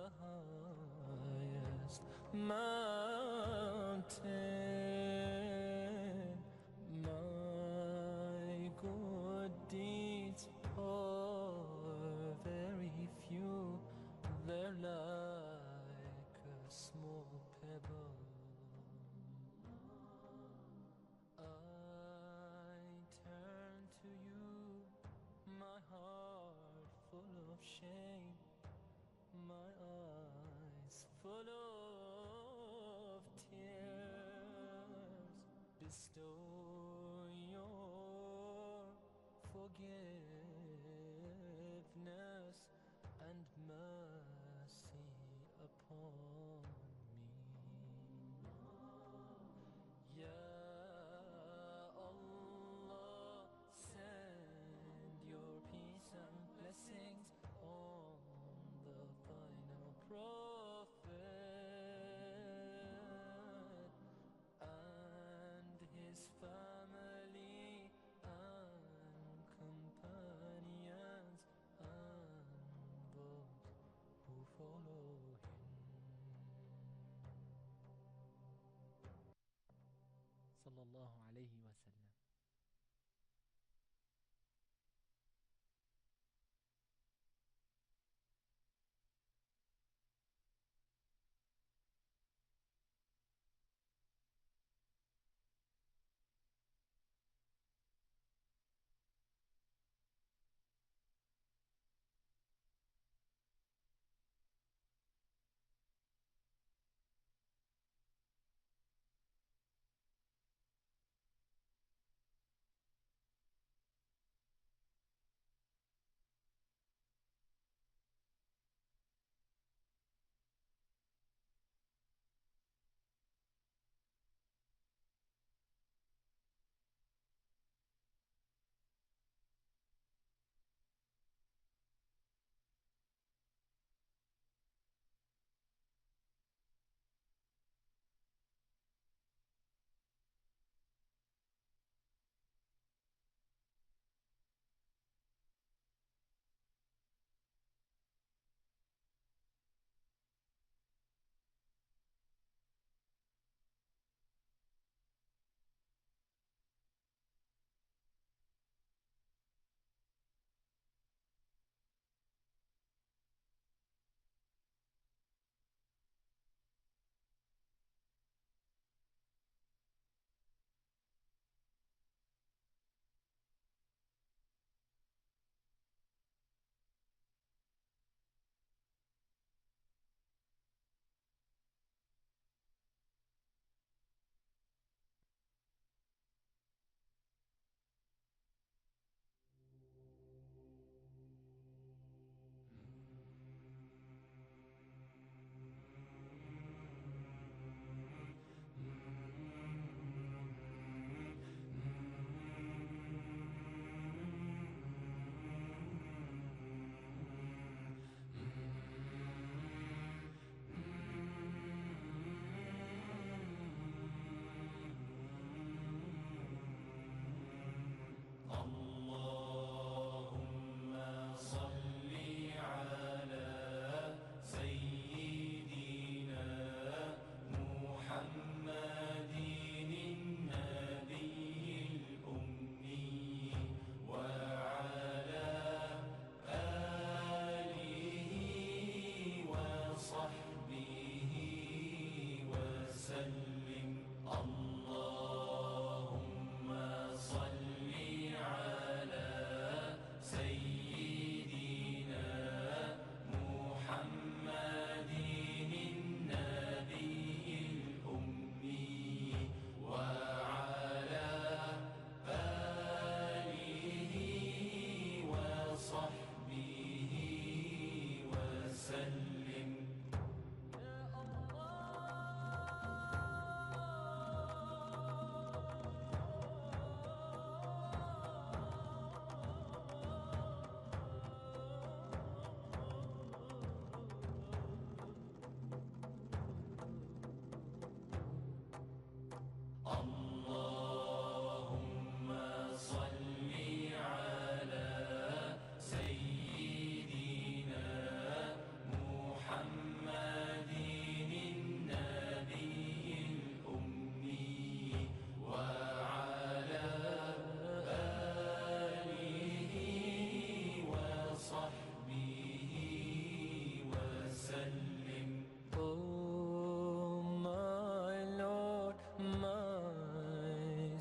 the highest mountain. My good deeds are very few, they're like a small pebble. I turn to you, my heart full of shame, my eyes full of tears. Bestow your forgiveness and mercy upon me. Ya Allah, send your peace and blessings on the final prophet and his family and companions.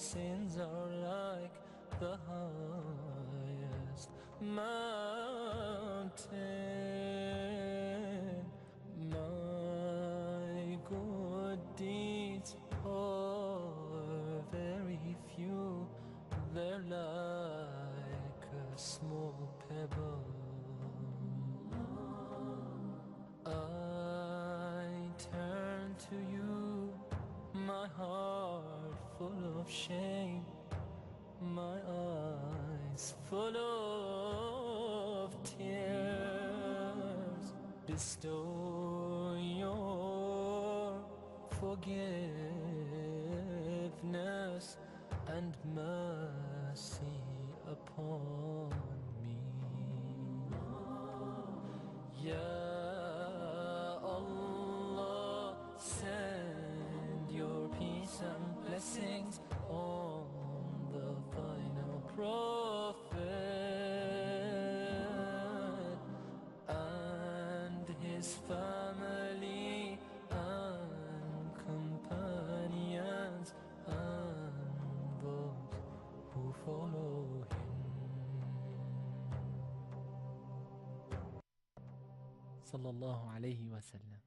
sins are like the highest mountain. My good deeds are very few, they're like a small pebble. I turn to you, my heart full of shame, my eyes full of tears. Bestow your forgiveness and mercy upon me. Ya Allah, send your peace and blessings on the final prophet and his family and companions and those who follow him. Sallallahu alayhi wa sallam.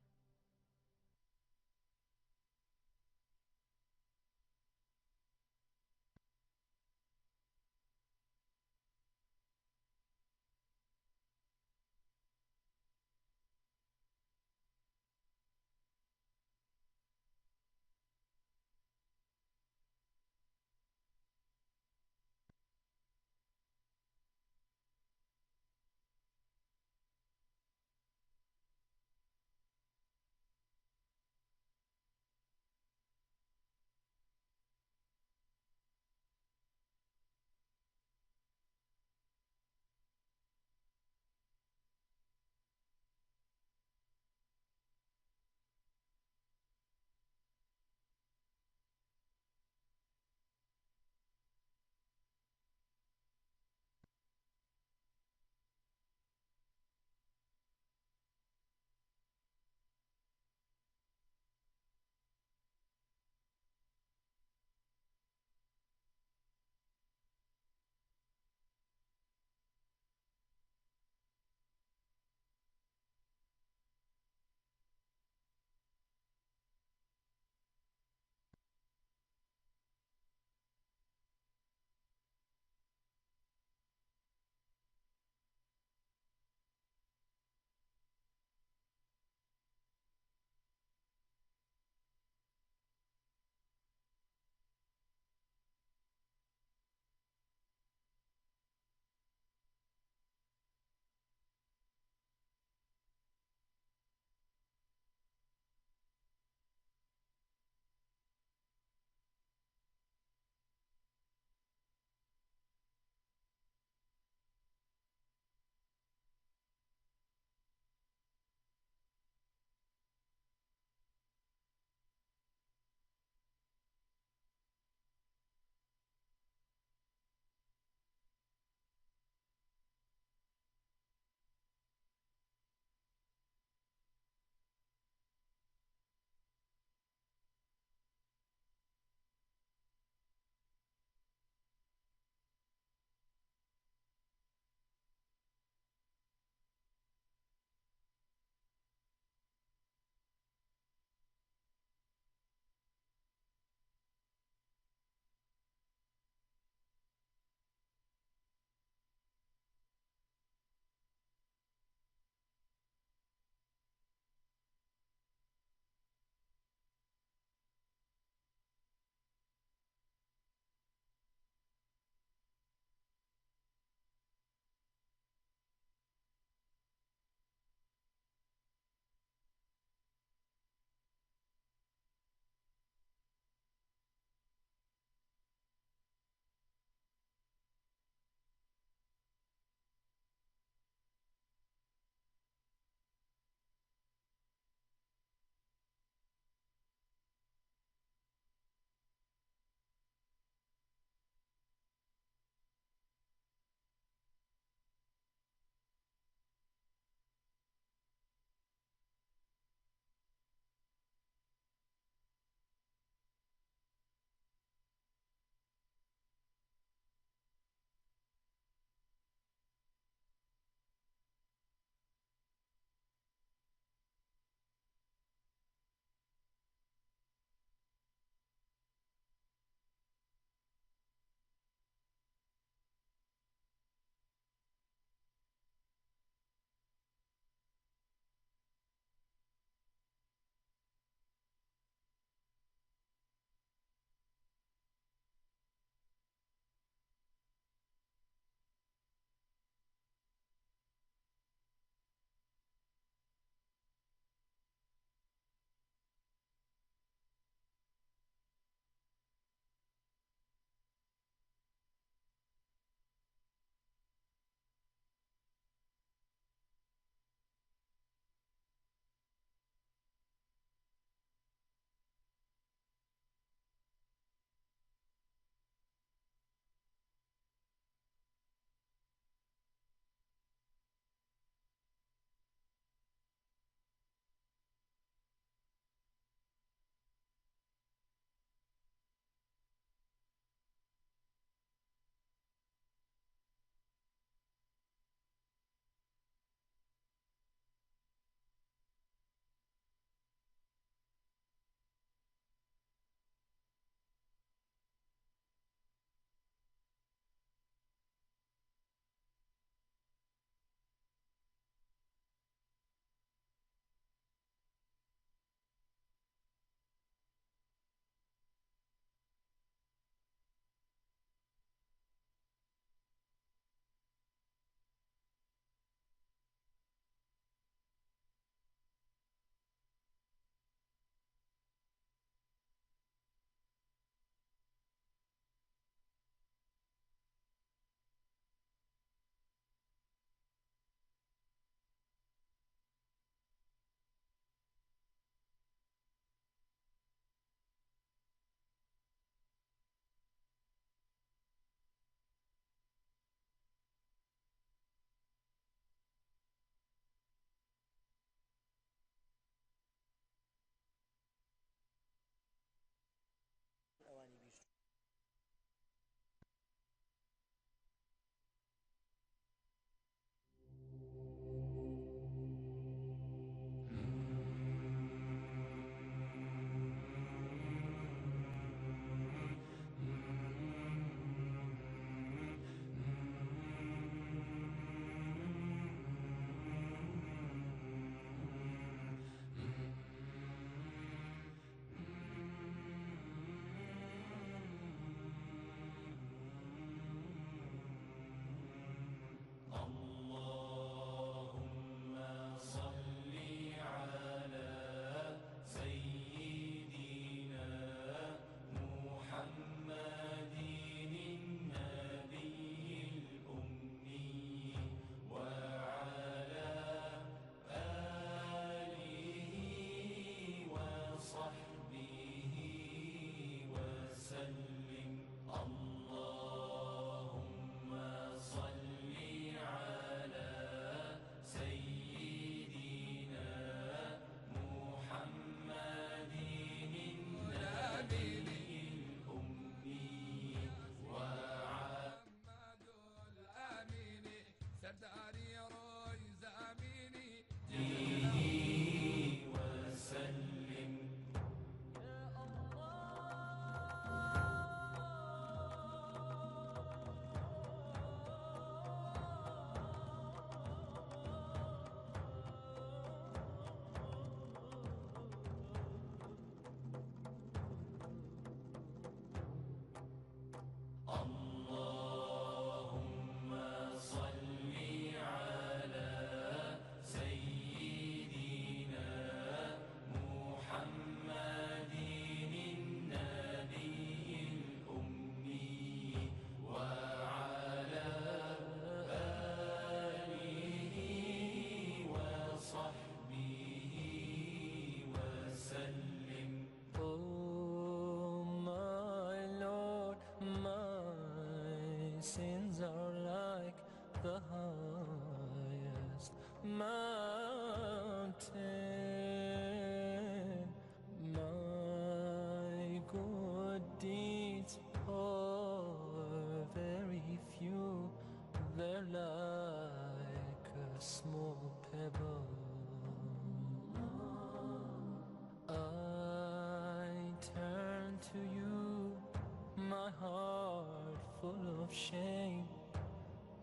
shame,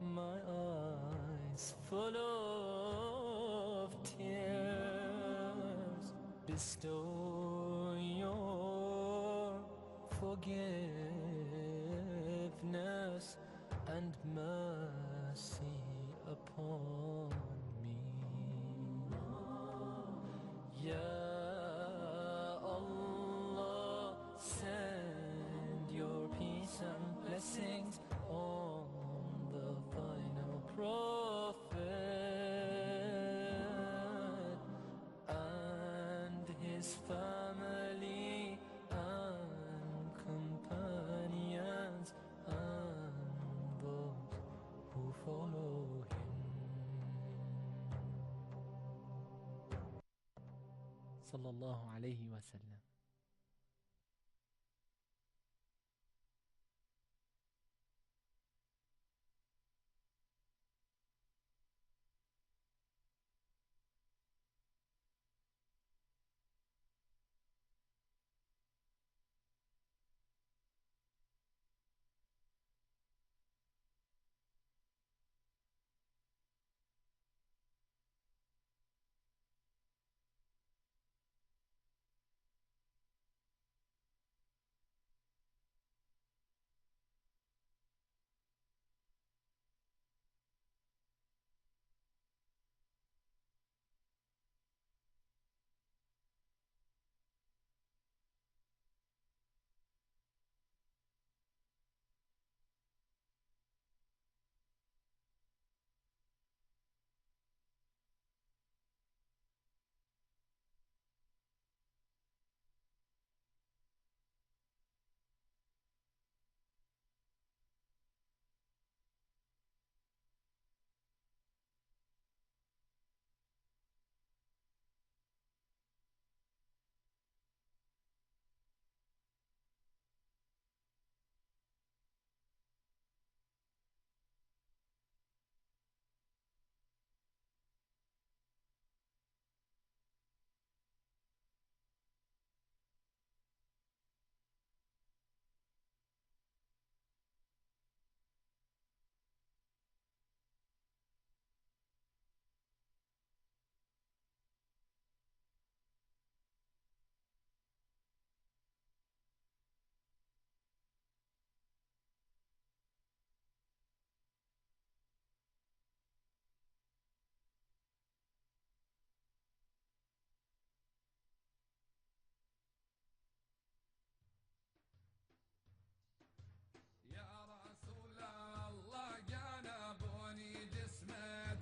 my eyes full of tears. Bestow your forgiveness and mercy upon me. Ya Allah, send your peace and blessings on the final prophet and his family and companions and those who follow him. Sallallahu alayhi wa sallam.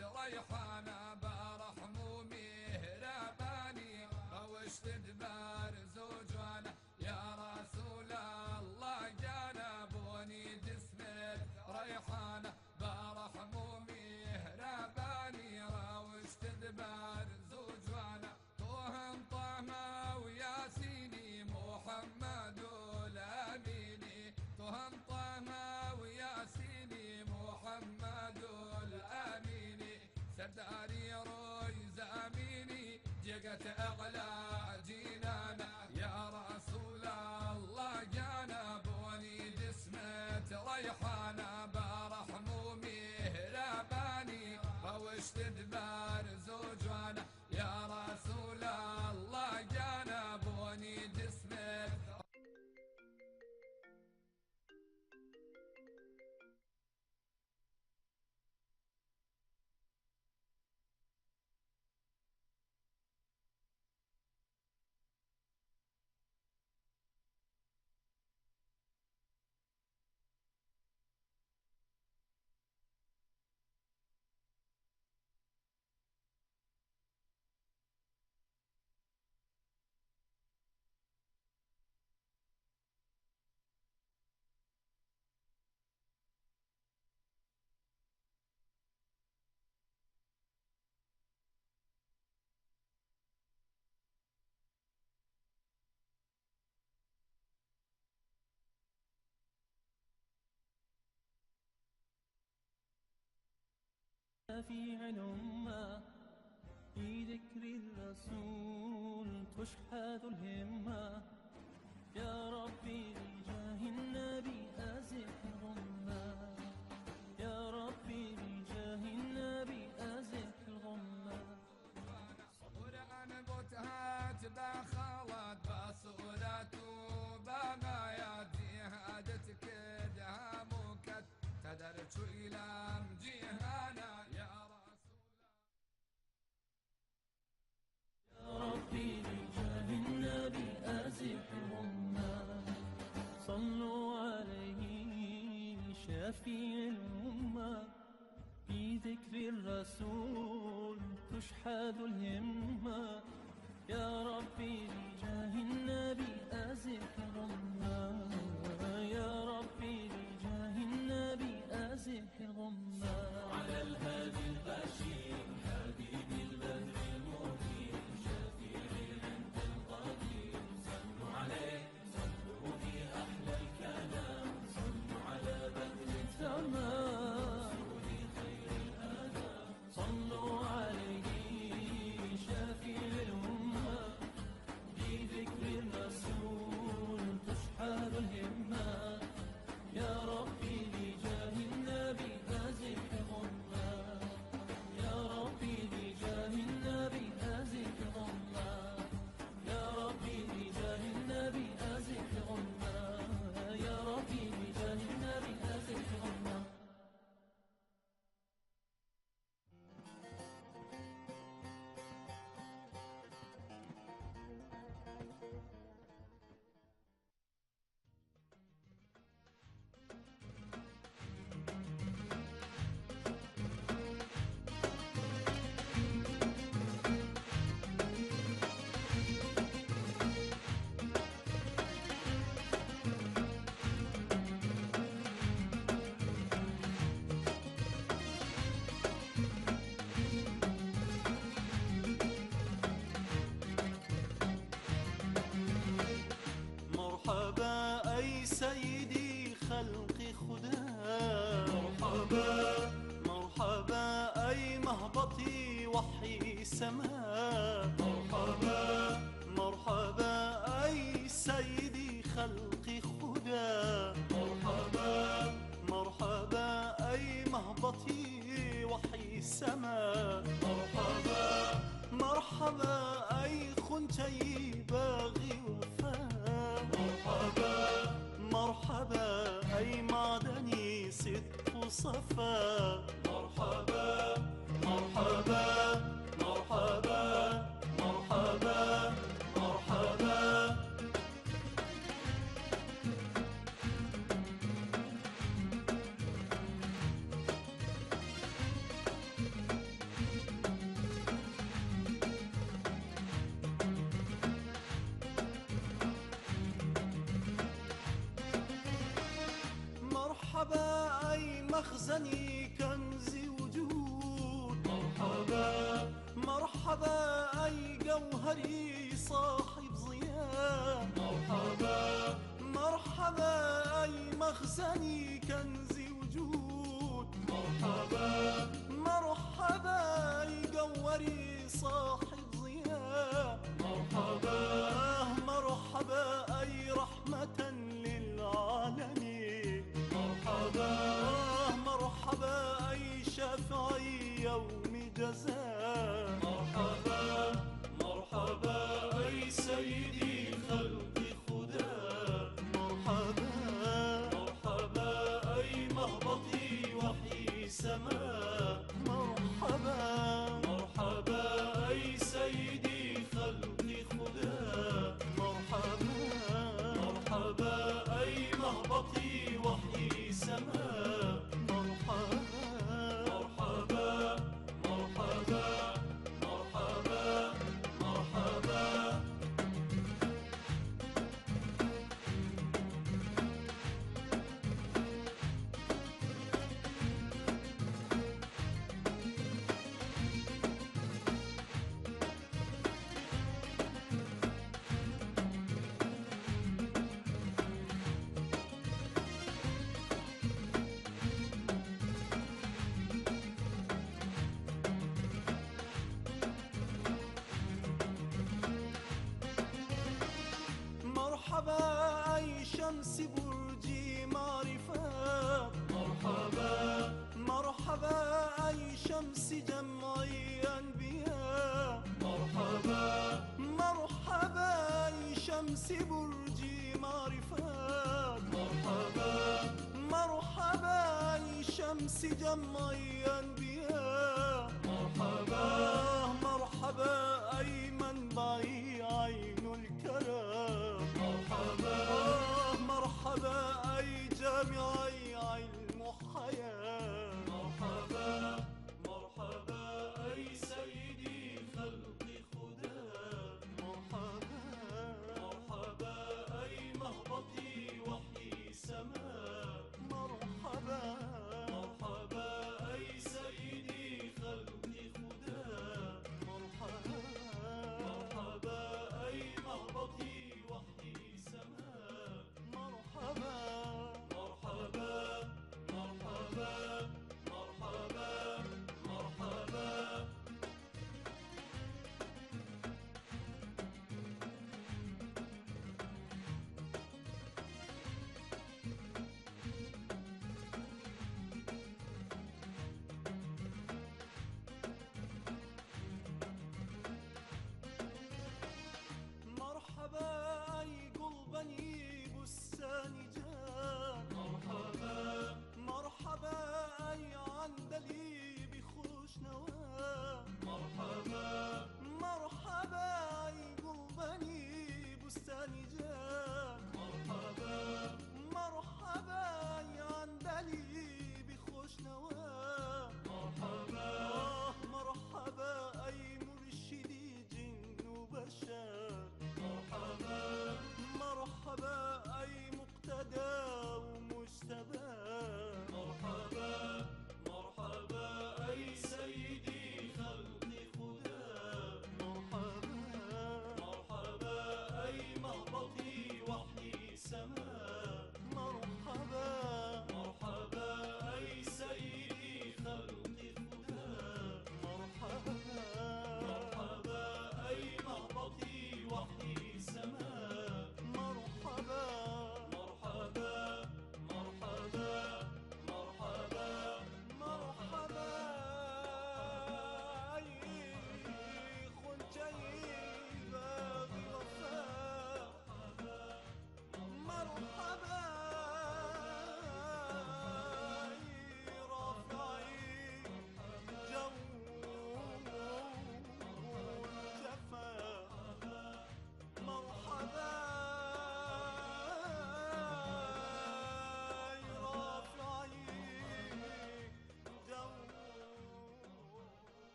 ريحانة برحم ومهرباني روشت دبار زوجانا يا رسول الله جانبوني جسمك ريحانة برحم ومهرباني روشت دبار زوجانا طهم طهمة وياسيني محمد الأميني طهم طهمة وياسيني محمد الأميني سرداري روي زاميني جقت أغلى جينانا يا رسول الله جانبوني جسمة ريحانة برحم ومهرباني روشت دبار زوجانا يا رسول الله جانبوني جسمة في علمة في ذكر الرسول تشحذ الهمة يا ربي بجاه النبي أزح الغمة الرسول تشحذ الهمة، يا ربي بجاه النبي أزح الغمة، يا ربي بجاه النبي أزح الغمة. على الهادي البشير حبيب البدر المبين شفيع عند القدير، صلوا عليه صلوا في أحلى الكلام، صلوا على بدر التمام في خير الآداب، صلوا عليه شفيع الأمة، بذكر الرسول تشحذ الهمة، يا ربي بجاه النبي أزح الغمة، يا ربي بجاه النبي أزح الغمة، يا ربي بجاه النبي أزح الغمة، يا ربي بجاه النبي أزح الغمة. مرحبا أي سيدي خلق خدا، مرحبا مرحبا أي مهبطي وحي سماء، مرحبا مرحبا أي سيدي خلق خدا، مرحبا مرحبا أي مهبطي وحي سماء، مرحبا مرحبا أي خنتي باغي وفاء، مرحبا مرحبا أي معدني صدق صفا، مرحبا مرحبا مرحبا مرحبا مرحبا. مرحبا أي مخزني كنزي وجود، مرحبا مرحبا أي جوهري صاحب ضياء، مرحبا مرحبا أي مخزني كنزي وجود، مرحبا مرحبا أي جوهري صاحب ضياء، مرحبا مرحبا أي رحمة للعالمين، مرحبا مرحبا أي شافعي يوم جزاء، مرحبا مرحبا أي سيدي خلق خدا، مرحبا مرحبا أي مهبطي وحي سماء، مرحبا مرحبا أي سيدي خلق خدا، مرحبا مرحبا أي مهبطي وحي سماء، مرحبا مرحبا مرحبا مرحبا مرحبا. مرحبا أي شمس برجي معرفة، مرحبا مرحبا أي شمس جمعي أنبياء، مرحبا مرحبا أي شمس برجي معرفة، مرحبا مرحبا أي شمس جمعي أنبياء، مرحبا مرحبا أي منبعي عين الكرم، مرحبا مرحبا أي جامعي علم حياة، مرحبا مرحبا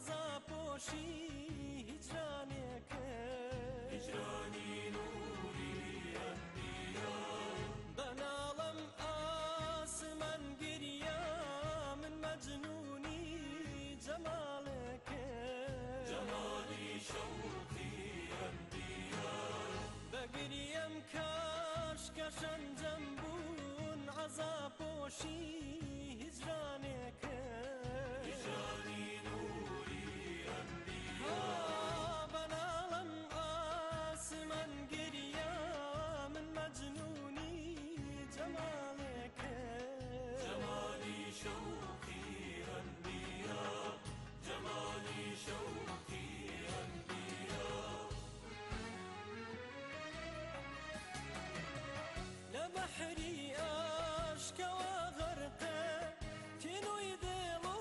عەزاپۆشی هیجرانێکە هجرانی نوری ئەنبیا بەناڵم ئاسمان گریا من مەجنونی جەمالێکە جەمالی شەوقی ئەنبیا بەگریم کاشکە شەنجەم بوون عەزاپۆشی هیجرانێکە هجرانی نوری ئەنبیا بەناڵم ئاسمان گریا من مەجنونی جەمالێکە جەمالی شەوقی ئەنبیا جەمالی شەوقی ئەنبیا لە بەحری ئاشکەوە غەرقە تینووی دڵ و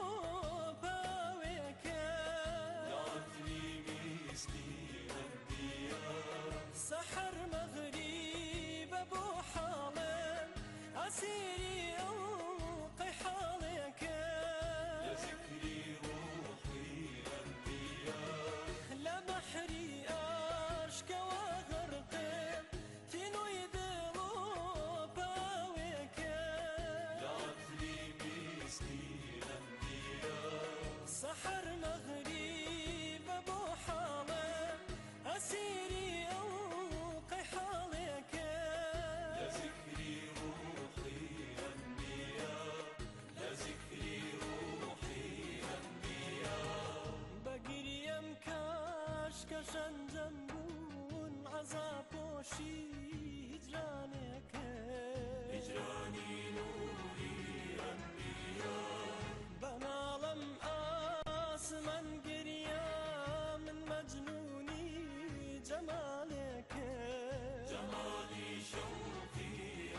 پاوێکە لعتنی میسکی ئەنبیا سەحەر مەغریبە بۆ حاڵێم ئەسیری ئەو قەیحاڵێکە لذكري روحي أنبياء لە بەحری ئاشکەوە غەرقێم تینووی دڵ و پاوێکە لعتني مسكي أنبياء سەحەر مەغریبە بۆ حاڵێم ئەسیری ئەو قەیحاڵێکە لذكري روحي أنبياء لذكري روحي أنبياء بەگریم کاشکە شەنجەم بوون عەزاپۆشی هیجرانێکە هجراني نوري أنبياء بەناڵم ئاسمان گریا من مەجنونی جەمالێکە جمالي شوقي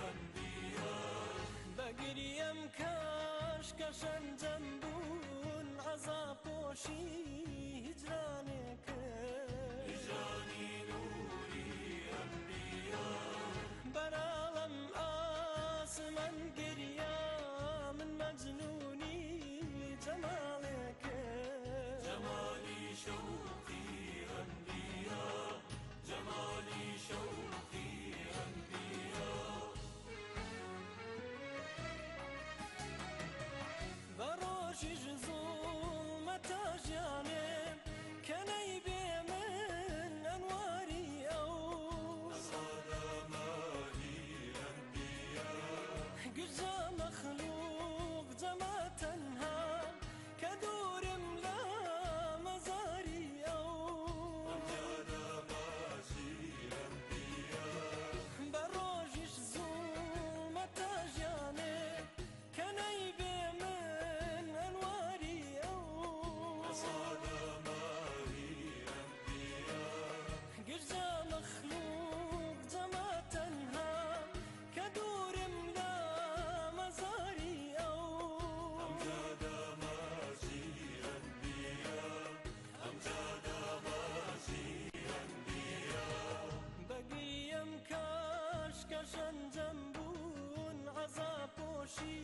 أنبياء بەگریم کاشکە شەنجەم بوون عەزاپۆشی هیجرانێکە هجراني نوري أنبياء بەناڵم ئاسمان گریا من مەجنونی جەمالێکە جمالي شوقي أنبياء جمالي شوقي أنبياء بەڕۆژیش زوڵمەتە ژیانێم کە نەیبێ من ئەنواری ئەو أصاد مالي الأنبياء گرجە مەخلوق جەمە تەنها کە دوورم لە مەزاری ئەو أمجاد ماشي الأنبياء بەڕۆژیش زوڵمەتە ژیانێم کە نەیبێ من ئەنواری ئەو أصاد مالي الأنبياء گرجە مەخلوق جەمە تەنها کە دوورم لە مەزاری ئەو أمجاد ماشي الأنبياء أمجاد ماشي الأنبياء بەگریم کاشکە شەنجەم بوون عەزاپۆشی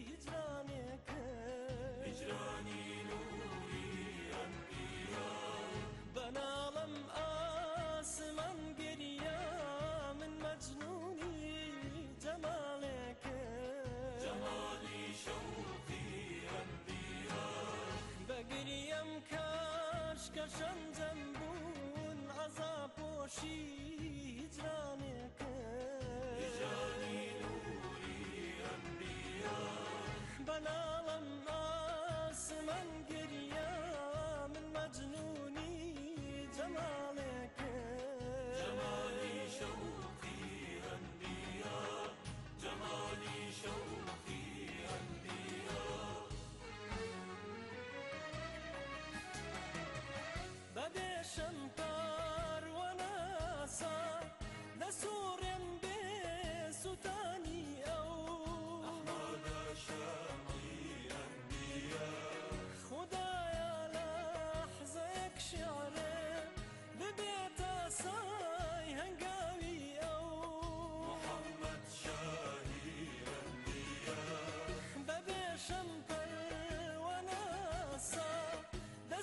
هیجرانێکە هجراني نوري أنبياء بەناڵم ئاسمان گریا من مەجنونی جەمالێکە جمالي شوقي أنبياء بەگریم کاشکە شەنجەم بوون عەزاپۆشی هیجرانێکە هجراني نوري أنبياء بەناڵم ئاسمان گریا من مەجنونی جەمالێکە جمالي شوقي أنبياء جمالي شوقي أنبياء بەدێشم پاروەناسا لە سوورێم بێ سووتانی ئەو أحمد شامي أنبياء خدایە لەحزەیەک شیعرێم ببێتە سای هەنگاوی ئەو محمد شاهي أنبياء بەبێشم پەروەناسا لە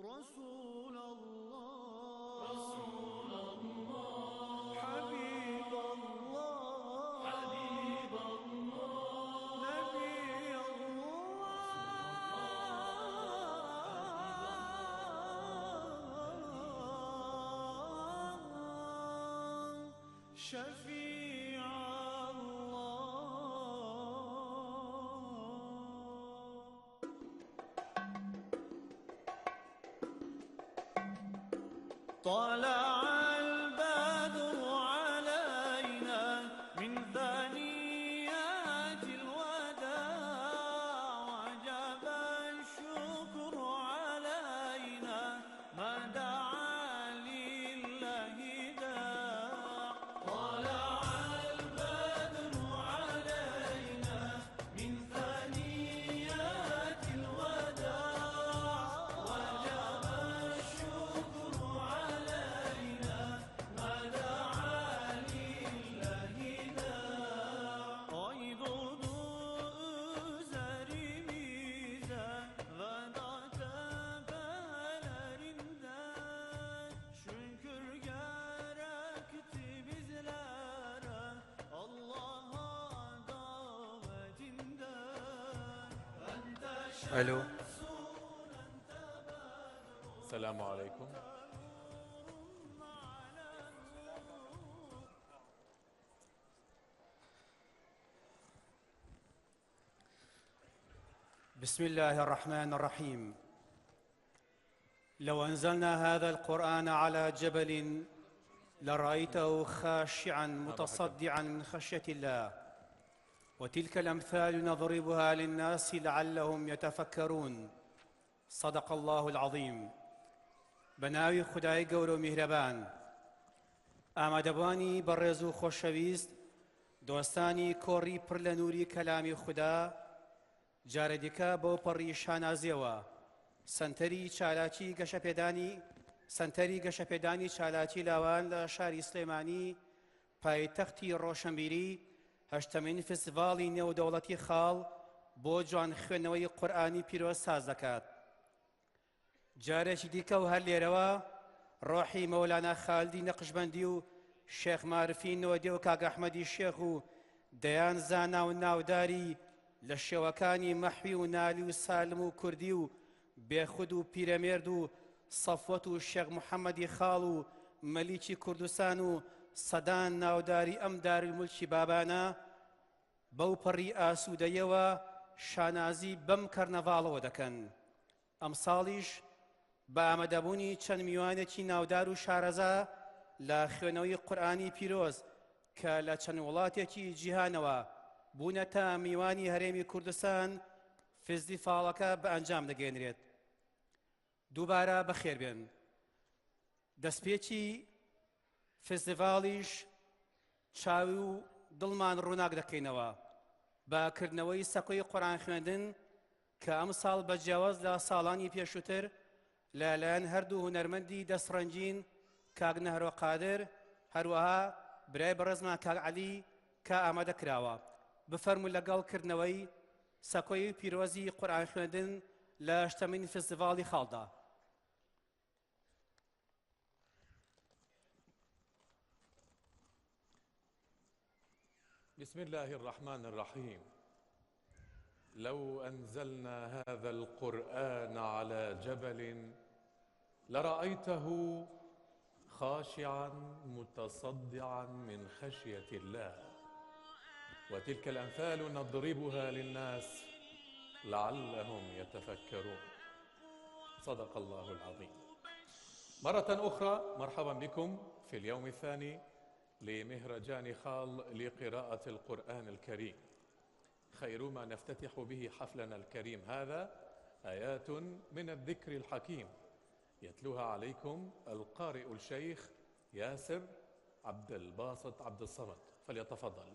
رسول الله رسول الله حبيب الله حبيب الله نبي الله شفيع طلع البدر علينا من ثنيات الوداع وجب الشكر علينا ما دعا لله داع طلع البدر علينا من ثنيات الوداع وجب الشكر علينا ما دعا لله داع أيضا üzerimize veda tepelerinden şükür gerekti bizlere Allah'a davetinden الو السلام عليكم. بسم الله الرحمن الرحيم. لو أنزلنا هذا القرآن على جبل لرأيته خاشعا متصدعا من خشية الله وتلك الأمثال نضربها للناس لعلهم يتفكرون. صدق الله العظيم. بناوي خدای گەورە و میهرەبان، ئامادەبوانی بەڕێز و خۆشەویست دۆستانی کۆڕی پڕ لە نووری کەلامی خوددا، جارە دیکە بەو پەڕی شانازیەوە سەنتەری گەشەپێدانی چالاکی لاوان لە شاری سلێمانی پایتەختی ڕۆشنبیری هەشتمین فستیڤاڵی نێودەوڵەتی خاڵ بۆ جوان خوێندنەوەی قورئانی پیرۆز ساز دەکات. جارێکی دیکە و هەر لێرەوە ڕۆحی مەولانا خالدی نەقشبەندی و شێخ معرفی نۆدێ و کاک ئەحمەدی شێخ و دەیان زانا و ناوداری لە شێوەکانی مەحوی و نالی و سالم و کوردی و بێخود و پیرەمێرد و سەفوەت و شێخ محەممەدی خاڵ و مەلیکی کوردستان و سەدان ناوداری ئەم دارالمولکی بابانە بەو پەڕی ئاسوودەیەوە شانازی بەم کەرنەڤاڵەوە دەکەن. ئەم ساڵیش بە ئامادەبوونی چەند میوانێکی ناودار و شارەزا لە خوێنەوەی قورئانی پیرۆز کە لە چەند وڵاتێکی جیهانەوە بوونەتە میوانی هەرێمی کوردستان فستیڤاڵەکە بە ئەنجام دەگەێنرێت. دووبارە بەخێربێن. دەستپێکی فستیڤاڵیش چاوی و دڵمان ڕووناک دەکەینەوە بەکردنەوەی سەکۆی قورئان خوێندن کە ئەم ساڵ بە جیاواز لە ساڵانی پێشووتر لەلایەن هەردوو هونەرمەندی دەستڕەنجین کاک نەهرۆ قادر هەروەها برای بەڕێزمان کاک عەلی کە ئامادە کراوە بفەرموو لەگەڵکردنەوەی سەکۆی پیرۆزی قورئان خوێندن لە هەشتمین فستیڤاڵی خاڵدا. بسم الله الرحمن الرحيم. لو أنزلنا هذا القرآن على جبل لرأيته خاشعا متصدعا من خشية الله وتلك الأمثال نضربها للناس لعلهم يتفكرون. صدق الله العظيم. مرة أخرى مرحبا بكم في اليوم الثاني لمهرجان خاڵ لقراءة القرآن الكريم. خير ما نفتتح به حفلنا الكريم هذا آيات من الذكر الحكيم يتلوها عليكم القارئ الشيخ ياسر عبد الباسط عبد الصمد، فليتفضل.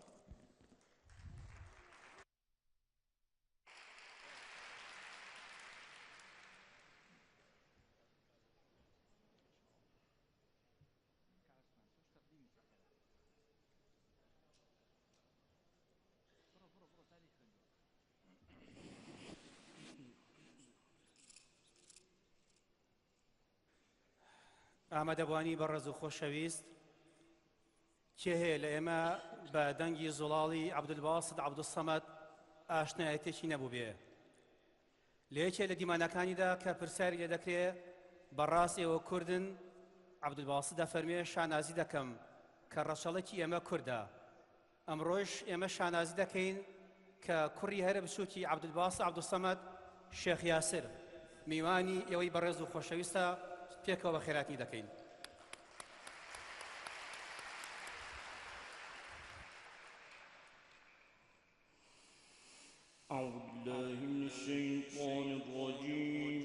ئامادەبوانی بەڕێز و خۆشەویست کێ هەیە لە ئێمە بە دەنگی زوڵاڵی عەبدولباسط عەبدولسەمەد ئاشنایەتێکی نەبوو بێ لە یەکێ لە دیمانەکانیدا کە پرسیاری لێ دەکرێت بەڕاست ئێوە کوردن عەبدولباسط دەفەرمێ شانازی دەکەم کە ڕەچەڵێکی ئێمە کوردە ئەمڕۆژ ئێمە شانازی دەکەین کە کوڕی هەرە بچووکی عەبدولباسط عەبدولسەمەد شێخ یاسر میوانی ئێوەی بەڕێز و خۆشەویستە پێکەوە بە خێراتنی دەکەین. أعوذ بالله من الشيطان الرجيم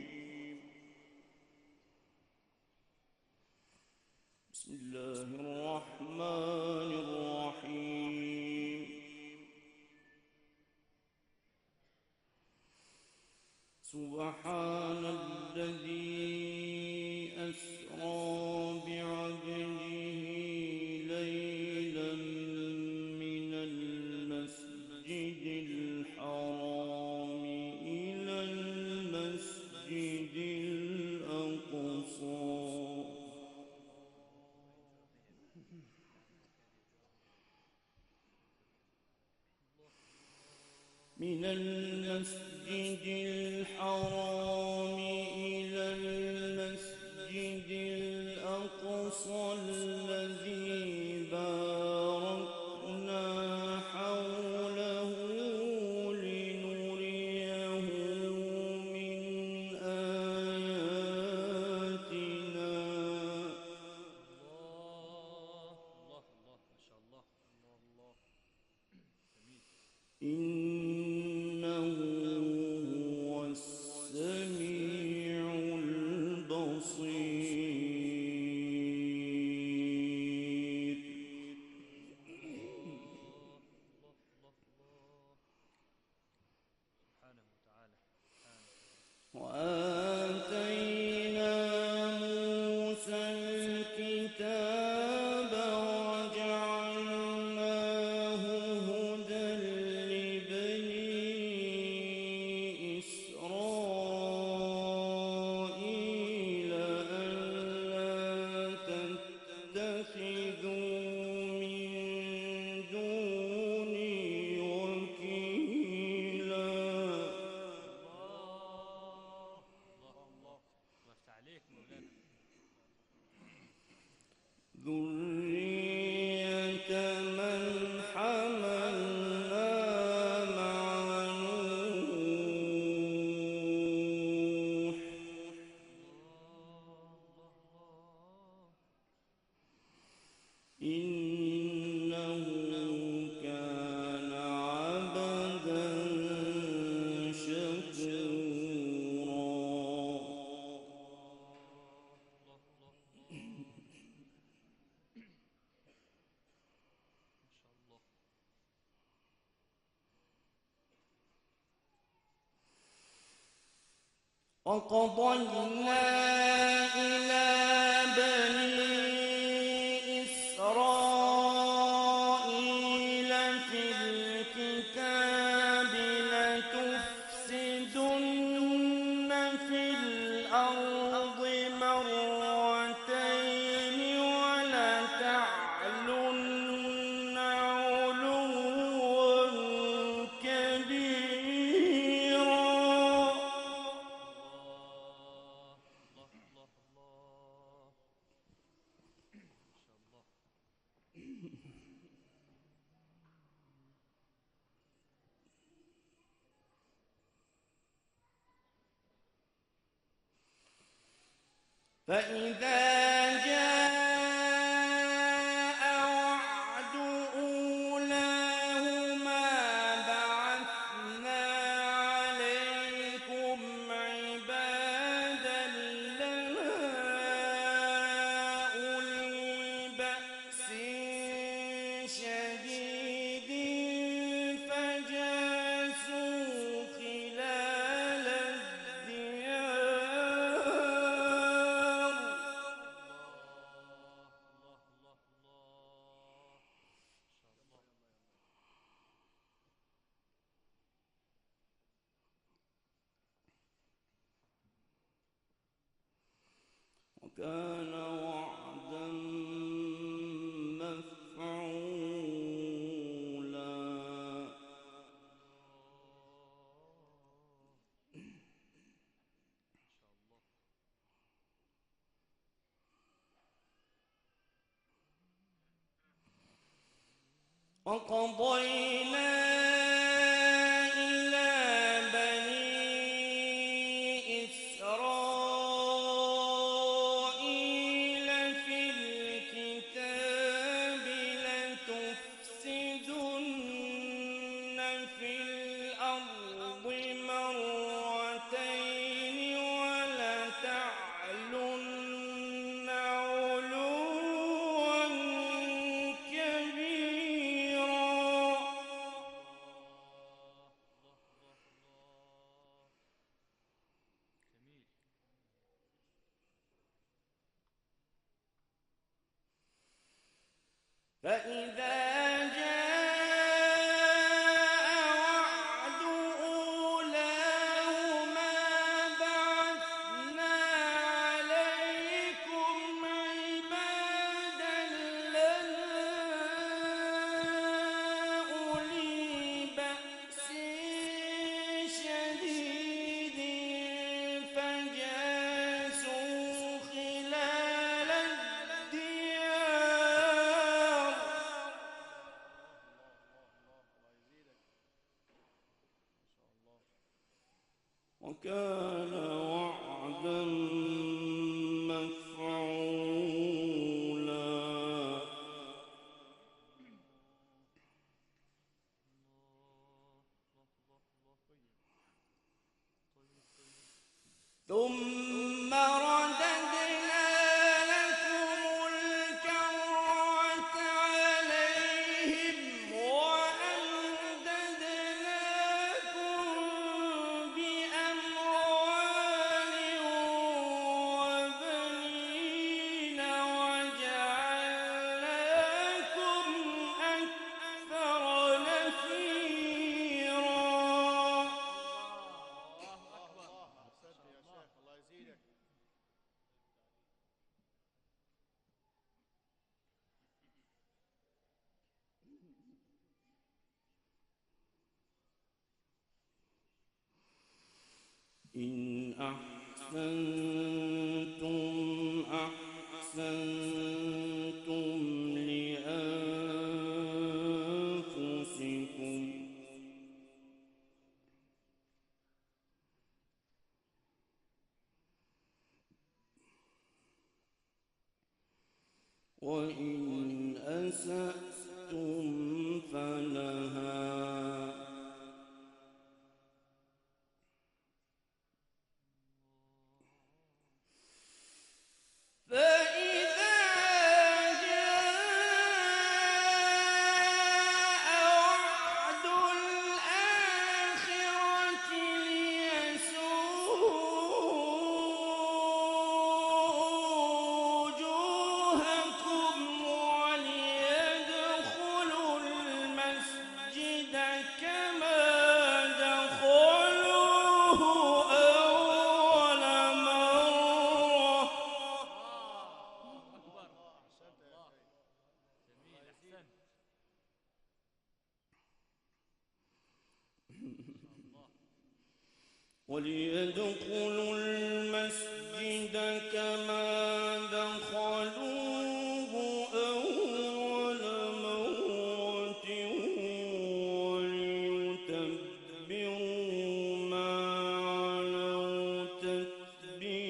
بسم الله الرحمن الرحيم سبحان الذي أسرى بعبده ليلا من المسجد الحرام إلى المسجد الأقصى من المسجد الحرام إلى المسجد الأقصى الذي باركنا حوله لنريه من آياتنا إنه هو السميع البصير وآتينا موسى الكتاب وجعلناه هدى لبني إسرائيل ألا تتخذوا من دوني وكيلا ذرية من حملنا مع نوح إنه كان عبدا شكورا وقضينا إلى بني إسرائيل في الكتاب لتفسدن في الأرض مرتين ولتعلن علوا كبيرا فإذا جاء وعد أولاهما بعثنا عليكم عبادا لنا أولي بأس شديد فجاسوا خلال الديار وكان وعدا وقضينا إلى بني إسرائيل في الكتاب لتفسدن في الأرض مرتين ولتعلن علوا كبيرا. فإذا جاء وعد أولاهما بعثنا عليكم عبادا لنا أولي بأس شديد فجاسوا خلال الديار. وكان وعدا مفعولا. ثم رددنا لكم الكرة عليهم وأمددناكم بأموال وبنين وجعلناكم أكثر نفيرا. إن أحسنتم أحسنتم لأنفسكم وإن أسأتم فلها. فإذا جاء وعد الآخرة ليسوءوا وجوهكم وليدخلوا المسجد كما دخلوه أول مرة. وليدخلوا المسجد كما دخلوه أول مرة وليتبروا ما علوا تتبيرا.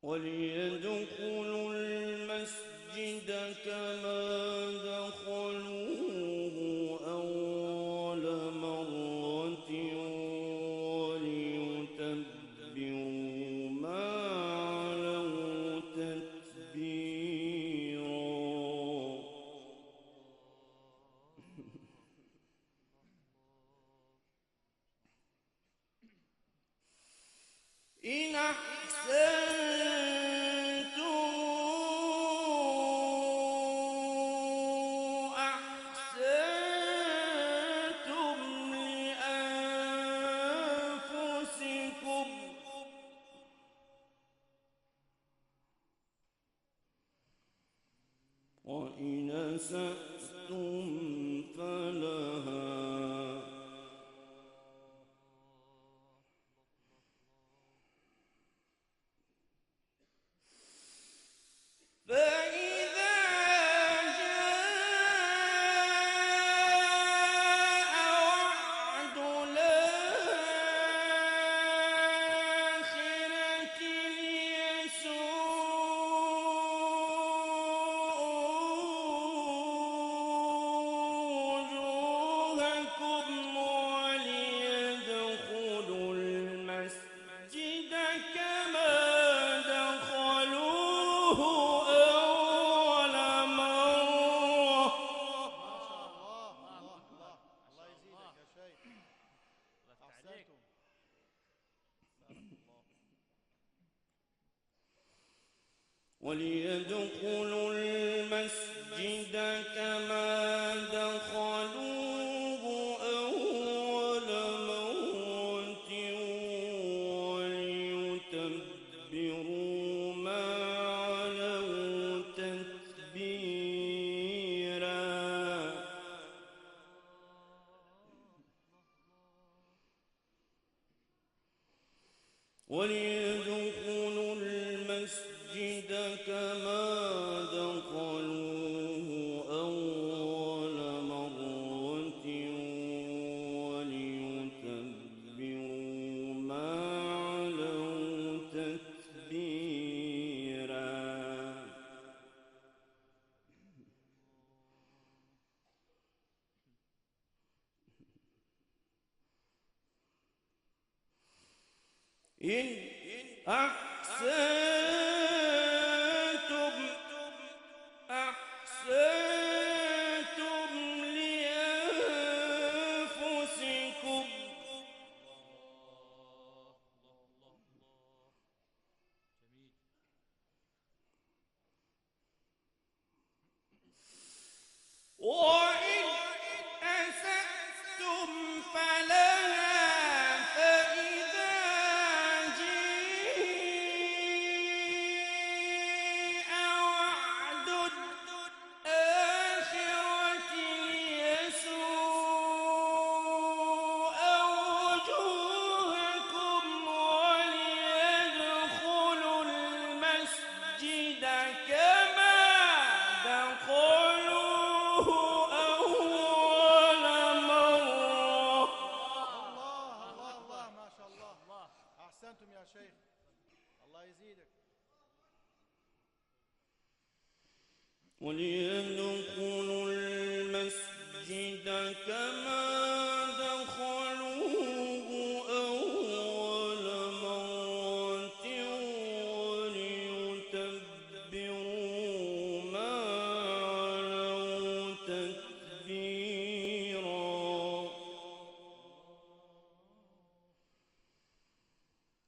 وليدخلوا المسجد كما دخلوه أول مرة وليتبروا ما علوا تتبيرا. إن أحسنتم لأنفسكم وإن أسأتم أول مرة. وليدخلوا المسجد كما دخلوه أول مرة وليتبروا ما علوا تتبيرا. وليدخلوا المسجد كما دخلوه أول مرة وليتبروا ما علوا تتبيرا. إن أحسنتم لأنفسكم وإن أسأتم فلها فإذا جاء وعد الآخرة ليسوء وجوهكم وليدخلوا المسجد كما دخلوه أول مرة. الله ما شاء الله. أحسنتم يا شيخ، الله يزيدك. وليدخلوا المسجد كما دخلوه أول مرة وليتبروا ما علوا تتبيرا.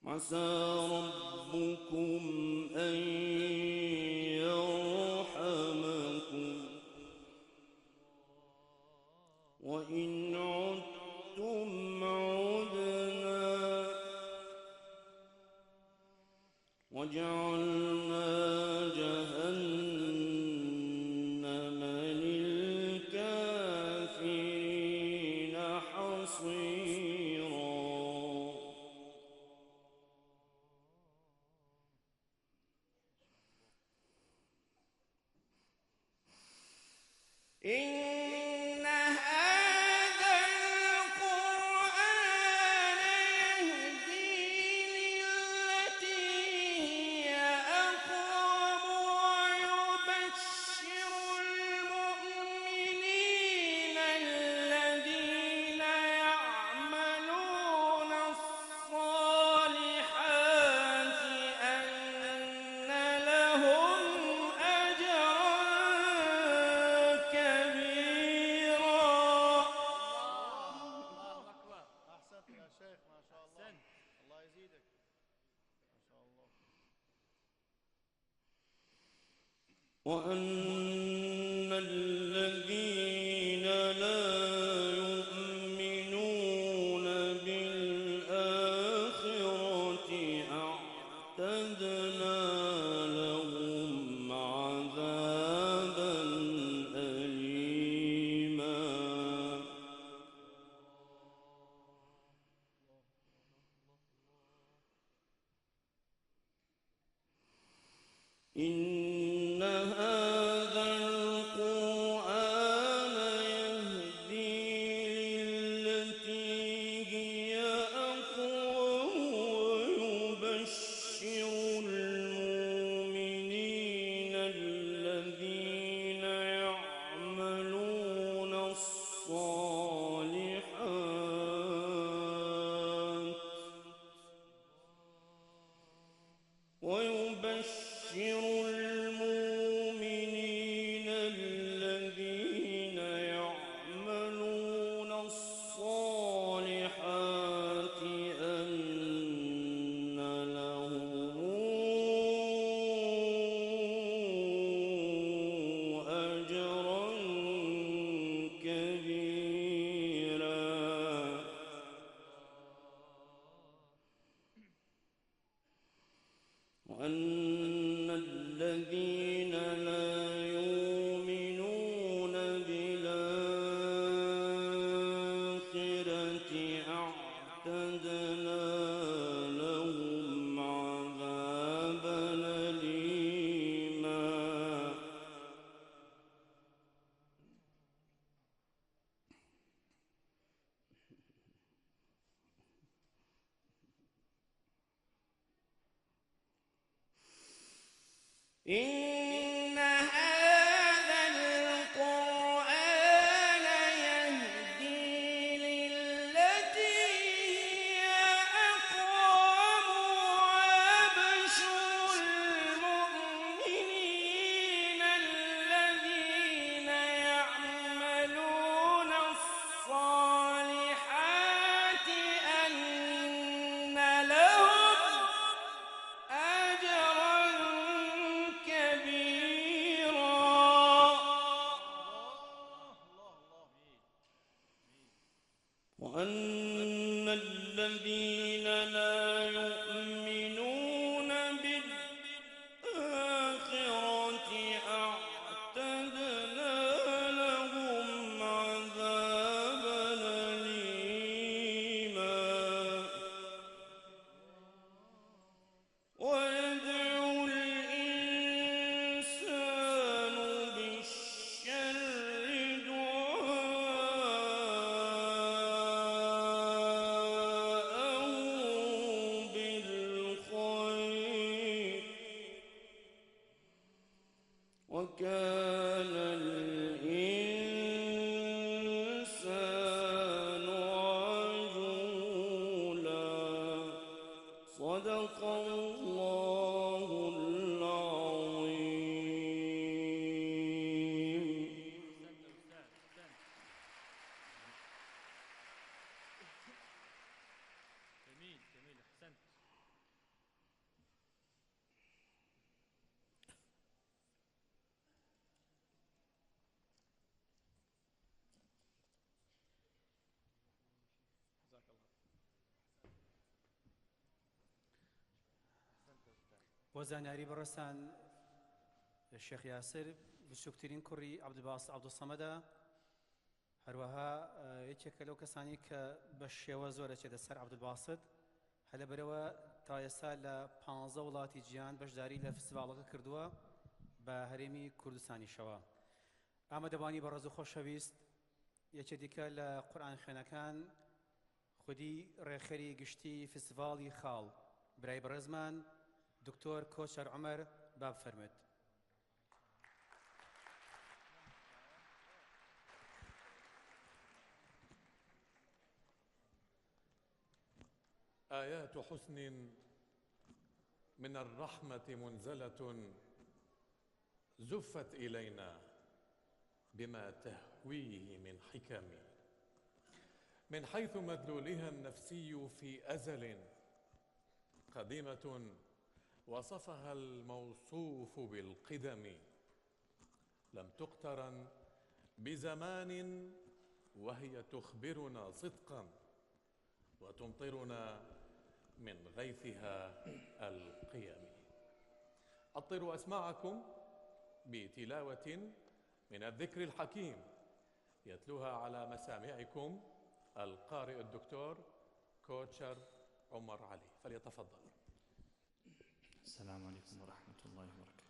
عسى ربكم أن يرحمكم وإن عدتم عدنا وجعلنا جهنم للكافرين حصيرا. إن هذا القرآن يهدي للتي هي أقوم ويبشر المؤمنين الذين يعملون الصالحات أن لهم أجرا كبيرا. أحسنت يا شيخ، ما شاء الله، الله يزيدك، ما شاء الله. وأن الذين لا يؤمنون بالآخرة أعتدنا لهم عذابا أليما. إن هذا القرآن يهدي للتي هي أقوم ويبشر المؤمنين الذين يعملون الصالحات ويبشر وأن الذين لا يؤمنون بالآخرة أعتدنا لهم عذابا أليما إن هذا القرآن يهدي للتي هي أقوم ويبشر المؤمنين الذين يعملون الصالحات أن لهم أجرا كبيرا وأن الذين لا يؤمنون بالآخرة أعتدنا لهم عذابا أليما ويدعو الإنسان بالشر دعاءه بالخير وكان الإنسان عجولا صدق الله العظيم بۆ زانیاری بەڕێستان شێخ یاسر بچووکترین کوڕی عەبدولباست عەبدولسەمەدە هەروەها یەکێکە لەو کەسانی کە بە شێوە زۆر دەچێتە سەر عەبدولباست هە لەبەرەوە تا ئێستا لە 15 وڵاتی جیهان بەشداری لە فستیڤاڵەکە کردووە بە هەرێمی کوردستانیشەوە. ئامادەبانی بەڕێز و خۆشەویست یەکێک دیکە لە قورئان خوێنەکان خودی ڕێخەری گشتی فستیڤاڵی خاڵ برای بەڕێزمان دکتۆر کۆچەر عومەر با بفەرمێت. آيات حسن من الرحمة منزلة زفت إلينا بما تهويه من حكم من حيث مدلولها النفسي في أزل قديمة وصفها الموصوف بالقدم لم تقترن بزمان وهي تخبرنا صدقا وتمطرنا من غيثها القيم. أطروا أسماعكم بتلاوة من الذكر الحكيم يتلوها على مسامعكم القارئ الدكتور كوتشر عمر علي، فليتفضل. السلام عليكم ورحمة الله وبركاته.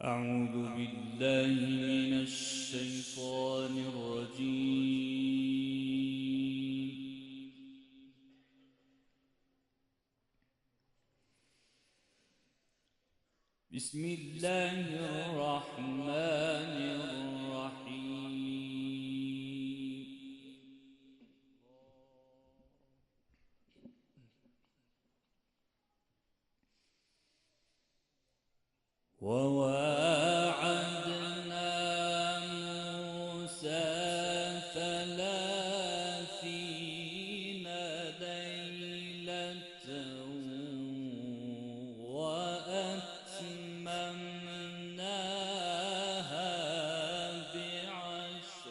أعوذ بالله من الشيطان الرجيم. بسم الله الرحمن الرحيم. وواعدنا موسى 30 ليلة وأتممناها ب10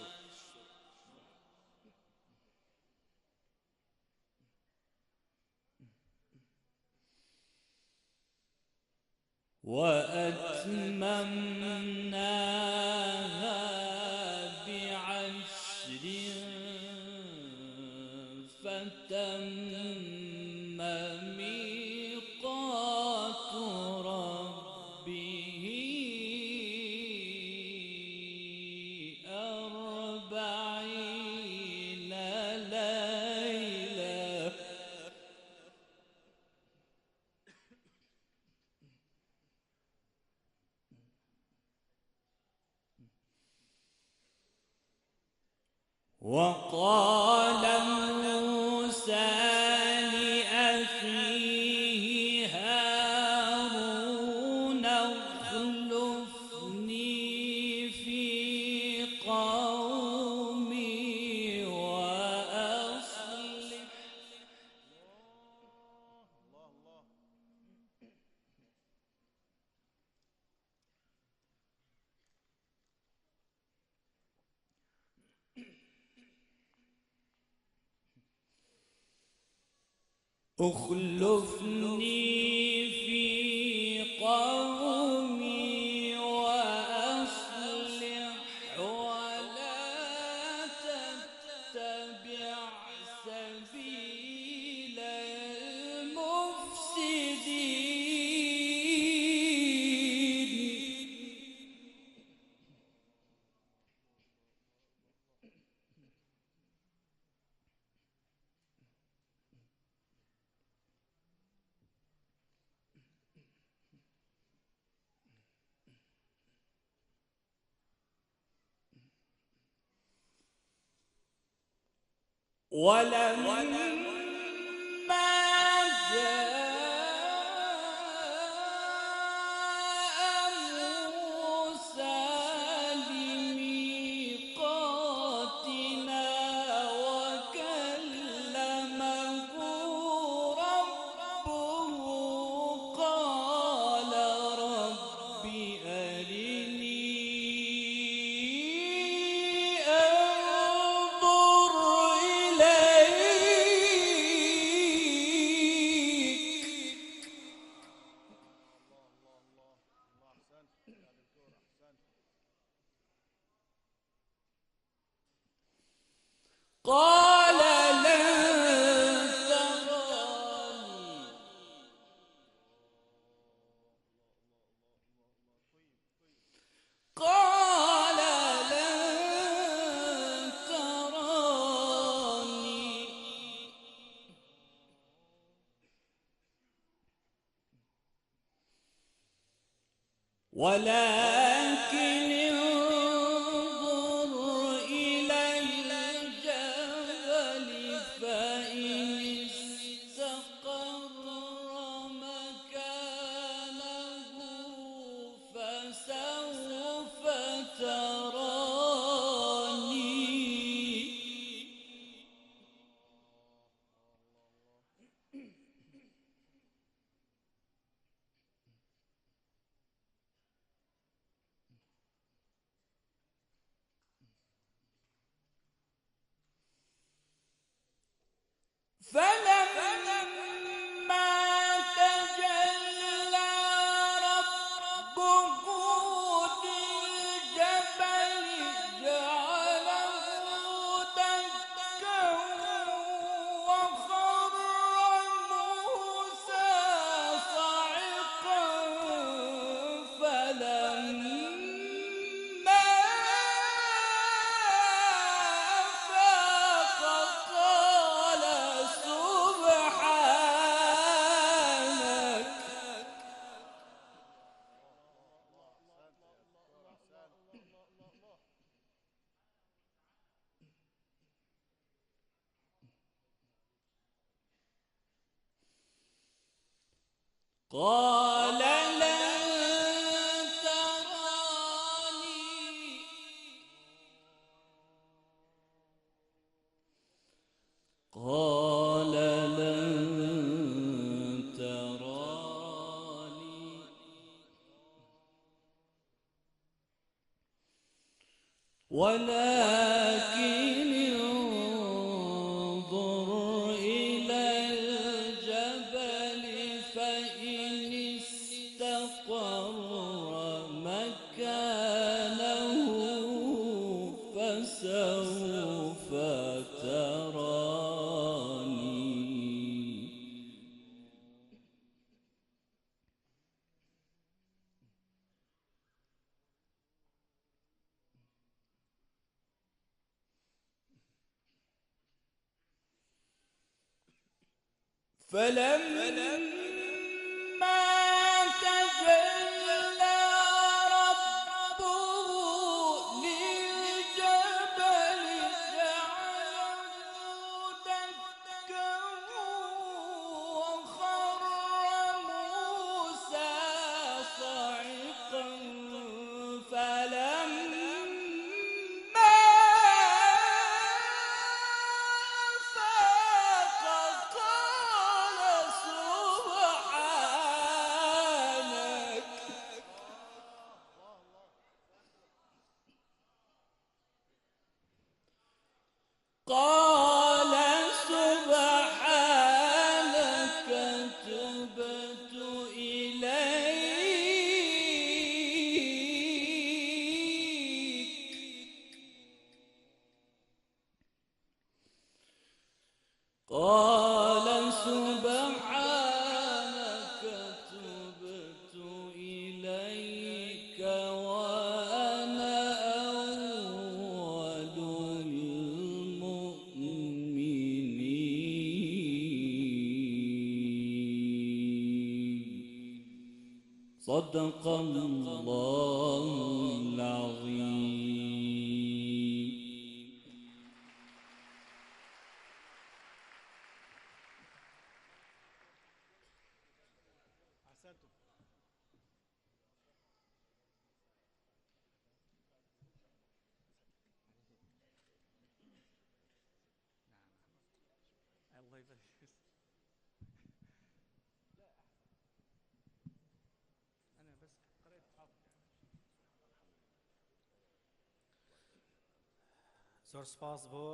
وأتممناها بعشر فتم ميقات ربه 40 ليلة وقال موسى لأخيه هارون اخلفني في قومي وأصلح اخلفني في قومي وأصلح ولا تتبع سبيل المفسدين ولما جاء موسى لميقاتنا وكلمه ربه قال رب أرني أنظر إليك قال لن تراني قال لن تراني ولكن انظر إلى الجبل فإن استقر مكانه فسوف تراني فلما تجلى ربه للجبل جعله دكا وخر موسى صعقا فلما أفاق قال سبحانك قال لن تراني قال لن تراني ولكن انظر إلى الجبل فإن استقر فسوف تراني فلما تجلى ربه للجبل جعله دكا وخر موسى صعقا فلما فاق قال سبحانك قال سبحانك تبت إليك قال سبحانك تبت إليك وأنا أول المؤمنين صدق الله العظيم. أحسنتم. الله يبارك فيك. أنا بس قرأت حافظ. زۆر سپاس بۆ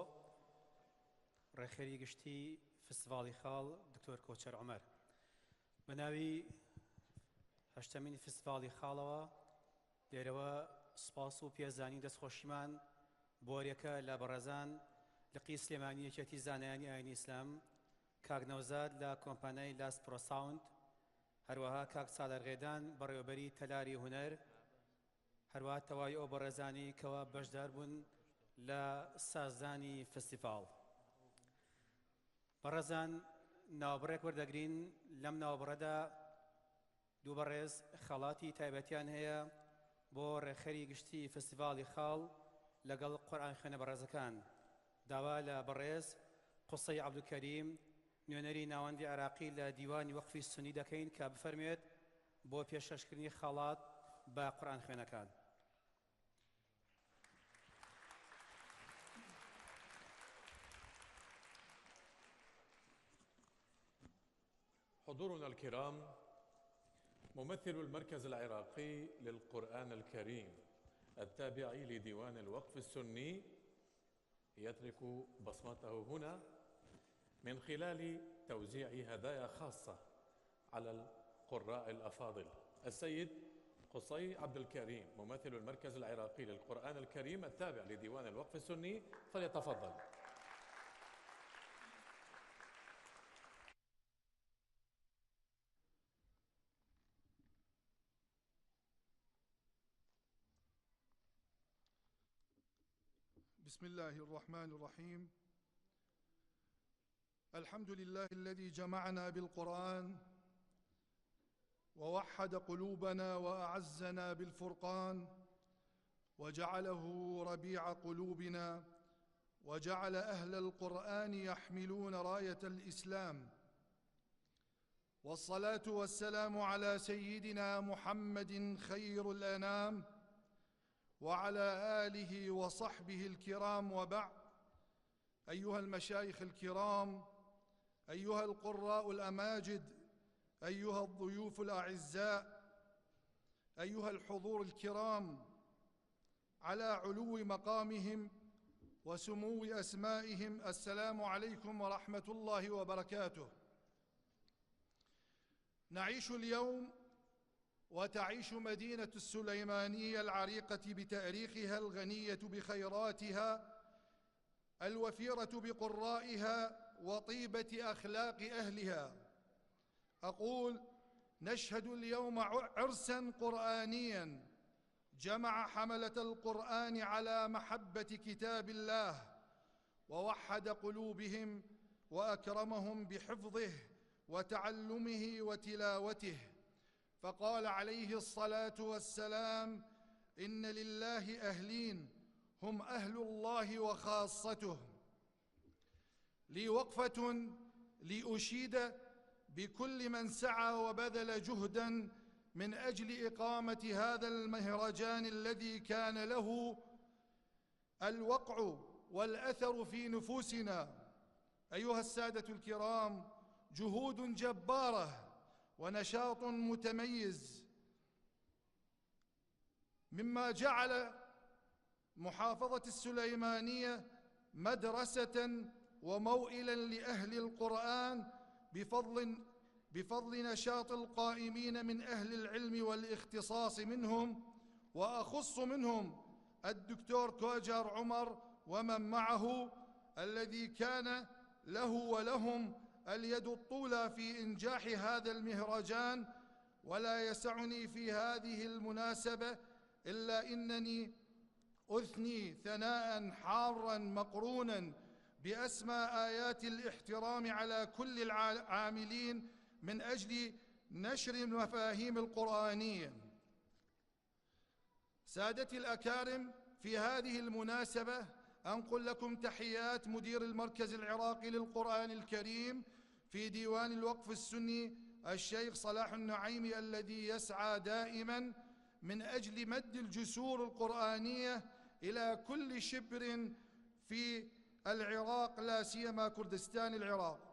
ڕێخێری گشتی فستیڤاڵی خاڵ دکتۆر کۆچەر عومەر. بە ناوی هەشتمین فستیڤاڵی خاڵەوە لێرەوە سپاس و پێزانی دەستخۆشیمان بۆ وەریەکە لە بەڕێزان لقی سلێمانی یەکێتی زانایانی ئاینی ئیسلام کاک نەوزاد لە کۆمپانیای لاست پرۆ ساوند، هەروەها کاک سالەرغێدان بەڕێوەبەری تەلاری هونەر، هەروەها تەواوی ئەو بەڕێزانی کەوا بەشدار بوون لە سازدانی فستیڤاڵ. بەڕێزان ناوبڕێک وەردەگرین. لەم ناوبڕەدا دوو بەڕێز خەڵاتی تایبەتیان هەیە بۆ ڕێخەری گشتی فستیڤاڵی خاڵ لەگەڵ قورئان خوێنە بەڕێزەکان. داوا لە بەڕێز قوسەی عەبدولکەریم نوێنەری ناوەندی عێراقی لە دیوانی وەقفی سونی دەکەین کە بفەرمێت بۆ پێشکەشکردنی خاڵات بە قورئان خوێنەکان. حضورنا الكرام، ممثل المركز العراقي للقرآن الكريم التابع لديوان الوقف السني يترك بصمته هنا من خلال توزيع هدايا خاصة على القراء الأفاضل. السيد قصي عبد الكريم ممثل المركز العراقي للقرآن الكريم التابع لديوان الوقف السني، فليتفضل. بسم الله الرحمن الرحيم. الحمد لله الذي جمعنا بالقرآن ووحد قلوبنا وأعزنا بالفرقان وجعله ربيع قلوبنا وجعل أهل القرآن يحملون راية الإسلام. والصلاة والسلام على سيدنا محمد خير الأنام وعلى آله وصحبه الكرام، وبعد. أيها المشايخ الكرام، أيها القراء الأماجد، أيها الضيوف الأعزاء، أيها الحضور الكرام، على علو مقامهم وسمو أسمائهم، السلام عليكم ورحمة الله وبركاته. نعيش اليوم وتعيش مدينة السليمانية العريقة بتاريخها الغنية بخيراتها الوفيرة بقرائها وطيبة أخلاق أهلها. أقول: نشهد اليوم عرساً قرآنياً جمع حملة القرآن على محبة كتاب الله، ووحد قلوبهم وأكرمهم بحفظه وتعلمه وتلاوته. فقال عليه الصلاة والسلام: إن لله أهلين هم أهل الله وخاصته. لي وقفة لأشيد بكل من سعى وبذل جهداً من أجل إقامة هذا المهرجان الذي كان له الوقع والأثر في نفوسنا. أيها السادة الكرام، جهود جبارة ونشاط متميز مما جعل محافظة السليمانية مدرسة وموئلاً لأهل القرآن بفضل نشاط القائمين من أهل العلم والاختصاص منهم، وأخص منهم الدكتور كوجر عمر ومن معه، الذي كان له ولهم اليد الطولى في إنجاح هذا المهرجان. ولا يسعني في هذه المناسبة إلا إنني أثني ثناء حاراً مقرونا بأسمى آيات الاحترام على كل العاملين من أجل نشر المفاهيم القرآنية. سادتي الأكارم، في هذه المناسبة أنقل لكم تحيات مدير المركز العراقي للقرآن الكريم في ديوان الوقف السني الشيخ صلاح النعيمي، الذي يسعى دائماً من أجل مد الجسور القرآنية إلى كل شبر في العراق، لا سيما كردستان العراق.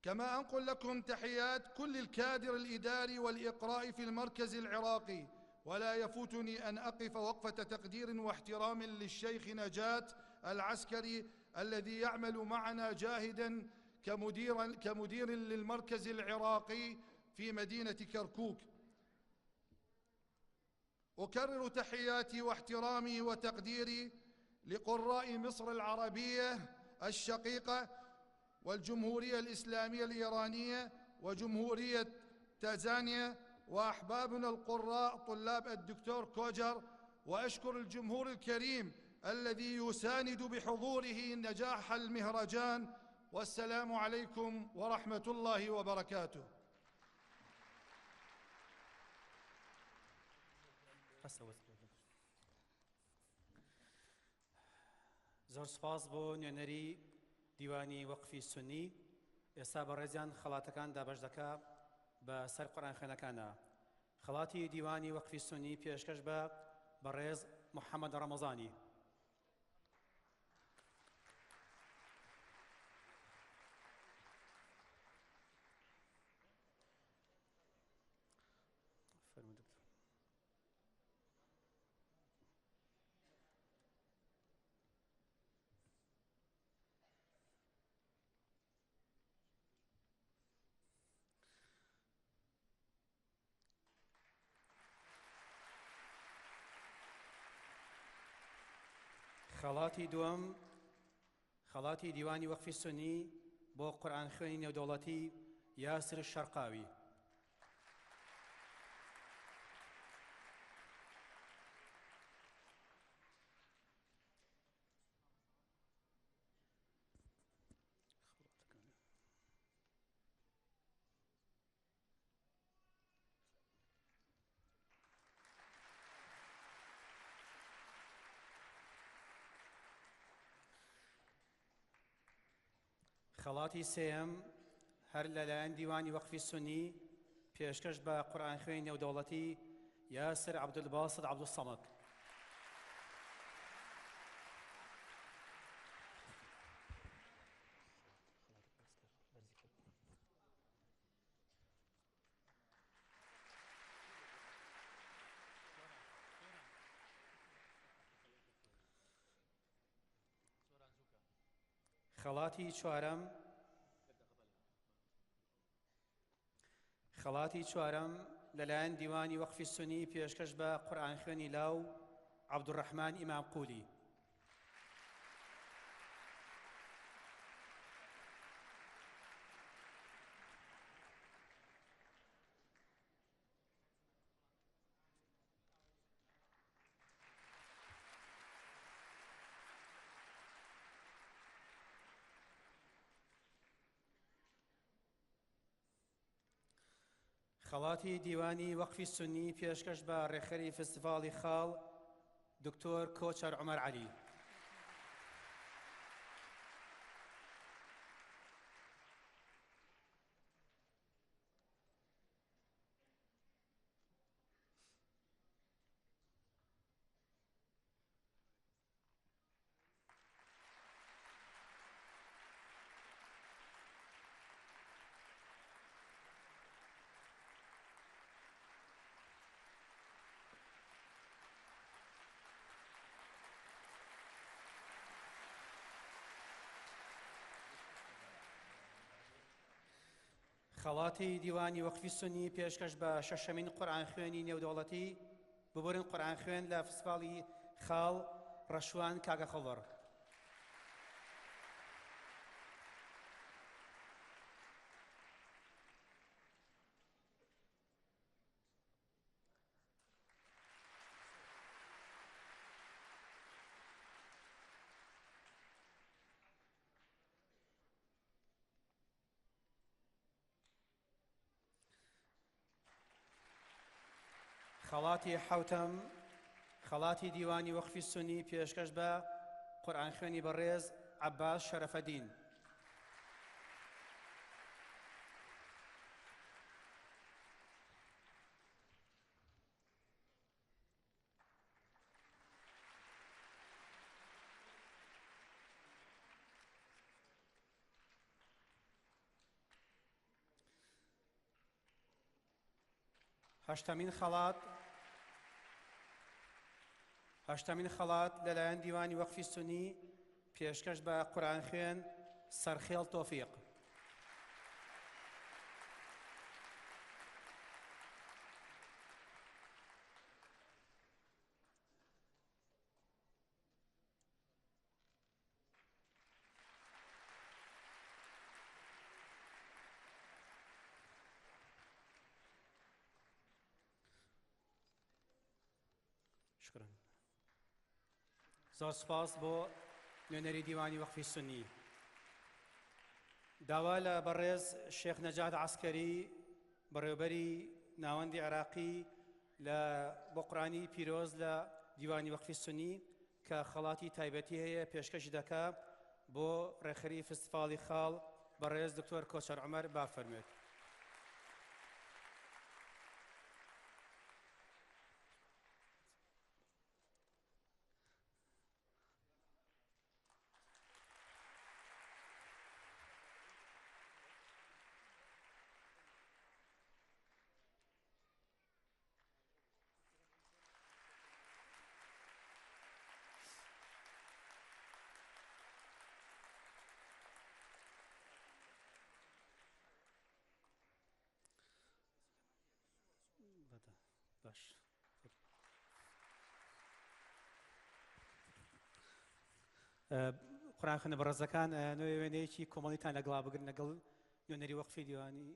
كما أنقل لكم تحيات كل الكادر الإداري والإقراء في المركز العراقي. ولا يفوتني أن أقف وقفة تقدير واحترام للشيخ نجاة العسكري، الذي يعمل معنا جاهداً كمدير للمركز العراقي في مدينة كركوك. أكرر تحياتي واحترامي وتقديري لقراء مصر العربية الشقيقة والجمهورية الإسلامية الإيرانية وجمهورية تنزانيا، وأحبابنا القراء طلاب الدكتور كوجر. وأشكر الجمهور الكريم الذي يساند بحضوره نجاح المهرجان. والسلام عليكم ورحمة الله وبركاته. زۆر سپاس بۆ نوێنەری دیوانی وەقفی سونی. ئێستا بەڕێزیان خەڵاتەکان دابەش دەکا بە سەر قورئان خوێنەکانە. خەڵاتی دیوانی وەقفی سونی پێشکەش بە بەڕێز محەممەد ڕەمەزانی. خەڵاتی دووەم، خەڵاتی دیوانی وەقفی سونی بۆ قورئان خوێنی نێودەوڵەتی یاسر شەرقاوی. خەڵاتی سێەم هەر لەلایەن دیوانی وەقفی سونی پێشکەش بە قورئان خوێنی نێودەوڵەتی یاسر عەبدولباسط عەبدوسەمەد. خەڵاتی چوارەم، خەڵاتی چوارەم لەلایەن دیوانی وەقفی سونی پێشکەش بە قورئان خوێنی لاو عبد الرحمن إمام قولي. خەڵاتی دیوانی وەقفی سنی پێشکەش بە ڕێخەری فستیڤاڵی خاڵ دکتۆر کۆچەر عومەر عەلی. خەڵاتی دیوانی وەقفی سنی پێشکەش بە شەشەمین قورئان خوێنی نێودەوڵەتی ببورن قورئان خوێن لە فستیڤاڵی خاڵ ڕەشوان کاگە خەڵەر. خەڵاتی حەوتەم خەڵاتی دیوانی وەقفی سنی پێشکەش بە قورئان خوێنی بەڕێز عەباس شەرەفەدین. هەشتمین خەڵات لەلایەن دیوانی وەقفی سنی پێشکەش بە قورئان خوێن سەرخێڵ تۆفیق. شکرا. زۆر سپاس بۆ نوێنەری دیوانی وەقفی سنی. داوا لە بەڕێز شێخ نەجات عەسکەری بەڕێوەبەری ناوەندی عێراقی بۆ قورئانی پیرۆز لە دیوانی وەقفی سنی کە خەڵاتی تایبەتی هەیە پێشکەشی دەکا بۆ ڕێخەری فستیڤاڵی خاڵ بەڕێز دکتۆر کۆچەر عومەر بافەرمێت. باش. قورئان خوێنە بەڕێزەکان نوێ وێنەیەکی کۆمەڵیتان لەگەڵا بگرن لەگەڵ نوێنەری وەقفی دیوانی.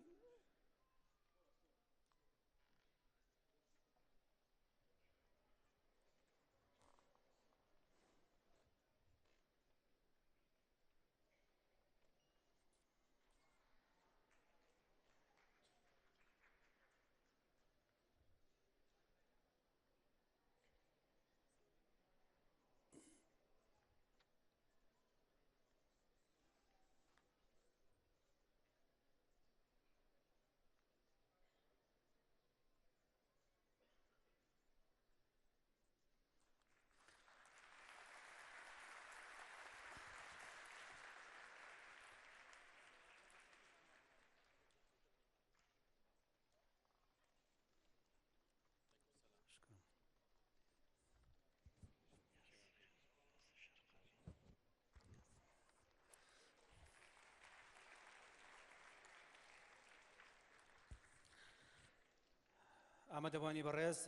ئامادەبوانی بەڕێز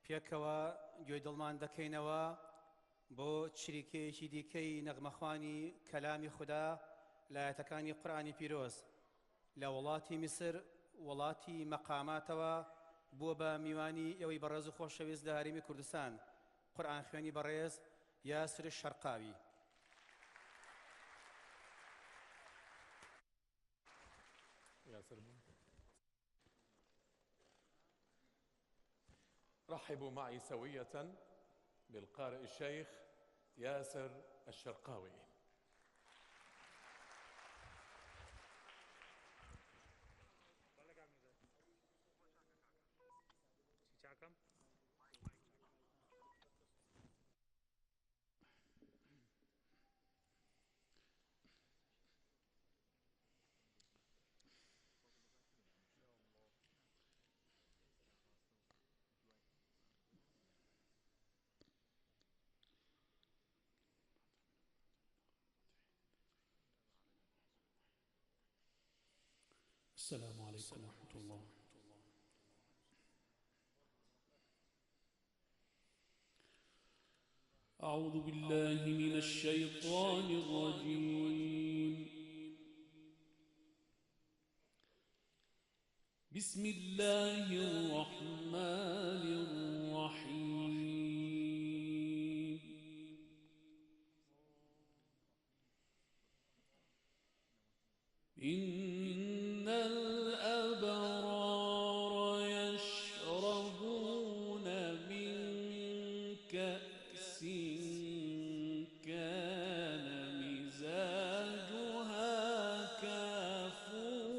پێکەوە گوێی دڵمان دەکەینەوە بۆ چریکەیەکی دیکەی نەغمەخوانی کەلامی خوددا لایەتەکانی قورئانی پیرۆز لە وڵاتی میسر وڵاتی مەقاماتەوە بووە بە میوانی ئەوەی بەڕێز و خۆشەویست لە هەرێمی کوردستان قورئان خوێنی بەڕێز یاسر شەرقاوی. رحبوا معي سوية بالقارئ الشيخ ياسر الشرقاوي. السلام عليكم ورحمة الله. أعوذ بالله من الشيطان الرجيم. بسم الله الرحمن الرحيم. إن الأبرار يشربون من كأس كان مزاجها كافورا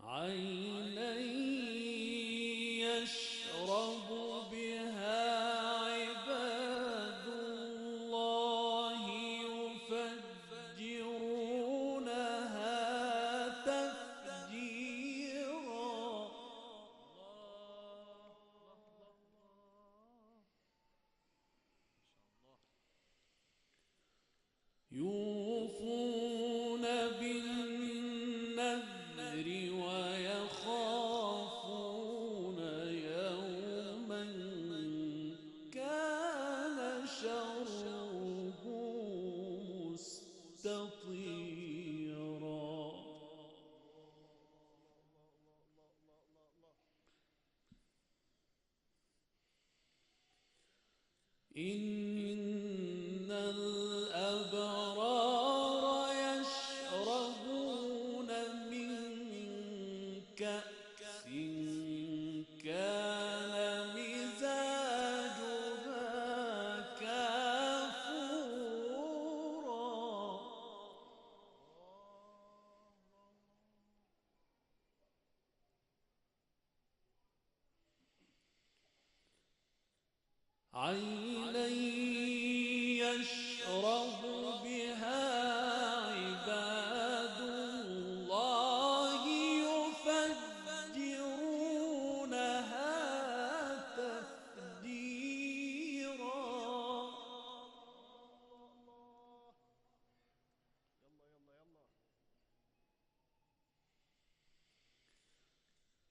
عينا يشرب بها عباد الله يفجرونها تفجيرا يوفون بالنذر ويخافون يوما كان شره مستطيرا إن الأبرار يشربون من كأس كان مزاجها كافورا عينا يشرب بها عباد الله يفجرونها تفجيرا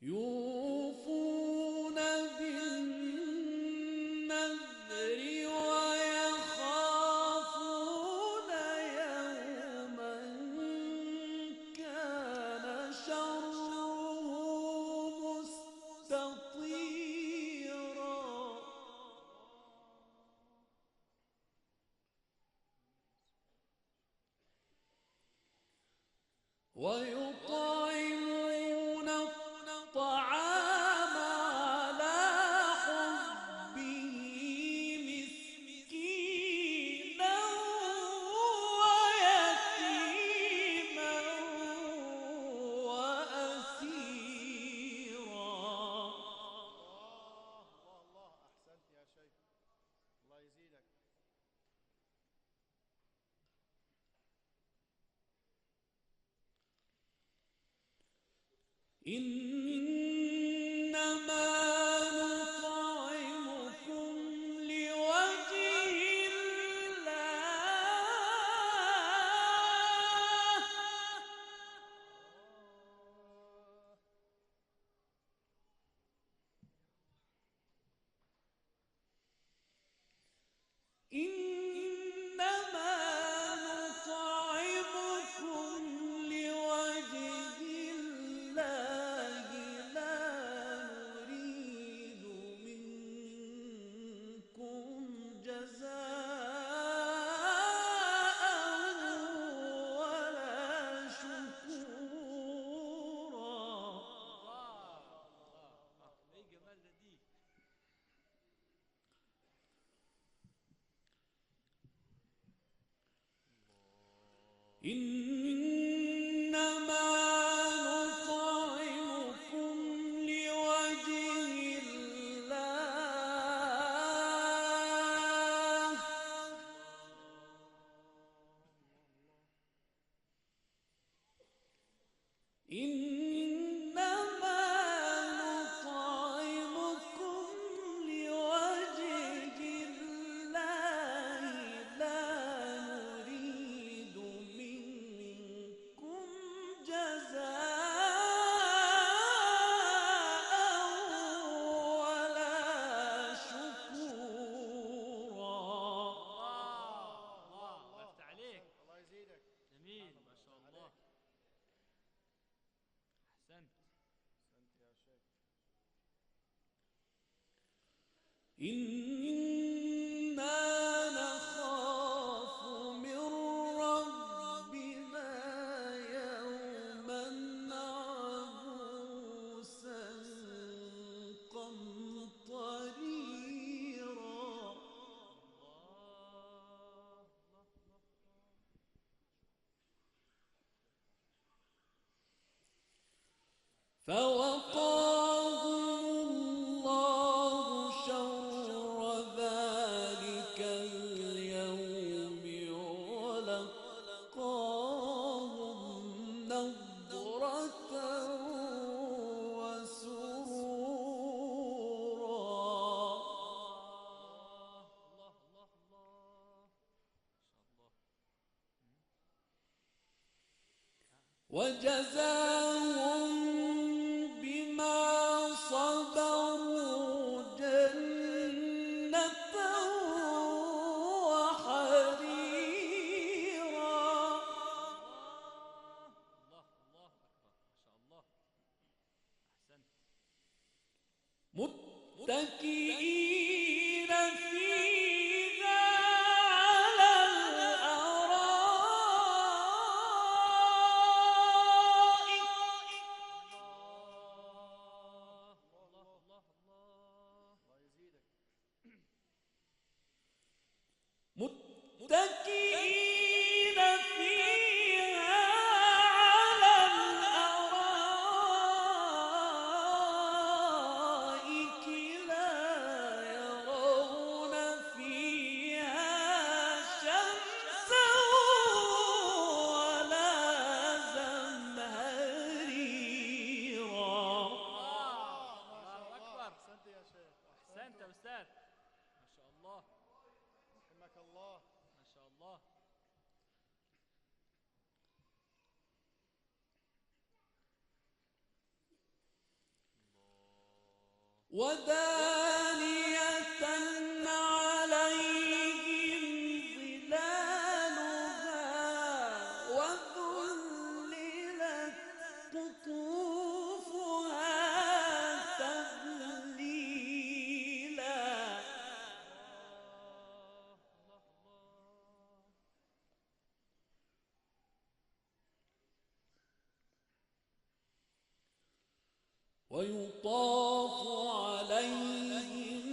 يوفون بالنذر ويخافون يوما كان شره مستطيرا ويطعمون الطعام على حبه مسكينا ويتيما وأسيرا الله أحسنت يا شيخ الله يزيدك. إنما نطعمكم لوجه الله إنما نطعمكم لوجه الله إنما نطعمكم لوجه الله لا نريد منكم جزاء ولا شكورا. الله يفتح عليك. الله يزيدك. جميل ما شاء الله. أحسنت. أحسنت يا شيخ. إنا نخاف من ربنا يوما عبوسا قمطريرا. فوقاهم الله شر ذلك اليوم ولقاهم نضرة وسرورا. وجزاهم بما صبروا جنة وحريرا. الله أكبر ما شاء الله. أحسنت. متكئين فيها على الأرائك متكئين فيها على الأرائك لا يرون فيها شمسا ولا زمهريرا. الله أكبر. أحسنت يا شيخ. أحسنت يا أستاذ. ما شاء الله. رحمك الله. ما شاء الله. ودانية عليهم ظلالها وذللت قطوفها تذليلا. ويطاف عليهم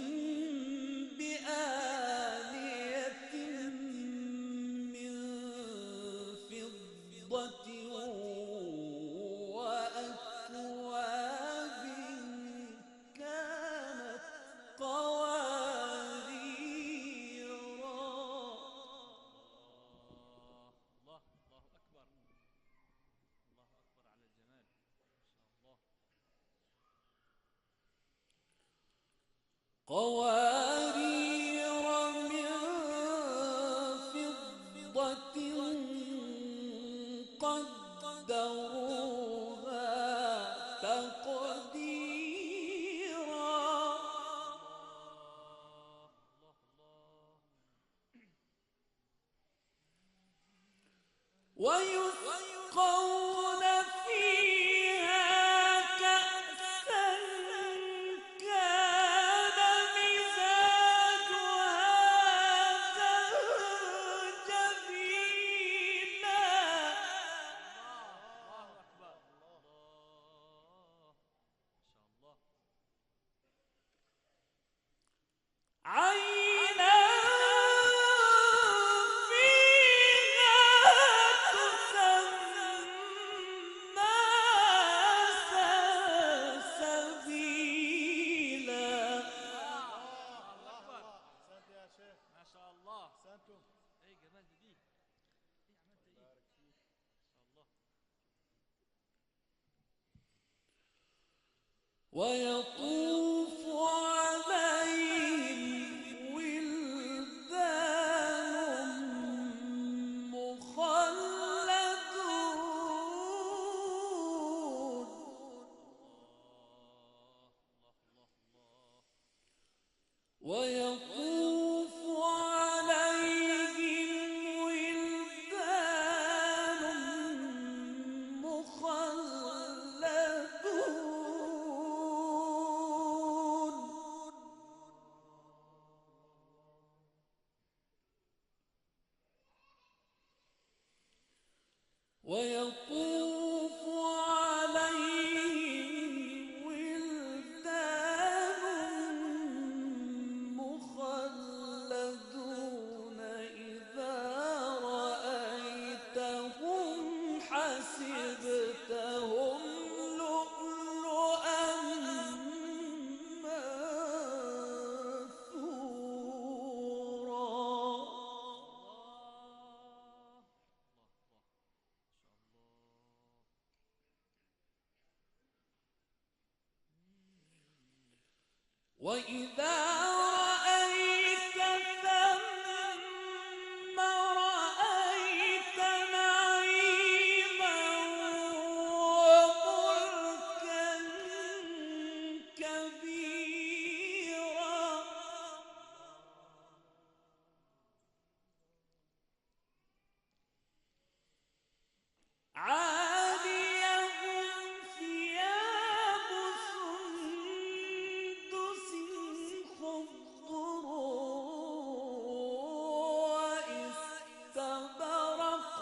بآنية من فضة وأكواب كانت قواريرا. الله أكبر. الله أكبر على الجمال. ما شاء الله. قوارير من فضة قدروها تقديرا. ويسقون فيها كأسا كان مزاجها ويطوف عليهم ولدان مخلدون ويطوف عليهم ولدان مخلدون ويطوف عليهم ولدان مخلدون إذا رأيتهم حسبتهم لؤلؤا منثورا وإذا رأيت ثم رأيت نعيما وملكا كبيرا عاليهم ثياب سندس خضر واستبرق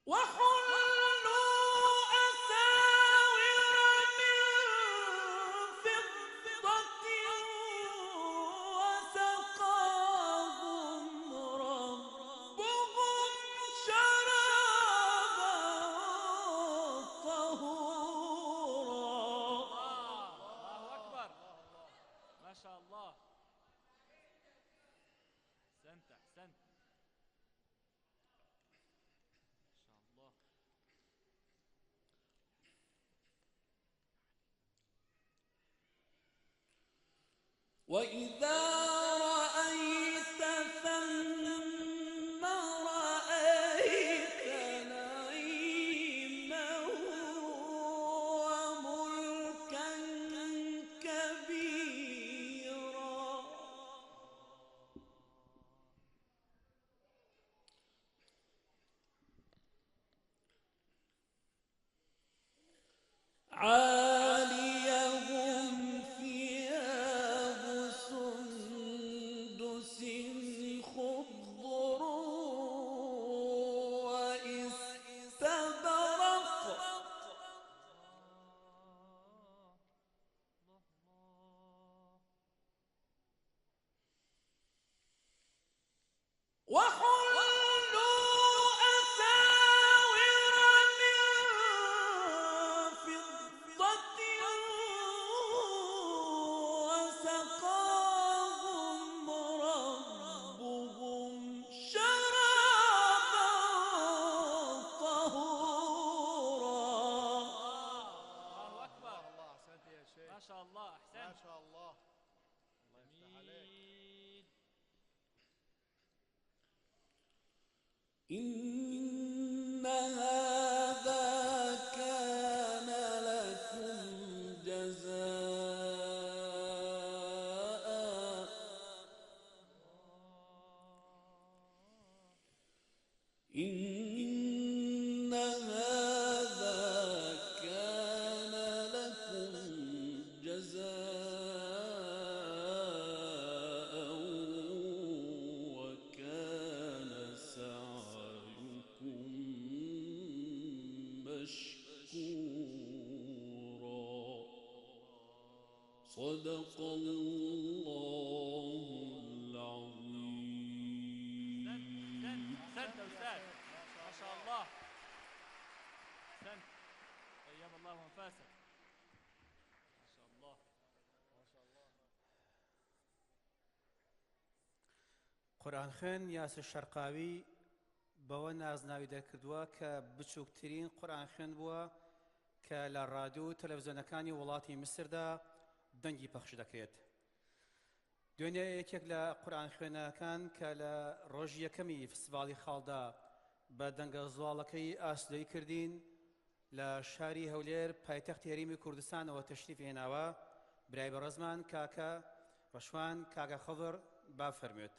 وحلوا أساور من فضة وسقاهم ربهم شرابا طهورا الله أكبر ما شاء الله أحسنت أحسنت ما شاء الله وإذا رأيت ثم رأيت نعيما وملكا كبيرا عاليهم ثياب سندس خضر واستبرق وحلوا أساور من فضة وسقاهم ربهم شرابا طهورا الله أكبر ما شاء الله أحسنت ما شاء الله جميل إن هذا كان لكم جزاء إن هذا كان لكم جزاء وكان سعيكم مشكورا صدق الله العظيم أحسنت أستاذ ما شاء الله أحسنت أيام الله وأنفاسك ما شاء الله ما شاء الله قورآن خوێن یاسر شەرقاوی بەوە نازناوی دەرکردووە کە بچووکترین قورئان خوێن بووە کە لە ڕادیۆ و تەلەڤیزیۆنەکانی وڵاتی میسردا دەنگی پەخش دەکرێت. دوێنێ یەکێک لە قورئان خوێنەکان کە لە ڕۆژی یەکەمی فستیڤاڵی خاڵدا بە دەنگە زواڵەکەی ئاسودەی کردین لە شاری هەولێر پایتەختی هەرێمی کوردستانەوە تەشریفی هێناوە برای بەڕێزمان کاکە ڕەشوان کاکە خەڵر با فەرموێت.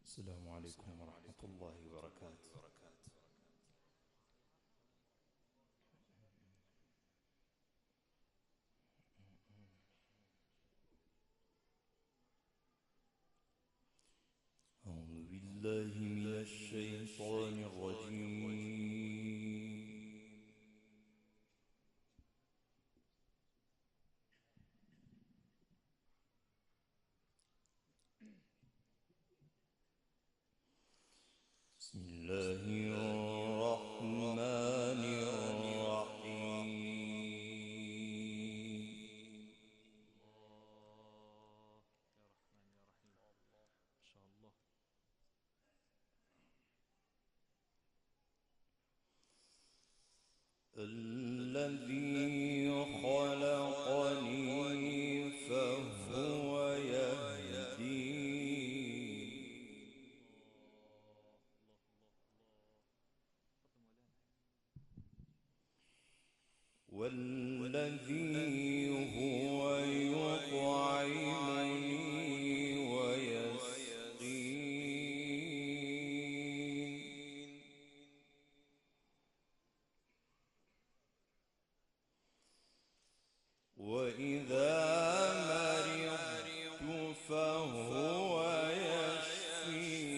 السلام عليكم ورحمة الله وبركاته. أعوذ بالله من الشيطان الرجيم. بسم الله الرحمن الرحيم. الذي خلقني فهو يهدين. والذي هو يطعمني ويسقين. وإذا مرضت فهو يشفين.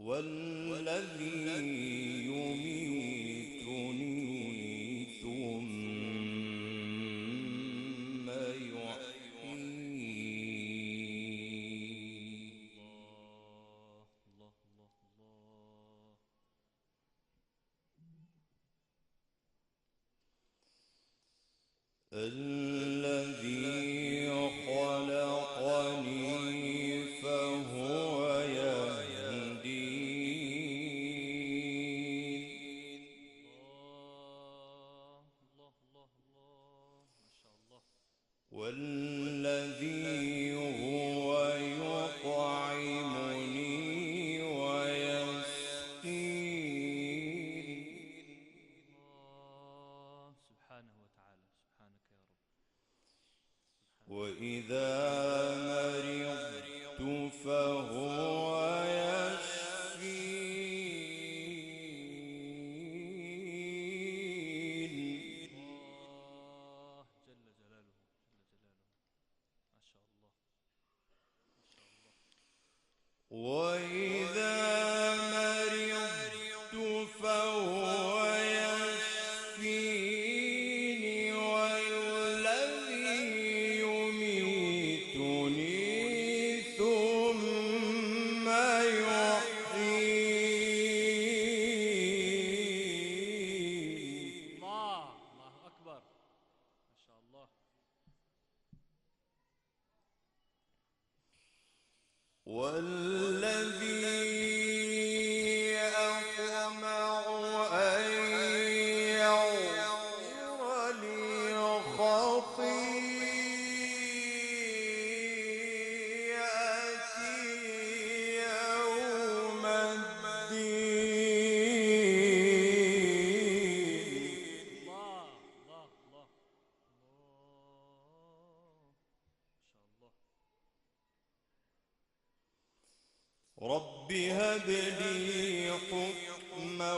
والذي يميتني ثم يحيين. الذي خلقني فهو يهدين. والذي هو يطعمني ويسقين. سبحانه وتعالى سبحانك يا رب. وإذا مرضت فهو يشفين. جل جلاله جل جلاله ما شاء الله ما شاء الله. وإذا مرضت فهو يشفيني. والذي يميتني ثم يحيين. الله أكبر ما شاء الله. والذي أطمع أن يغفر لي خطيئتي رب هب لي حكما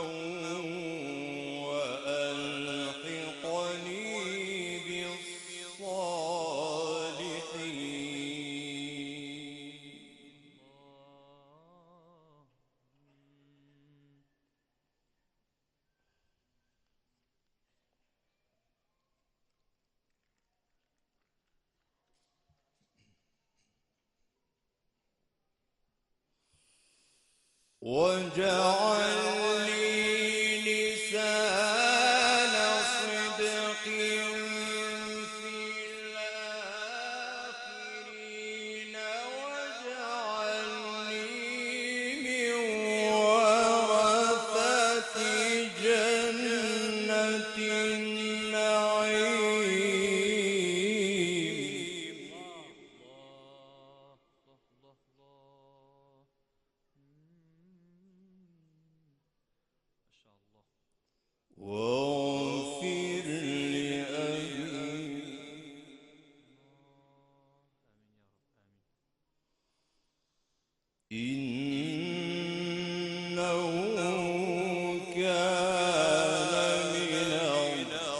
وألحقني بالصالحين. واجعل لي لسان صدق في الآخرين واجعلني من ورثة جنة النعيم. واغفر لأبي إنه كان من الضالين.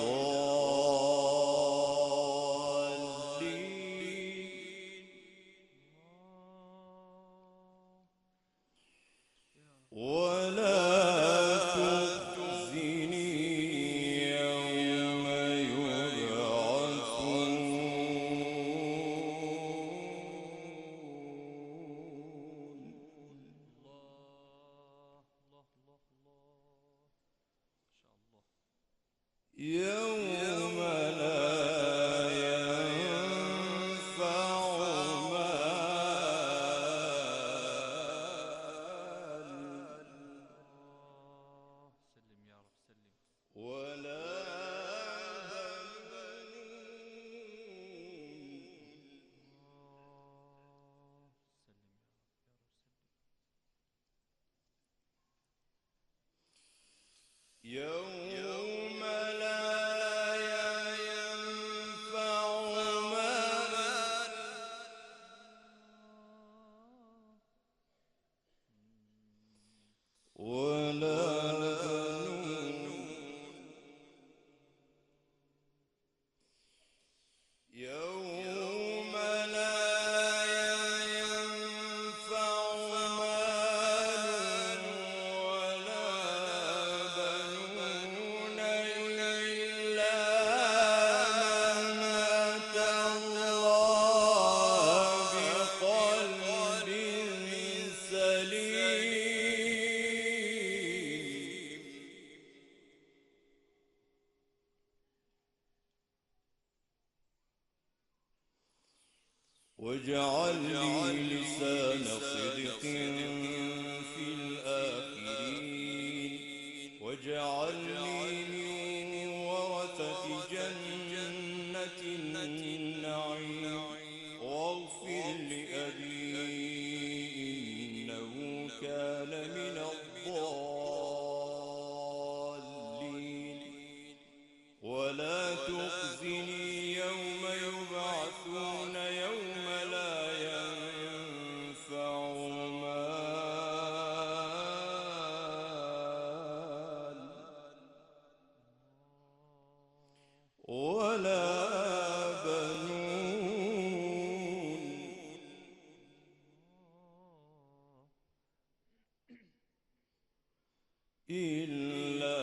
ولا تخزني يوم يبعثون. يوم لا ينفع ولا يوم لا ينفع مال ولا يوم لا ينفع مال ولا بنون إلا من أتى الله بقلب سليم. واجعل لي لسان صدق في الآخرين واجعلني من ورثة جنة النعيم. واغفر لأبي إنه كان من الضالين. ولا تخزني يوم يبعثون يوم لا ينفع مال ولا بنون إلا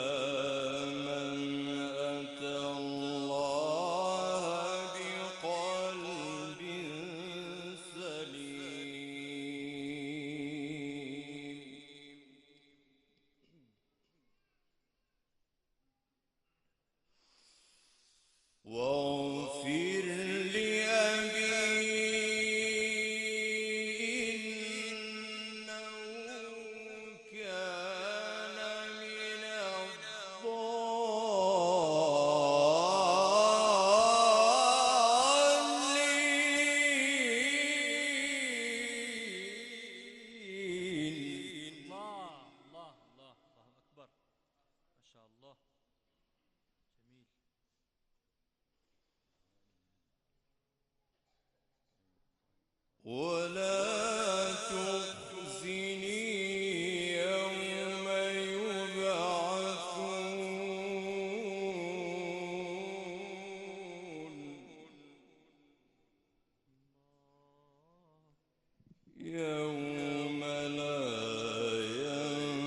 من أتى الله بقلب سليم. واغفر لأبي إنه كان من الضالين. الله أكبر. ما شاء الله. جميل. ولا تخزني يوم لا ينفع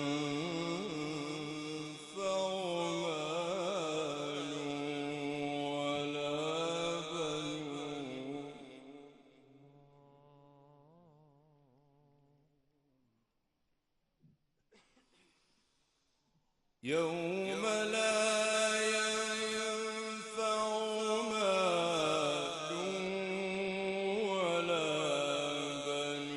مال ولا بنون يوم لا ينفع مال ولا بنون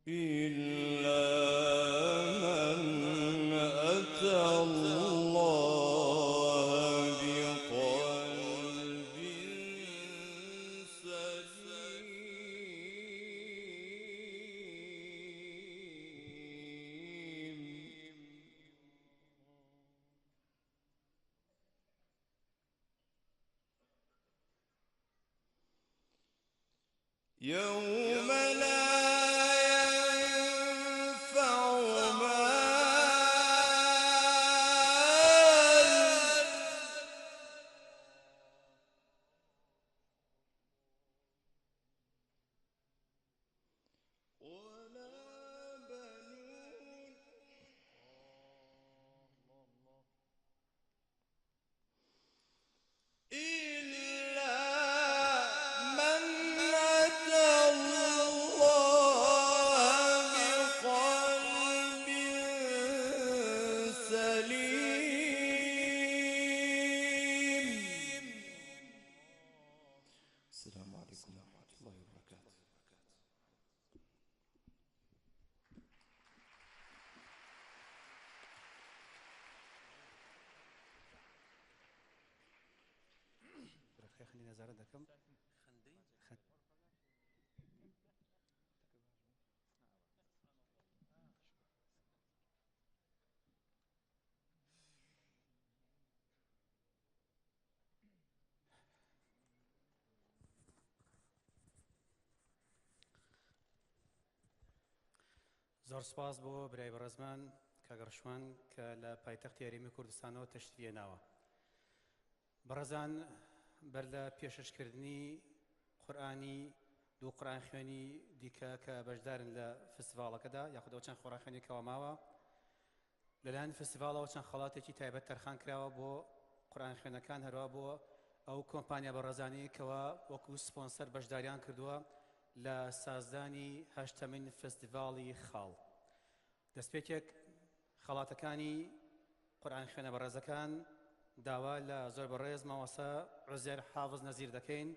إلا من أتى الله بقلب سليم يوم لا ينفع مال ولا بنون إلا من أتى الله بقلب سليم. السلام عليكم ورحمة الله وبركاته. خلينا نزار دكم زۆر سپاس بۆ برای بەڕێزمان کاگەڕشوان کە لە پایتەختی هەرێمی کوردستانەوە تەشریفی هێناوە. بەڕێزان بەر لە پێشەشکردنی قورئانی دوو قورئان خوێنی دیکە کە بەشدارن لە فستیڤاڵەکەدا یاخودەوە چەند قورئان خوێنێکەوە ماوە لەلایەن فستیڤاڵەوە چەند خەڵاتێکی تایبەت تەرخان کراوە بۆ قورئان خوێنەکان هەروە بۆ ئەو کۆمپانیا بەڕێزانەی کەوە وەکو سپۆنسەر بەشداریان کردووە لە سازدانی هەشتەمین فستیڤاڵی خاڵ. دەستپێکێک خەڵاتەکانی قورئان خوێنە بەڕێزەکان داوا لە زۆر بەڕێز مامۆستا عوزێر حافز نەزیر دەکەین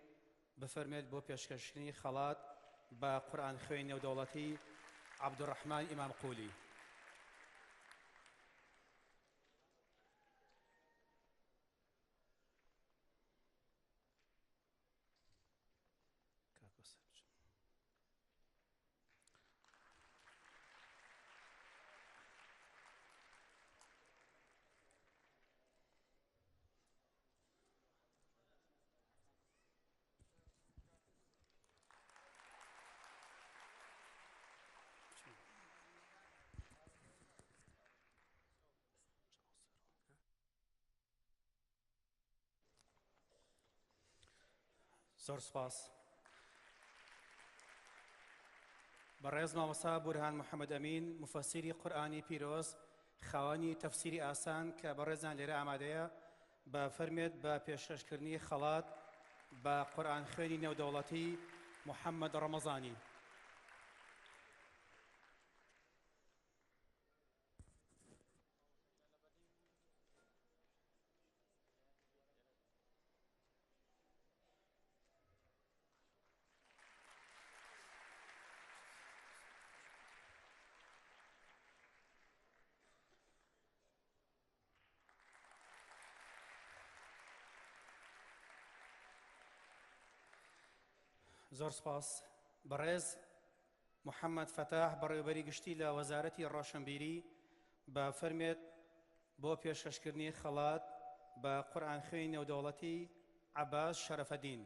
بفەرمێت بۆ پێشکەشکردنی خەڵات بە قورئان خوێنی نێودەوڵەتی عەبدوڕەحمان ئیمام قولی. زۆر سپاس. بەڕێز مامۆستا بورهان محەممەد ئەمین مفەسیری قورئانی پیرۆز خاوەنی تەفسیری ئاسان کە بەڕێزان لێرە ئامادەیە بە فەرمێت بە پێشکەشکردنی خەڵات بە قورئان خوێنی نێودەوڵەتی محەممەد ڕەمەزانی. زۆر سپاس. بەڕێز محەممەد فەتاح بەڕێوەبەری گشتی لە وەزارەتی ڕۆشنبیری بە فەرمێت بۆ پێشکەشکردنی خەڵات بە قورئان خوێنی نێودەوڵەتی عەباس شەرەفەدین.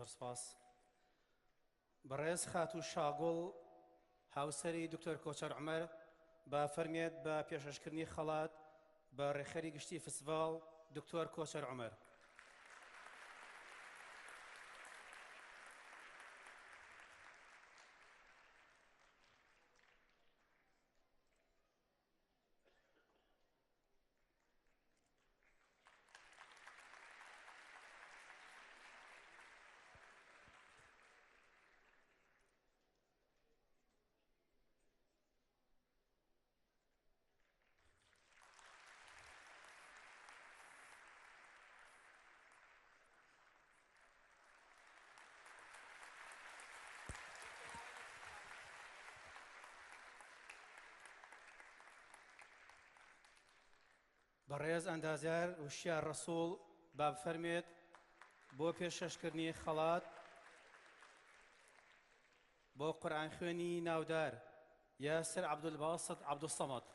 زۆر سپاس بەڕێز خات و شاگوڵ هاوسەری دکتۆر کۆچەر عومەر با فەرمێت بە پێشەشکردنی خەڵات بە ڕێخەری گشتی فستیڤاڵ دکتۆر کۆچەر عومەر بەڕێز ئەندازیار وشیار ڕەسوڵ با بفەرمێت بۆ پێشەشکردنی خەڵات بۆ قورئان خوێنی ناودار یاسر عەبدولباسط عەبدوسەمەد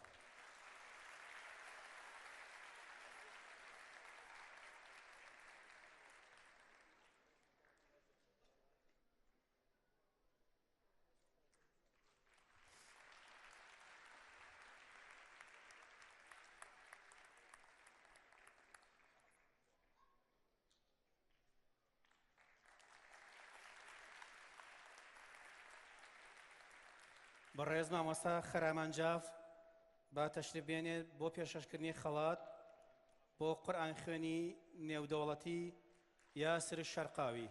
بەڕێز مامۆستا خەرامانجاف با تەشریف بێنێت بۆ پێشەشکردنی خەڵات بۆ قورئان خوێنی نێودەوڵەتی یاسر شەرقاوی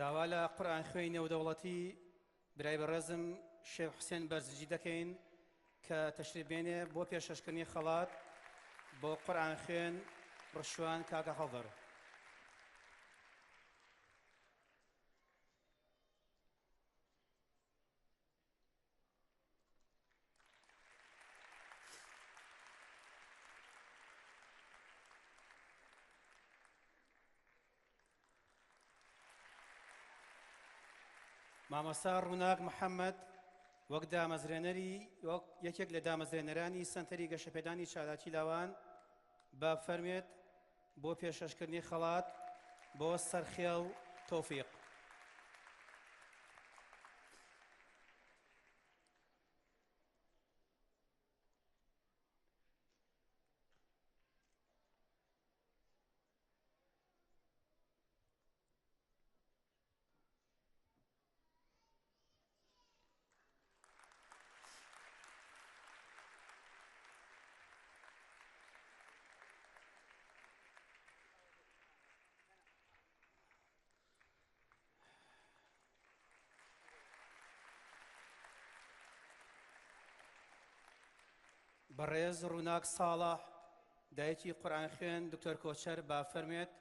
داوا لە قورئان خوێنی نێودەوڵەتی برای بەڕێزم شێخ حوسێن بەرزجی دەکەین کە تەشریف بێنێ بۆ پێشەشکردنی خەڵات بۆ قورئان خوێن ڕشوان کاکە هەڵدەر مامۆستا ڕووناک محەممەد وەک دامەزرێنەری وەک یەکێک لە دامەزرێنەرانی سەنتەری گەشەپێدانی چالاکی لاوان با بفەرمێت بۆ پێشەشکردنی خەڵات بۆ سەرخێڵ تۆفیق بەڕێز ڕووناک ساڵح دایکی قورئان خوێن دکتۆر کۆچەر با فەرمێت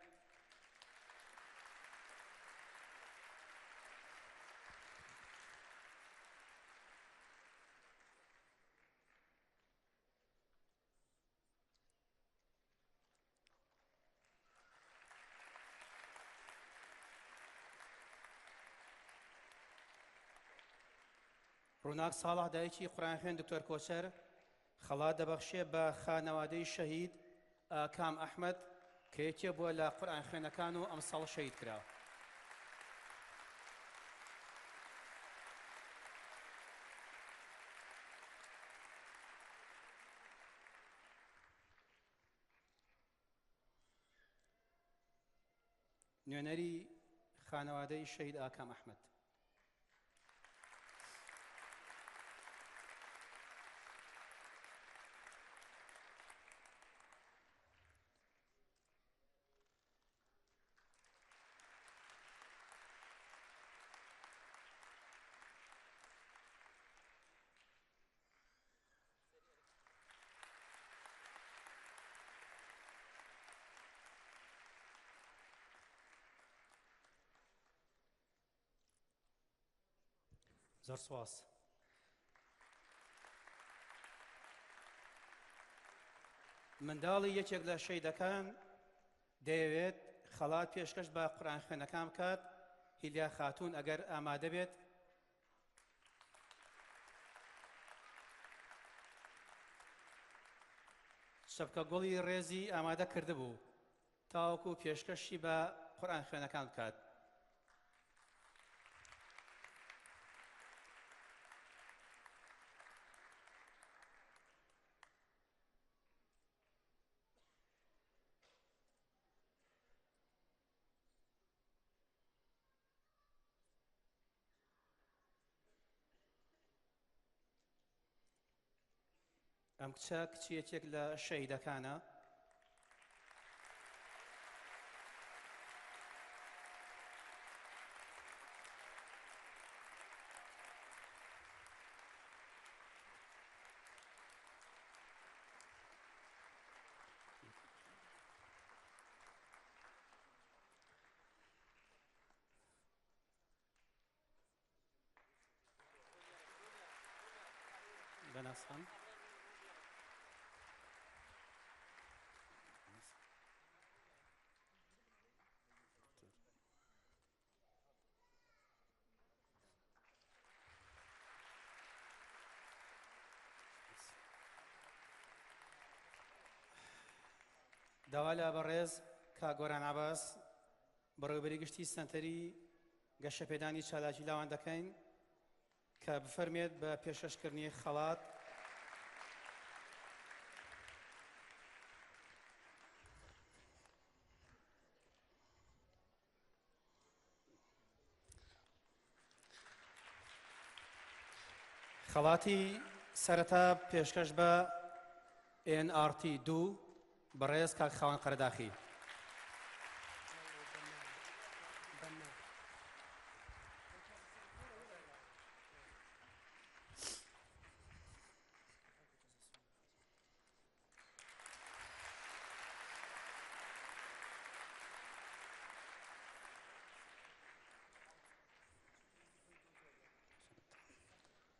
ڕووناک ساڵح دایکی قورئان خوێن دکتۆر کۆچەر خەڵات دەبەخشێ بە خانەوادەی شەهید ئاکام ئەحمەد کە یەکێ بووە لە قورئان خوێنەکان و ئەمساڵ شەهید کرا نوێنەری خانەوادەی شەهید ئاکام ئەحمەد زۆر سواس. منداڵی یەکێک لە شەیدەکان دەیەوێت خەڵات پێشکەش بە قورئان خوێنەکان بکات. هیلیا خاتوون ئەگەر ئامادە بێت. شەبکە گوڵی ڕێزی ئامادە کردبوو تاوەکو پێشکەشی بە قورئان خوێنەکان بکات. ئەم کچە کچیەکێک لە شەیدەکانە. بەناسان داوا لە بەڕێز کاگۆران عەباس بەڕێوەبەری گشتی سەنتەری گەشەپێدانی چالاکی لاوان دەکەین کە بفەرمێت بە پێشکەشکردنی خەڵات خەڵاتی سەرەتا پێشکەش بە NRT2 بەڕێز کاک خاوەن قەرەداخی.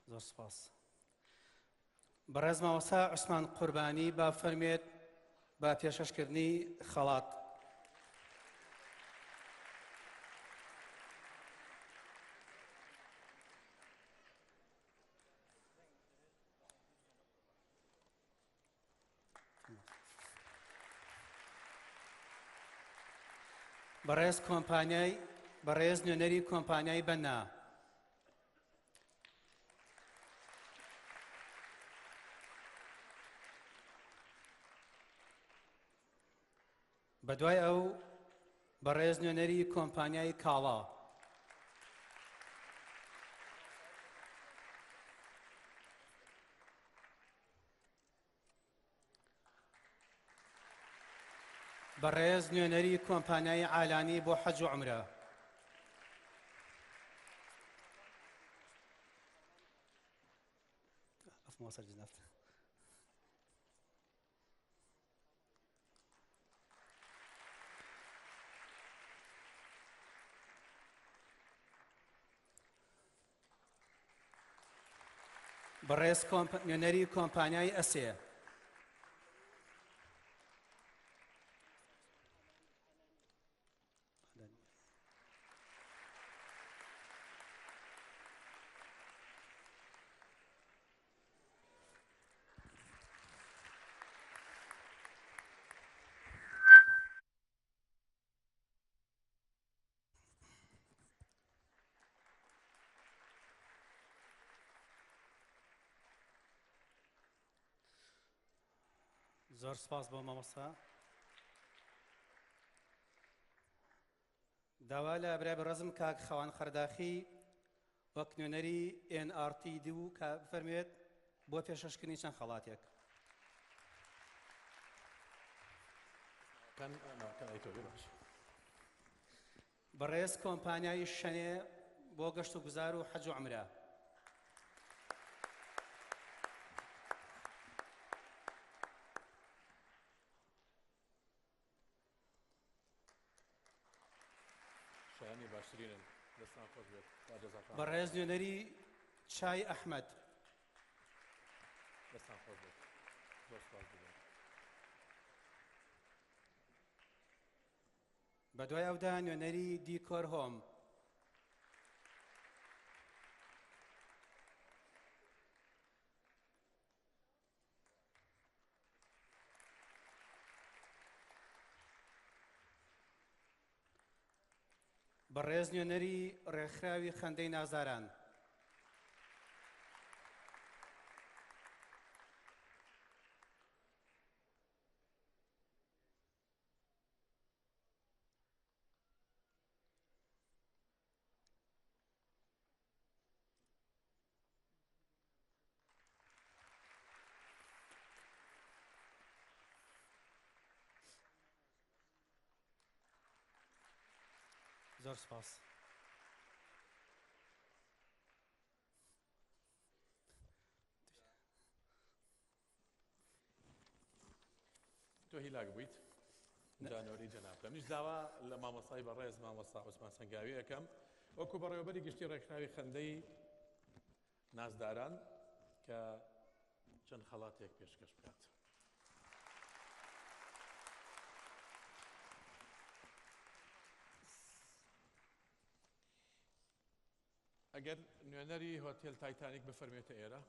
زۆر سپاس. بەڕێز مامۆستا عوسمان قوربانی با فەرمێت بە پێشکەشکردنی خەڵات. بەڕێز نوێنەری کۆمپانیای بەنا. بەدوای ئەو بەڕێز نوێنەری کۆمپانیای کاڵا. بەڕێز نوێنەری کۆمپانیای عالانی بۆ حەج و عومرە. بەڕێز نوێنەری کۆمپانیای ئەسێ. زۆر سپاس بۆ مامۆستا. داوا لە برای بەڕێزم کاک خاوەن قەرەداخی وەک نوێنەری NRT2 کە بفەرمێت بۆ پێشکەشکردنی چەند خەڵاتێک. بەڕێز کۆمپانیای شەنێ بۆ گەشت و گوزار و حەج و عومرە. بەڕێز نوێنەری چای ئەحمەد دەستان خۆش بێت بۆ سوپاس بدەین. بە دوای ئەودا نوێنەری دیکۆر هۆم بەڕێز نوێنەری ڕێکخراوی خەندەی نازاران زۆر سپاس. تۆ هیلاک بوویت جانۆری جەناب منیش داوا لە مامۆستای بەڕێز مامۆستا عوسمان سەنگاوی یەکەم وەکو بەڕێوەبەری گشتی ڕێکخراوی خەندەی نازداران کە چەند خەڵاتێک پێشکەش بکات. ئەگەر نوێنەری هۆتێل تایتانیک بفەرمێتە ئێرە.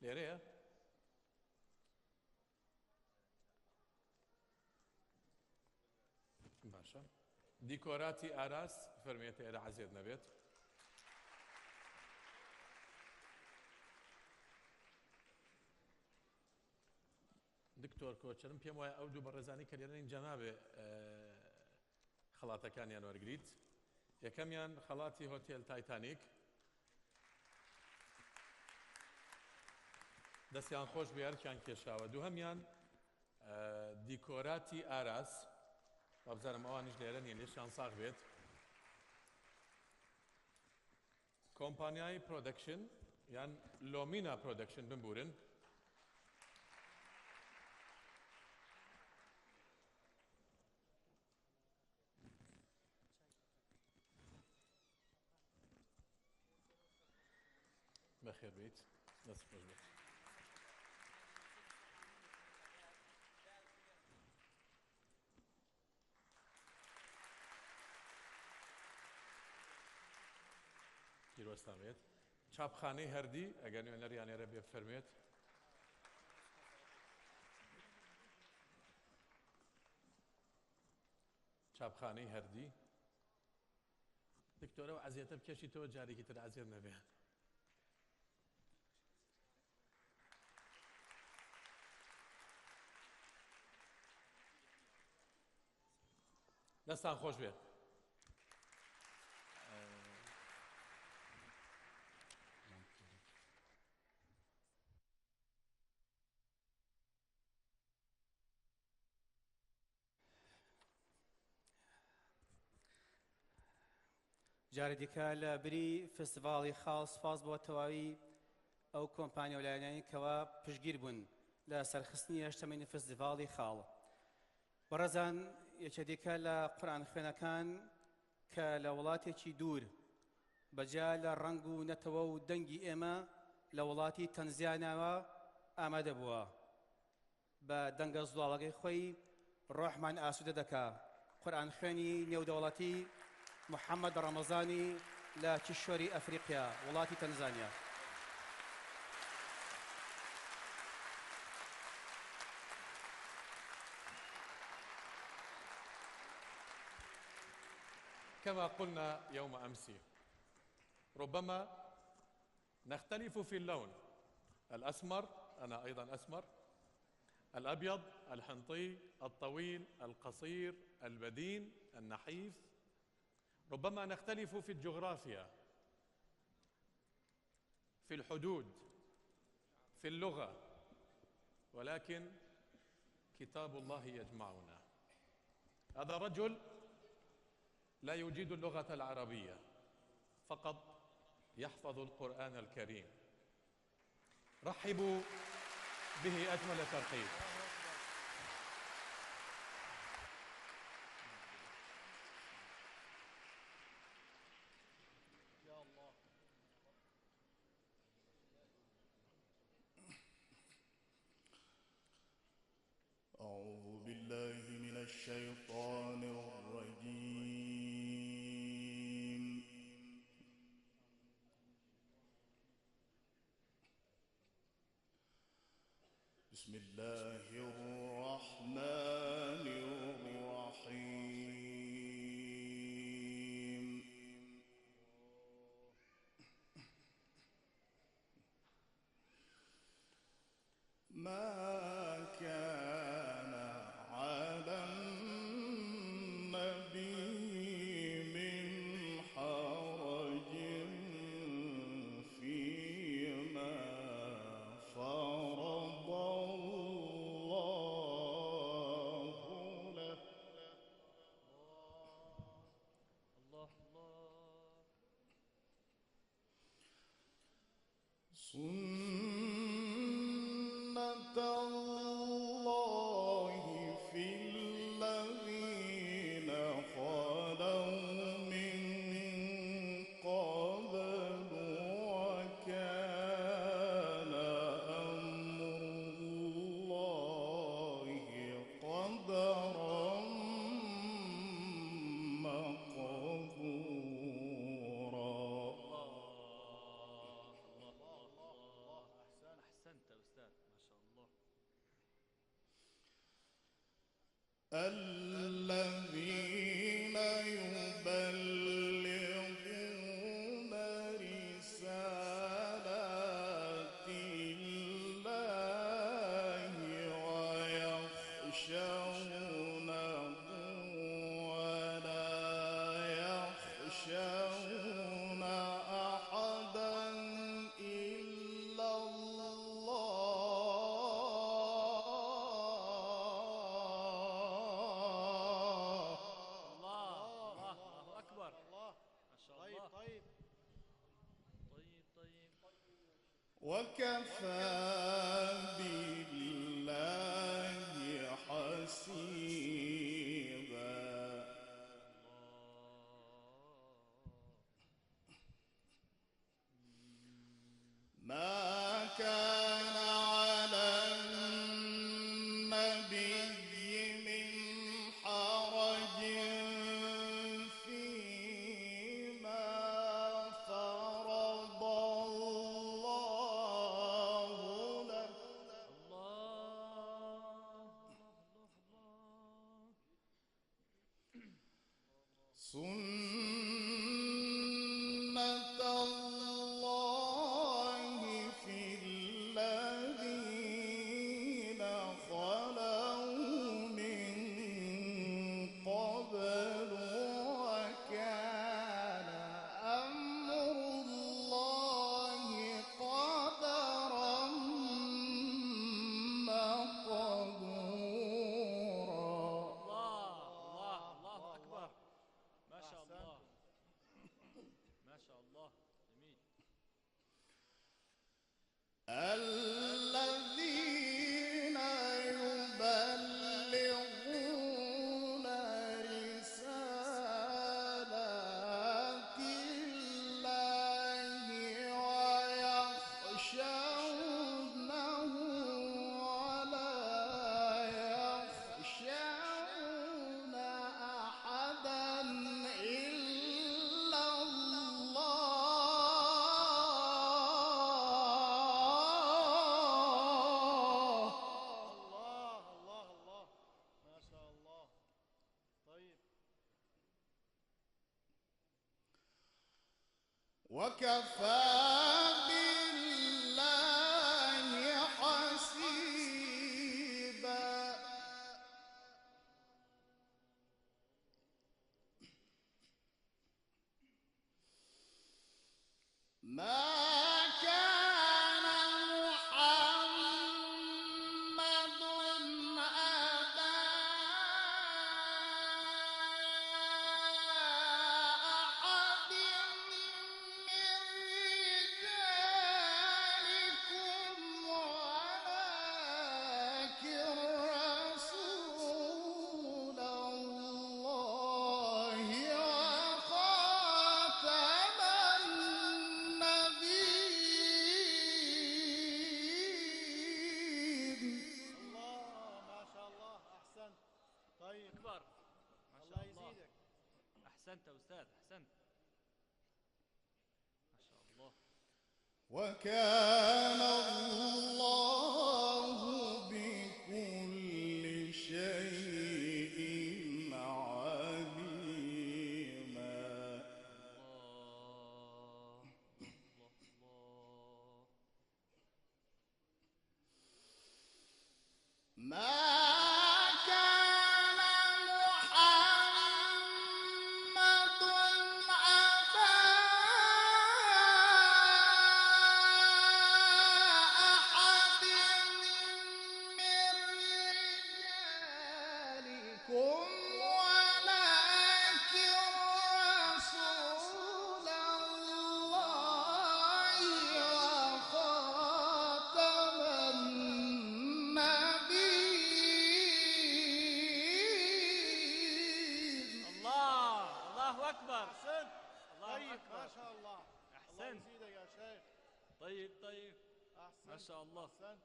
لێرەیە؟ باشە. دیکۆراتی ئاراس فەرمێتە ئێرە عەزیز نەبێت. دکتۆر کۆچەرم پێم وایە ئەو دوو بەڕێزانی کە لێرەن اینجا نابێ خەڵاتەکانیان وەرگریت. یەکەمیان خەڵاتی هۆتێل تایتانیک دەستیان خۆش بێ هەرکیان کێشاوە. دووهەمیان دیکۆراتی ئاراس وابزارم ئەوانیش لێرە نیە لێشیان ساغ بێت. کۆمپانیای پرۆدەکشن یان لۆمینا پرۆدەکشن بمبورن. بەخێر بیت دەست خۆش بێت. پیرۆستان بێت. چاپخانەی هەردی ئەگەر نوێنەریان ئێرە بێ بفەرمێت. چاپخانەی هەردی دکتۆرە و عەزیەتە بکەشیتەوە جارێکی تر عەزیەت نەبێ. دەستان خۆش بێ. جارێ دیکە لە بری فستیڤاڵی خاڵ سپاس بۆ تەواوی ئەو کۆمپانیا وەلایەنانی کەوا پشتگیر بوون لە سەرخستنی هەشتمین فستیڤاڵی خاڵ. بەڕێزان یەکێ دیکە لە قورئان خوێنەکان کە لە وڵاتێکی دوور بەجیا لە ڕەنگ و نەتەوە و دەنگی ئێمە لە وڵاتی تەنزیاناوە ئامادە بووە بە دەنگە زوڵاڵەکەی خۆی ڕۆحمان ئاسوودە دەکا. قورئان خوێنی نێودەوڵەتی محەممەد ڕەمەزانی لە کیشۆری ئەفریقیا وڵاتی تەنزانیا. كما قلنا يوم أمس ربما نختلف في اللون. الأسمر أنا أيضا أسمر، الأبيض، الحنطي، الطويل، القصير، البدين، النحيف. ربما نختلف في الجغرافيا، في الحدود، في اللغة، ولكن كتاب الله يجمعنا. هذا رجل لا يجيد اللغة العربية، فقط يحفظ القرآن الكريم. رحبوا به أجمل ترحيب. الشيطان الرجيم بسم الله الرحمن الرحيم ما كان على النبي من حرج فيما فرض الله له الله الله سنة الله في الذين خلوا من قبل وكان أمر الله قدرا مقدورا أحسنت يا أستاذ ما شاء الله. الذين يبلغون رسالات الله ويخشونه ولا يخشون أحدا إلا الله الله أكبر ما شاء الله. طيب وكفى بالله حسيبا ما كان على النبي من حرج فيما فرض الله له سنة الله في الذين خلوا من قبل وكان أمر الله قدرا مقدورا الله أكبر ما شاء الله ما شاء الله. جميل. الذين يبلغون رسالات الله ويخشونه ولا يخشون أحدا إلا الله الله ما شاء الله. طيب وكفى بالله حسيبا ما كان محمد أبا أحد من أحسنت يا أستاذ أحسنت. ما شاء الله. وكان الله بكل شيء عليما. ما كان محمد أبا أحد من رجالكم ولكن رسول الله وخاتم النبيين. الله أكبر. أحسنت. الله طيب أكبر. ما شاء الله. الله أحسنت. يزيدك يا شيخ. طيب أحسنت. ما شاء الله. أحسنت.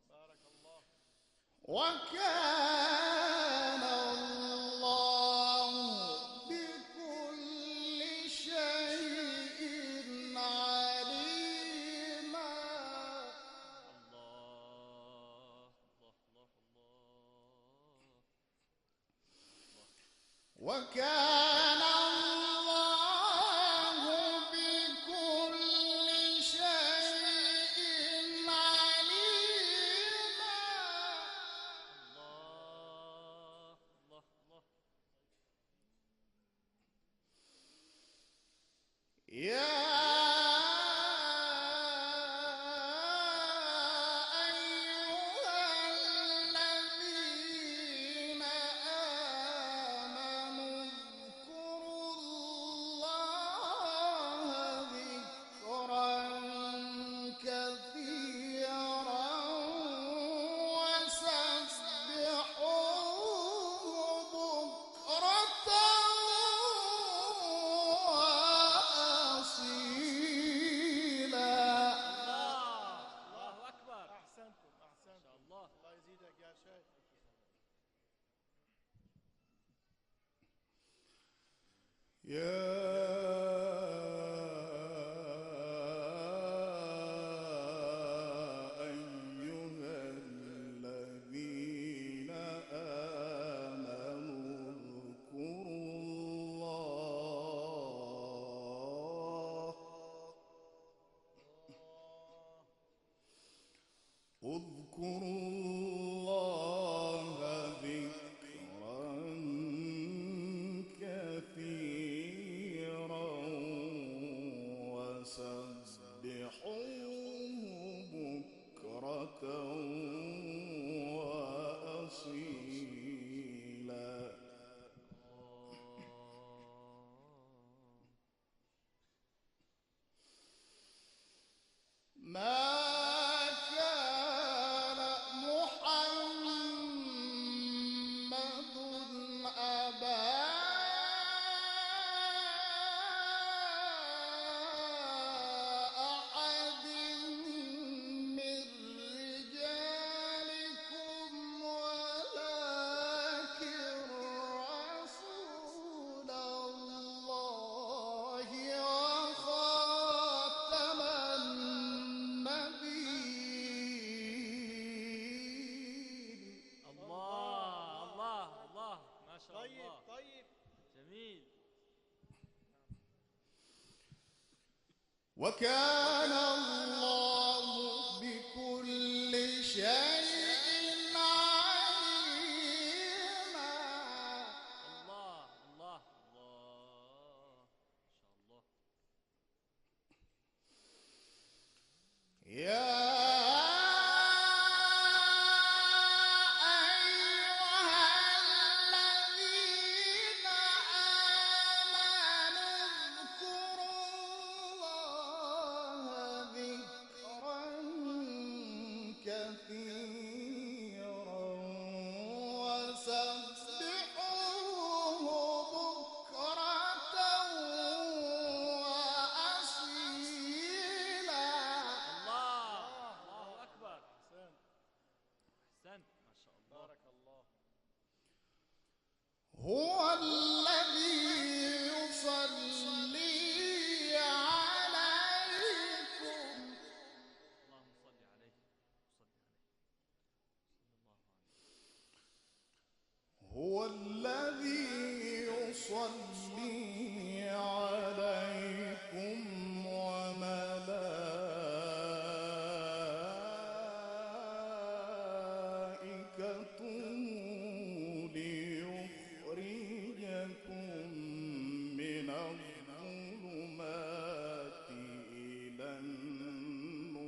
بارك الله. وكان الله بكل شيء عليما. وكان الله بكل شيء عليما. يا أيها الذين آمنوا اذكروا الله ذكرا كثيرا وسبحوه بكرة وأصيلا. الله أكبر. أحسنتم. أحسنتم. الله. الله يزيدك يا شيخ. يا أيها الذين آمنوا اذكروا الله ذكرا كثيرا وسبحوه بكرة وأصيلا. ما كان محمد أبا أحد من رجالكم ولكن رسول الله وخاتم النبيين. الله ما شاء طيب الله. طيب. جميل. وكان الله بكل شيء عليما. الله ما شاء الله. يا أيها الذين آمنوا اذكروا الله ذكرا كثيرا وسبحوه بكرة وأصيلا. الله أكبر. أحسنت. ما شاء الله. بارك الله. هو الذي ليخرجكم من الظلمات إلى النور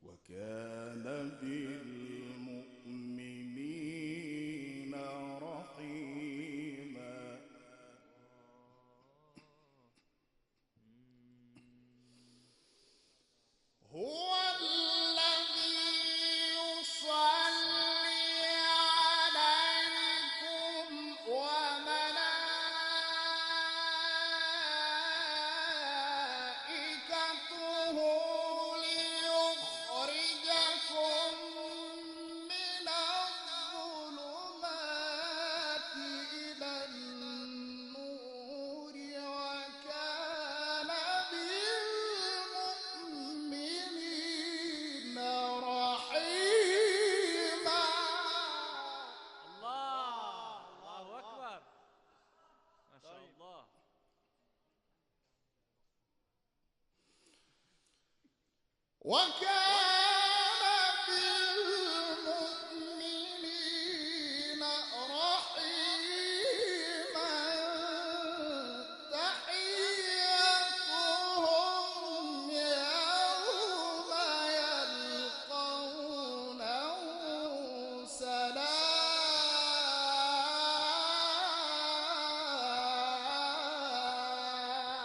وكان بالمؤمنين رحيما هو الذي يصلي عليكم وملائكته ليخرجكم من الظلمات إلى النور وكان بالمؤمنين رحيما الله أكبر ما شاء الله وكان بالمؤمنين رحيما تحيتهم يوم يلقونه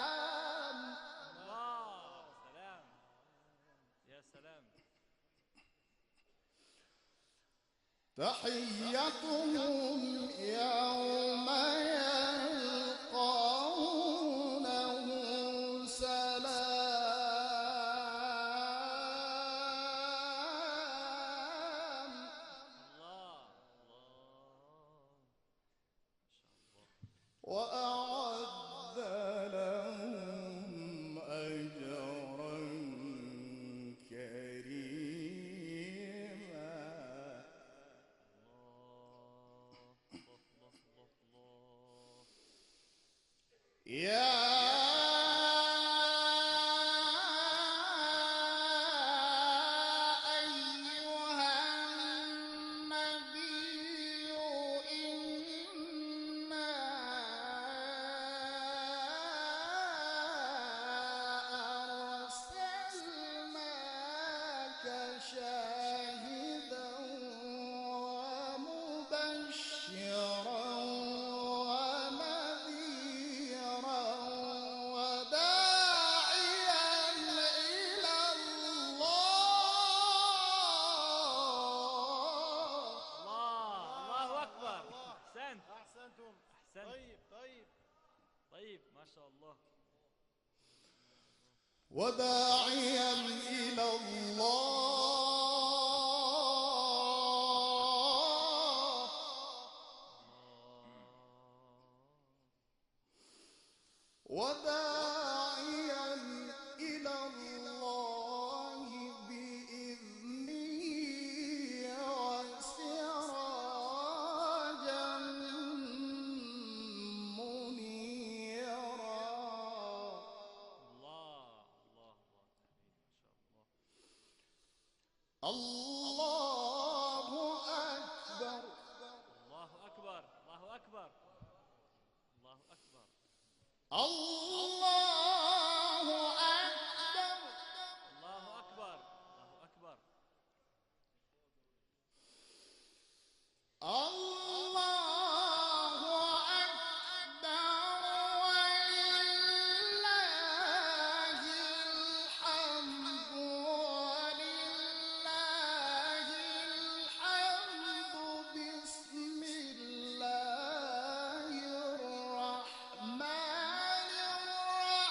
سلام سلام يا سلام تحيتهم يوم يلقونه سلام وأعد لهم أجرا كريما يا أيها النبي إنا أرسلناك شاهدا ومبشرا ونذيرا وداعيا إلى الله أكبر أحسنت أحسنتم أحسنت طيب طيب ما شاء الله وداعيا إلى الله وداعيا إلى الله بإذنه وسراجا منيرا الله أكبر الله أكبر الله أكبر الله أكبر الله أكبر الله أكبر الله أكبر الله أكبر ولله الحمد ولله الحمد بسم الله الرحمن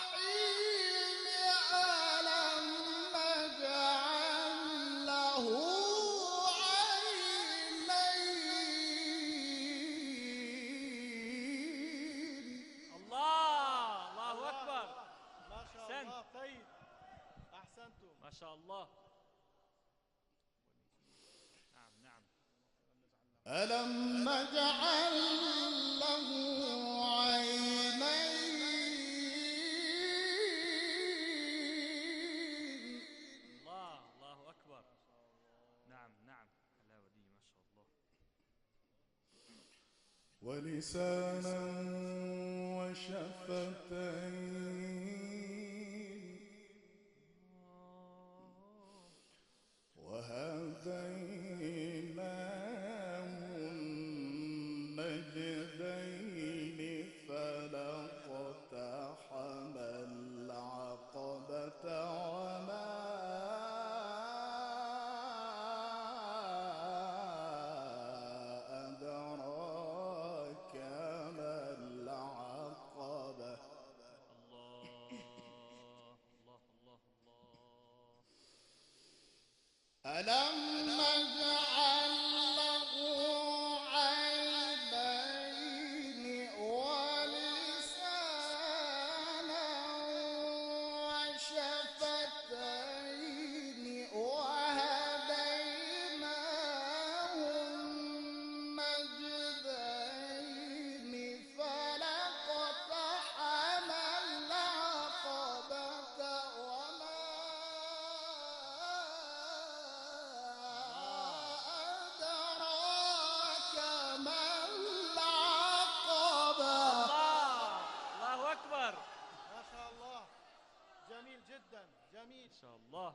الرحيم ألم نجعل له عينين الله أكبر ما شاء أحسنت. الله طيب أحسنتم ما شاء الله نعم نعم ألم نجعل له عينين ولسانا وشفتين وهديناه النجدين فلا اقتحم العقبة وما أدراك ما العقبة ألم نجعل له عينين ولسانا وشفتين وهديناه النجدين فلا اقتحم العقبة وما أدراك ما العقبة الله أكبر. ما شاء الله، جميل جدا، جميل. ما شاء الله.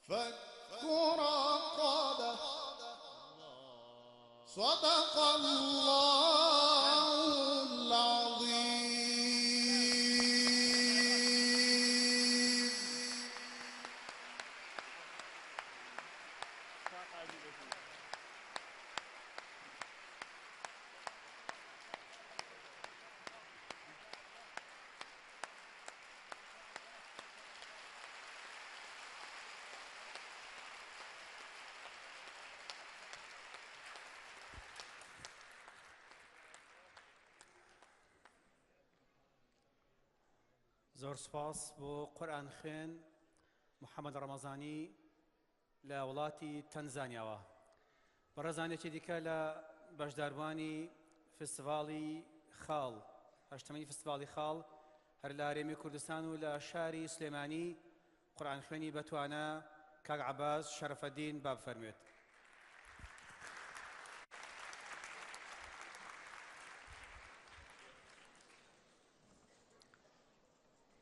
فك رقبة صدق الله العظيم. زۆر سپاس بۆ قورئان خوێن محەممەد ڕەمەزانی لە وڵاتی تەنزانیاوە. بەڕێزانێکی دیکە لە بەشداربوانی فستیڤاڵی خاڵ، هەشتمەی فستیڤاڵی خاڵ هەر لە هەرێمی کوردستان و لە شاری سلێمانی قورئان خوێنی بەتوانە کاک عەباس شەرەفەدین با بفەرموێت.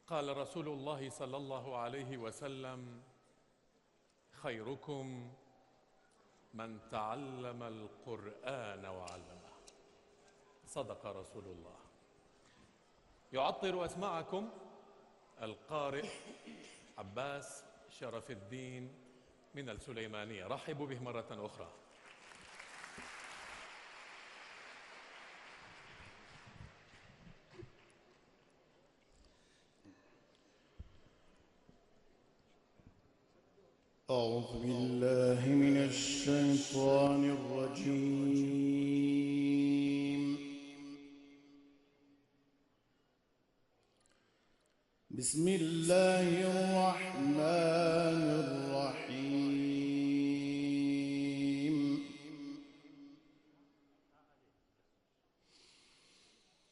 قال رسول الله صلى الله عليه وسلم: خيركم من تعلم القرآن وعلمه. صدق رسول الله. يعطر أسماعكم القارئ عباس شرف الدين من السليمانية. رحبوا به مرة أخرى. أعوذ بالله من الشيطان الرجيم. بسم الله الرحمن الرحيم.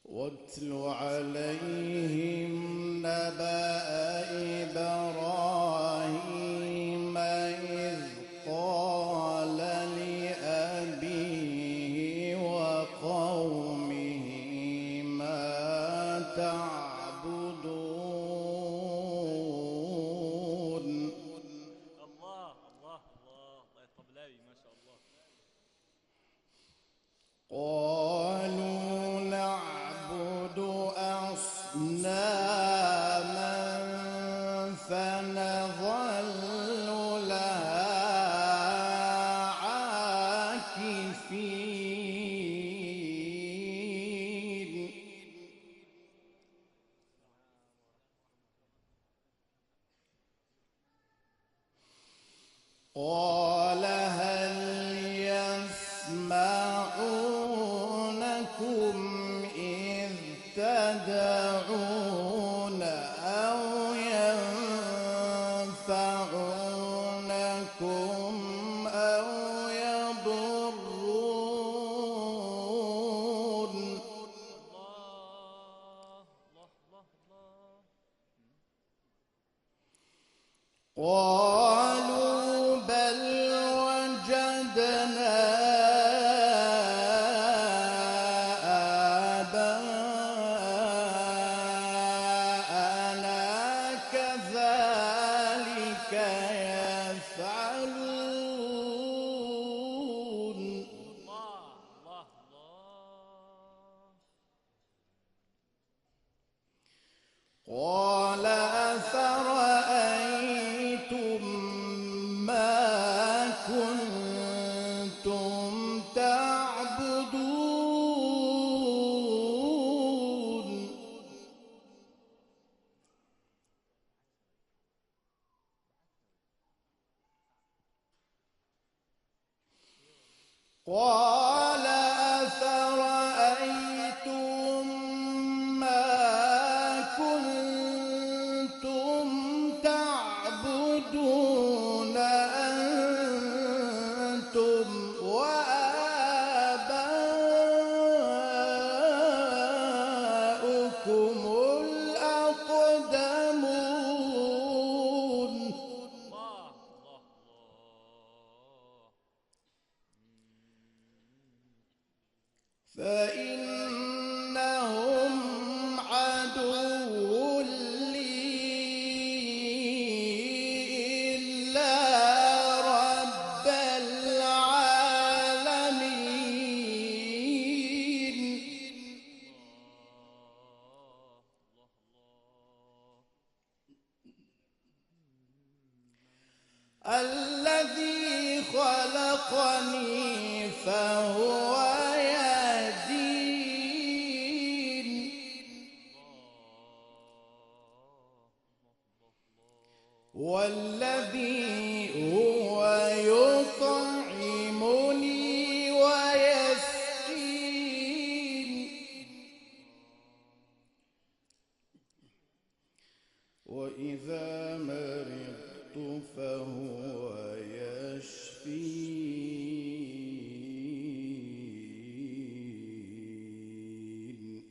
واتل عليهم نبأ إبراهيم إذ قال لأبيه وقومه ما تعبدون. الله الله الله الطبلاوي ما شاء الله. قالوا نعبد أصناما فنظل لها عاكفين. قال هل يسمعونكم إذ تدعون أو ينفعونكم أو يضرون. قالوا بل وجدنا قال أفرأيتم ما كنتم تعبدون أنتم وآباؤكم الأقدمون فإنهم عدو لي إلا رب العالمين الذي خلقني فهو يهدين والذي هو يطعمني ويسقين وإذا مرضت فهو يشفين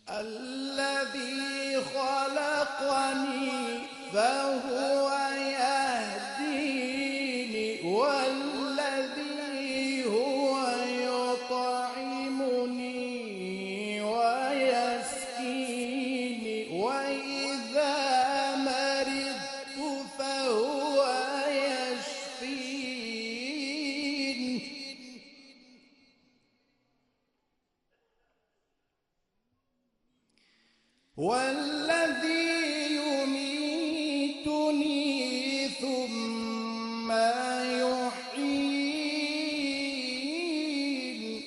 الذي خلقني فهو يهديني والذي هو يطعمني ويسقيني وإذا مرضت فهو يشفين والذي يميتني ثم يحيين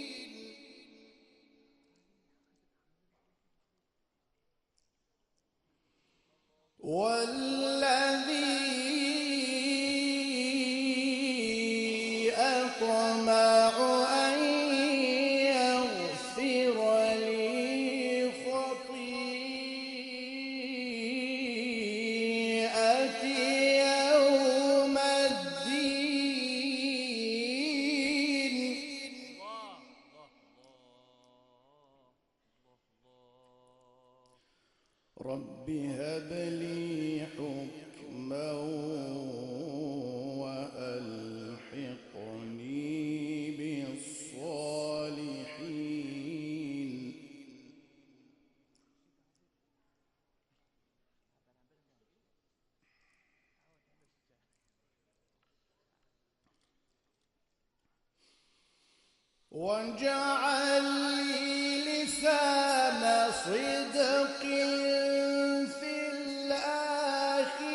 والذي أطمع أن يغفر لي خطيئتي يوم الدين رب هب لي حكما وألحقني بالصالحين واجعل لي لسان صدق في الآخرين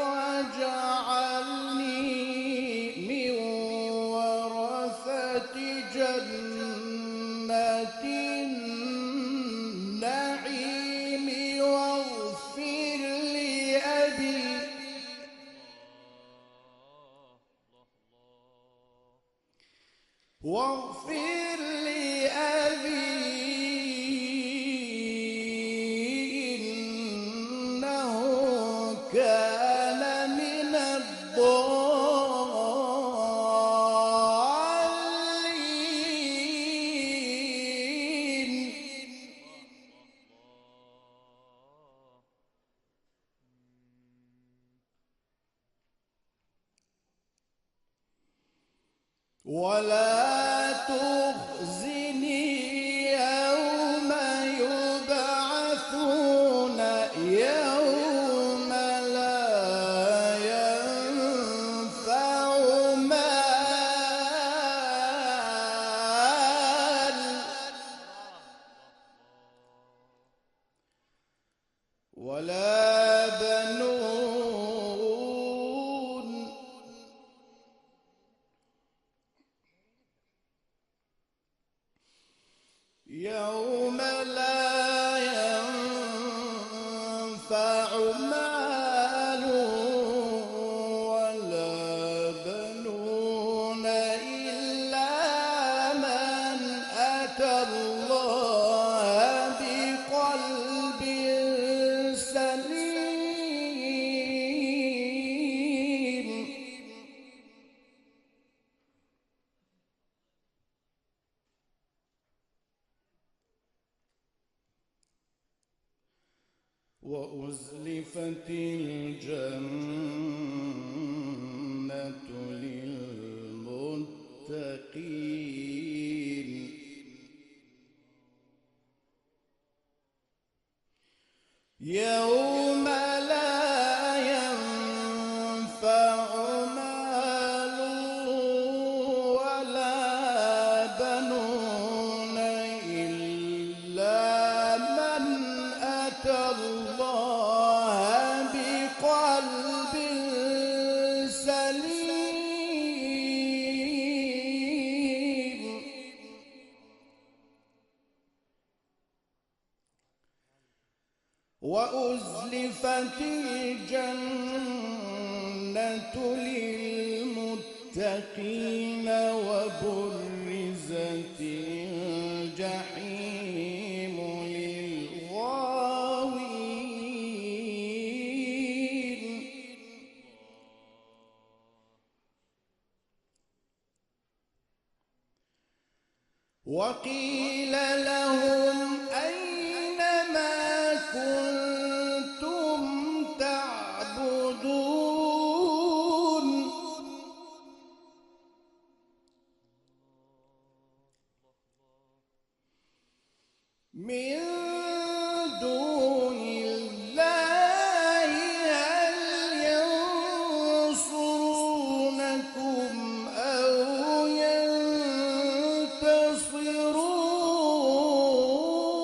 واجعلني من ورثة جنة النعيم واغفر لأبي واغفر لأبي إنه كان من الضالين ولا تخزني يوم يبعثون يوم لا ينفع مال ولا بنون يوم لا ينفع مال وأزلفت الجنة للمتقين يوم لا ينفع مال ولا بنون إلا من أتى الله بقلب سليم وأزلفت الجنة للمتقين وبرزت الجحيم للغاوين وقيل لهم أين ما كنتم تعبدون من دون الله هل ينصرونكم أو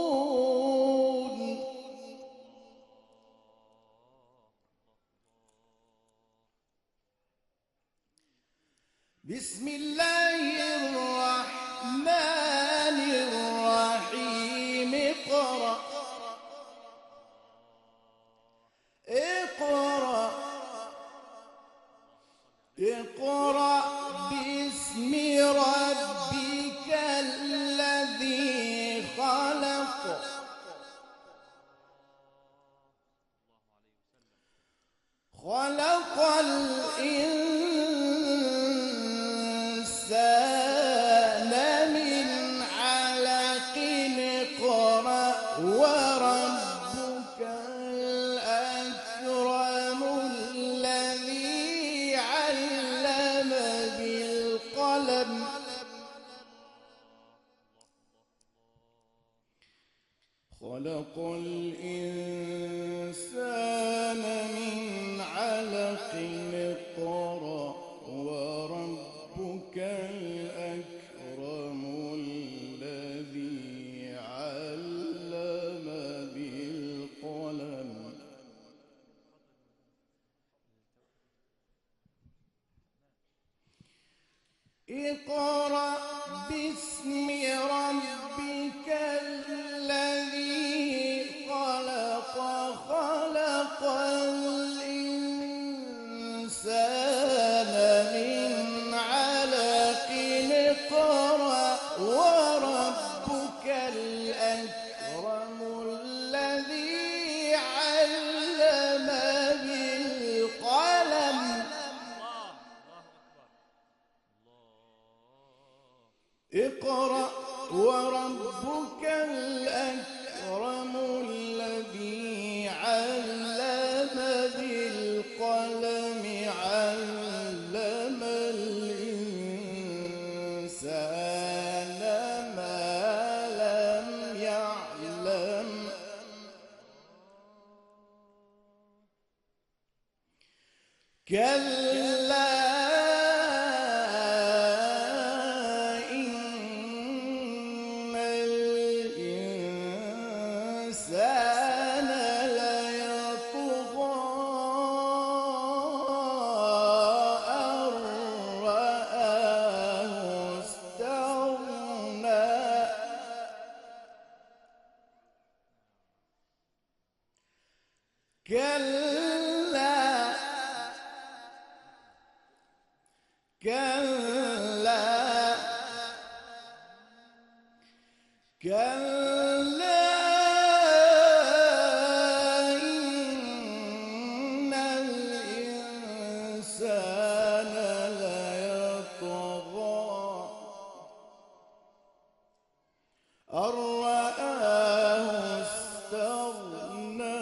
ينتصرون بسم الله الرحمن الرحيم اقرأ اقرأ اقرأ باسم ربك الذي خلق خلق الإنسان من علق اقرأ وربك الأكرم الذي علم بالقلم خلق الإنسان من علق اقرأ وربك الأكرم الذي علم بالقلم اقرأ باسم ربك الذي خلق خلق الإنسان من علق اقرأ وربك الأكرم الذي علم بالقلم اقرأ وربك الأكرم الذي علم بالقلم علم الإنسان ما لم يعلم كلا إن الإنسان ليطغى أن رآه استغنى كلا كلا كلا إن الإنسان ليطغى أن رآه استغنى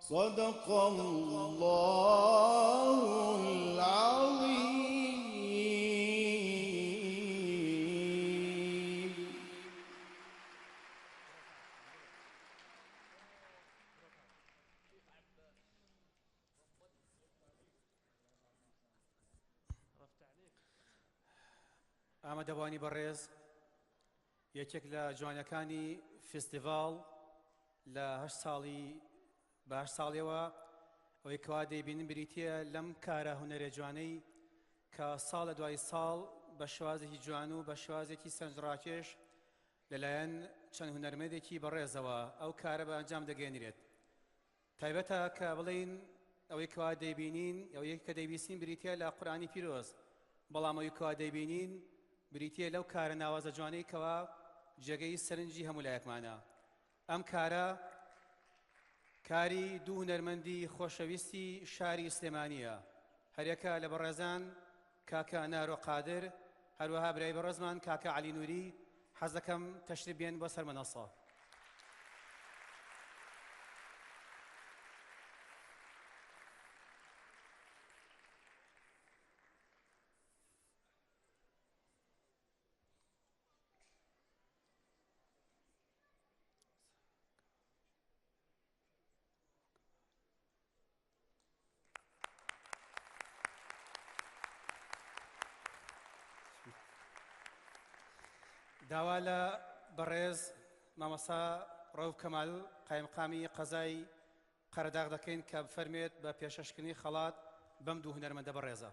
صدق الله العظيم. ئامادەبوانی بەڕێز یەکێک لە جوانەکانی فستیڤاڵ لە 8 ساڵیەوە ئەوەی کەوا دەیبینن بریتە لەم کارە هونەرە جوانەی کە ساڵە دوای ساڵ بە شێوازێکی جوان و بە شێوازێکی سەرنجڕاکێش لەلایەن چەند هونەرمەندێکی بەڕێزەوە ئەو کارە بە ئەنجام دەگەێنرێت. تایبەتە کە بڵین ئەوەی کەوا دەیبینین ئەوەی کە دەیبیستین بریتە لە قورئانی پیرۆز، بەڵام ئەوەی کەوا دەیبینین بریتە لەو کارە ناوازە جوانەی کەوا جێگەی سەرنجی هەموو لایەکمانە. ئەم کارە کاری دوو هونەرمەندی خۆشەویستی شاری سلێمانیە، هەرێکە لە بەڕێزان کاکە نارۆ قادر، هەروەها برای بەڕێزمان کاکە عەلی نووری. حەز دەکەم تەشریف بێن بۆ سەر مەنەسە. داوا لە بەڕێز مامەسا ڕەوف کەمال قایمقامی قەزای قەرەداغ دەکەین کە بفەرمێت بە پێشەشکردنی خەڵات بەم دوو هونەرمەندە بەڕێزە.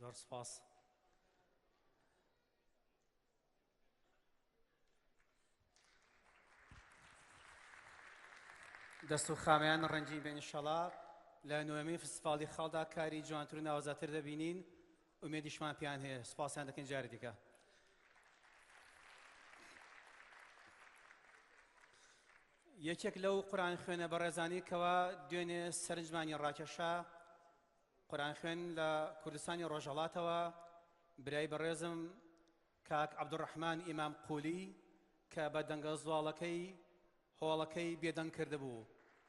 زۆر سپاس. دەست و خامیان ڕەنجی بێن ئینشەڵا لە نوێمی فستیڤاڵی خاڵدا کاری جوانتر و ناوازاتر دەبینین. ئومێدیشمان پیان هەیە. سپاسیان دەکەین جارێ دیکە. یەکێک لەو قورئان خوێنە بەڕێزانی کەوا دوێنێ سەرنجمانی ڕاکێشا قورئان خوێن لە کوردستانی ڕۆژهەڵاتەوە برای بەڕێزم کاک عەبدوڕەحمان ئیمام قولی کە بە دەنگە زواڵەکەی هۆڵەکەی بێدەنگ کردبوو.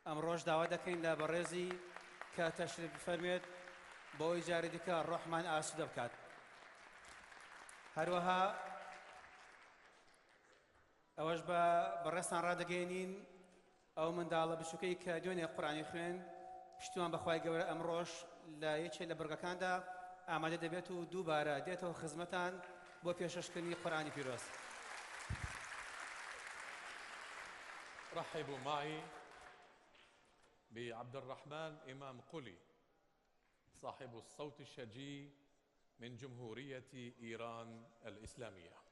ئەمڕۆژ داوا دەکەین لە بەڕێزی کە تەشریف بفەرمێت بۆ ئەوەی جارێ دیکە ڕۆحمان ئاسوودە بکات. هەروەها ئەوەش بە بەڕێستان ڕادەگەیەنین ئەو منداڵە بچووکەی کە دوێنێ قورئانی خوێن پشتیوان بەخوای گەورە ئەمڕۆژ لە یەکێک لە بەرگەکاندا ئامادە دەبێت و دووبارە دێتەوە خزمەتان بۆ پێشەشکردنی قورئانی پیرۆز. رحبوا معي بعبد الرحمن إمام قلي صاحب الصوت الشجي من جمهورية إيران الإسلامية.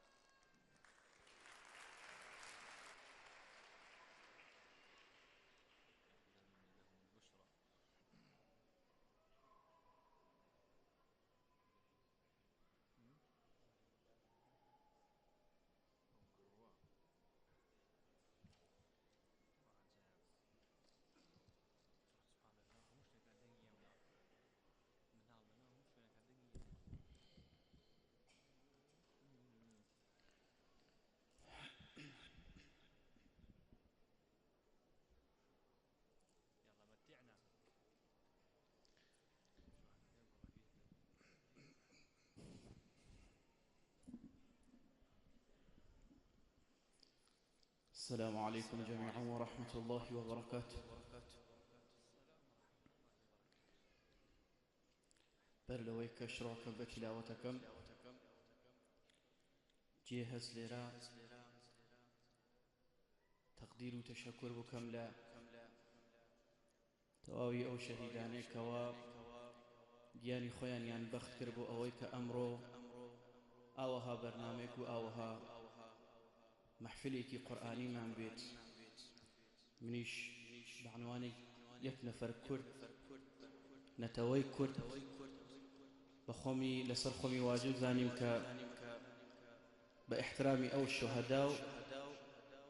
السلام عليكم جميعا ورحمة الله وبركاته. برلويك شروعك بتلاوتكم جهز لرا تقدير وتشكر بكم لا تواوي أو شهيداني كوا گیانی خۆیانیان بەخت کرد بۆ ئەوەی کە ئەمڕۆ ئاوەها بەرنامەیەک و ئاوەها مەحفلێکی قورئانیمان بێت. منیش بەعنوانی یەک نەفەر کورد نەتەوەی کورد بە خۆمی لەسەر خۆمی واجب زانیم کە بە ئیحترامی ئەو شوهەدا و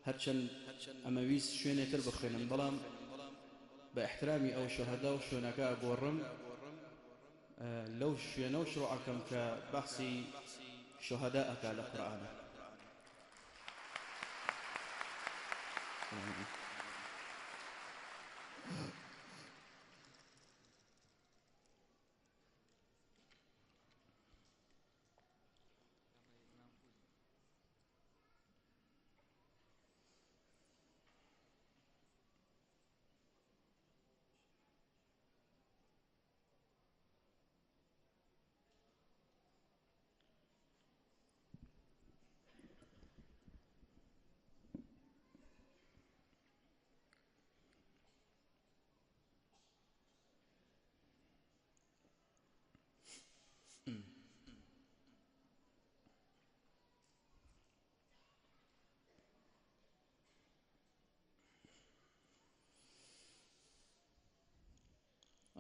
هەرچەند ئەمە ویست شوێنێتر بخوێنم بەڵام بە ئیحترامی ئەو شوهەدا و شوێنەکە ئەگۆڕم لو شوێنە و شڕوعەکەم کە بەحسی شوهەدا ئەکا لە قورئانە.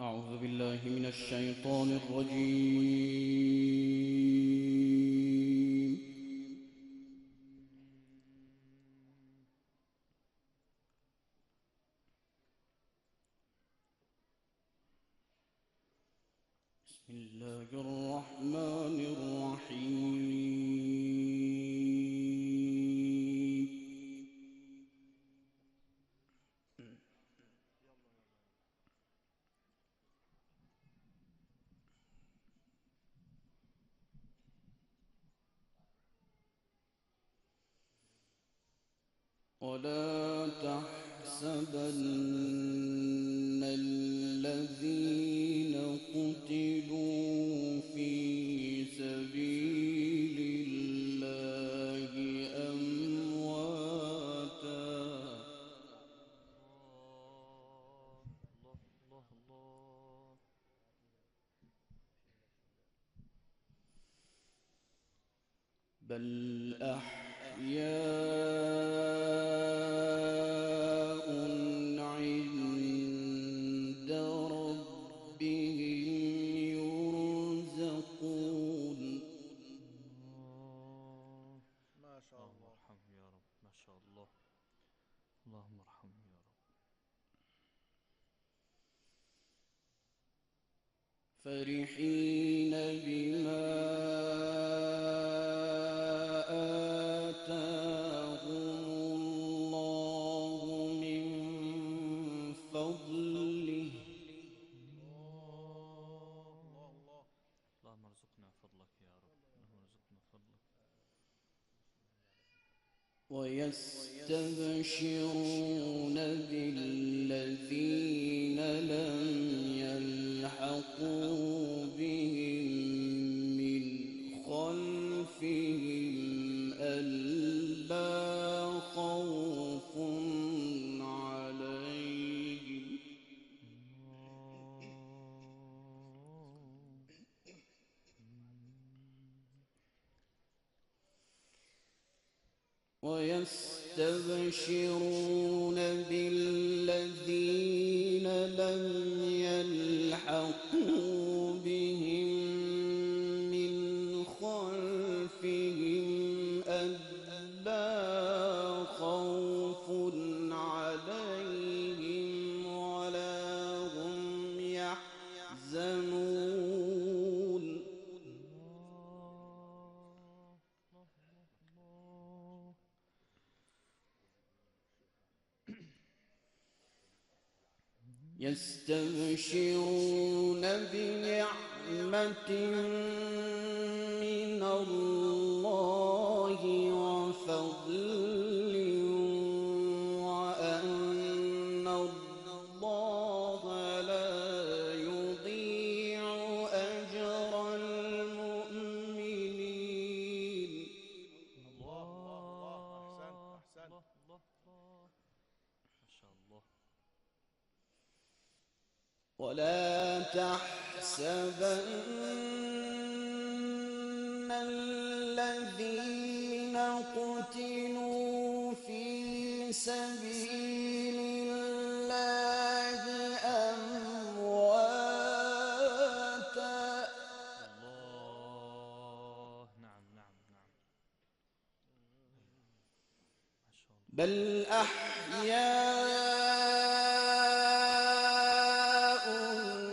أعوذ بالله من الشيطان الرجيم. بسم الله الرحمن الرحيم. ولا تحسبن الذين قتلوا في سبيل الله أمواتا بل أحياء عند ربهم يرزقون. ما شاء الله ارحمه يا رب. ما شاء الله اللهم ارحمه يا رب. فرحين بما آتاهم الله من فضله اللهم ارزقنا فضلك يا رب. اللهم ارزقنا فضلك. ويستبشرون بالذين لم يلحقوا بهم من خلفهم ألا خوف عليهم ويستبشرون بالذين لم يلحقوا بهم من خلفهم ألا خوف عليهم ولا هم يحزنون. يستبشرون بنعمة من الله وفضل وأن الله لا يضيع أجر المؤمنين. الله أحسنت. ولا تحسبن الذين قتلوا في سبيل الله أمواتا بل أحياء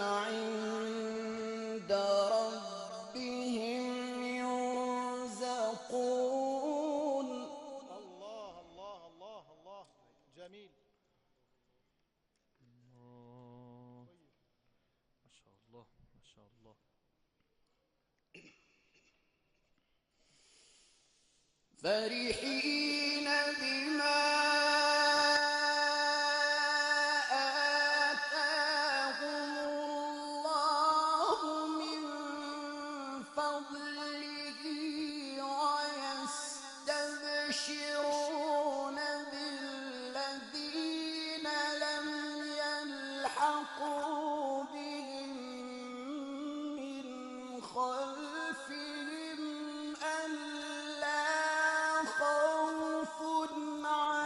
عند ربهم يرزقون. الله الله الله الله جميل. ما شاء الله ما شاء الله. فرحين بما آتاهم الله من فضله ويستبشرون بالذين لم يلحقوا بهم من خلفهم ألا خوف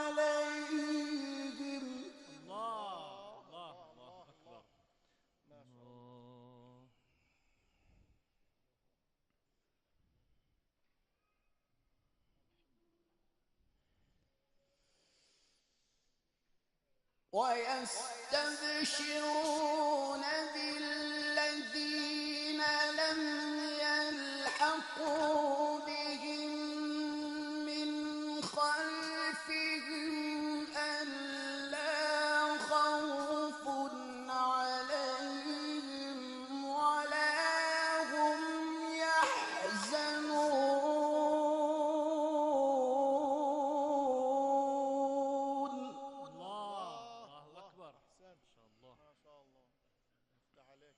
عليهم. الله الله الله أكبر. الله. ويستبشرون بالذين لم يلحقوا بهم من خلفهم ألا خوف عليهم ولا هم يحزنون. الله أكبر. أحسنت. ما شاء الله ما شاء الله. افتح عليك.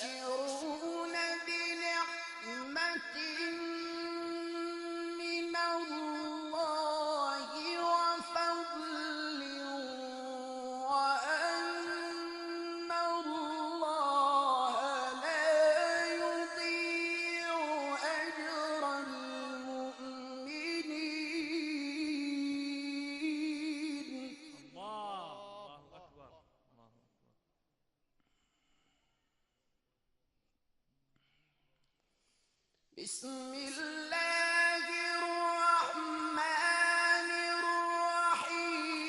يستبشرون بنعمة من الله وفضل وأن الله لا يضيع أجر المؤمنين. الله أكبر. الله أكبر. بسم الله الرحمن الرحيم.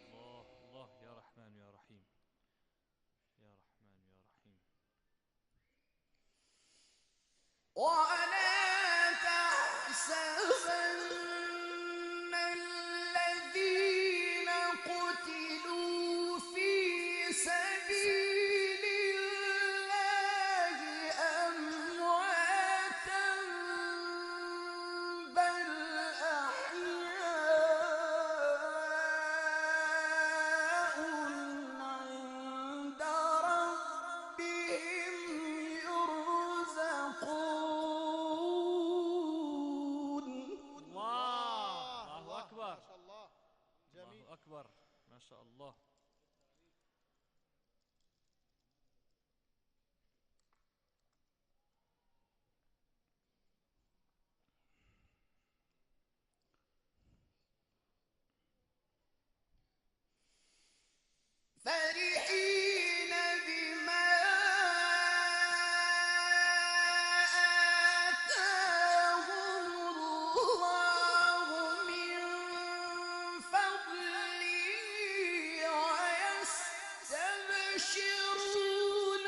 الله الله يا رحمن يا رحيم. يا رحمن يا رحيم. ولا تحسبن الذين قتلوا في سبيل الله أمواتا بل أحياء عند ربهم يرزقون. الله أكبر. ما شاء الله. جميل. الله أكبر. ما شاء الله. فرحين بما آتاهم الله من فضله ويستبشرون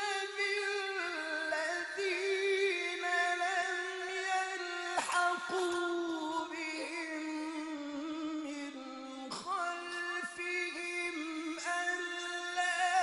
بالذين لم يلحقوا بهم من خلفهم ألا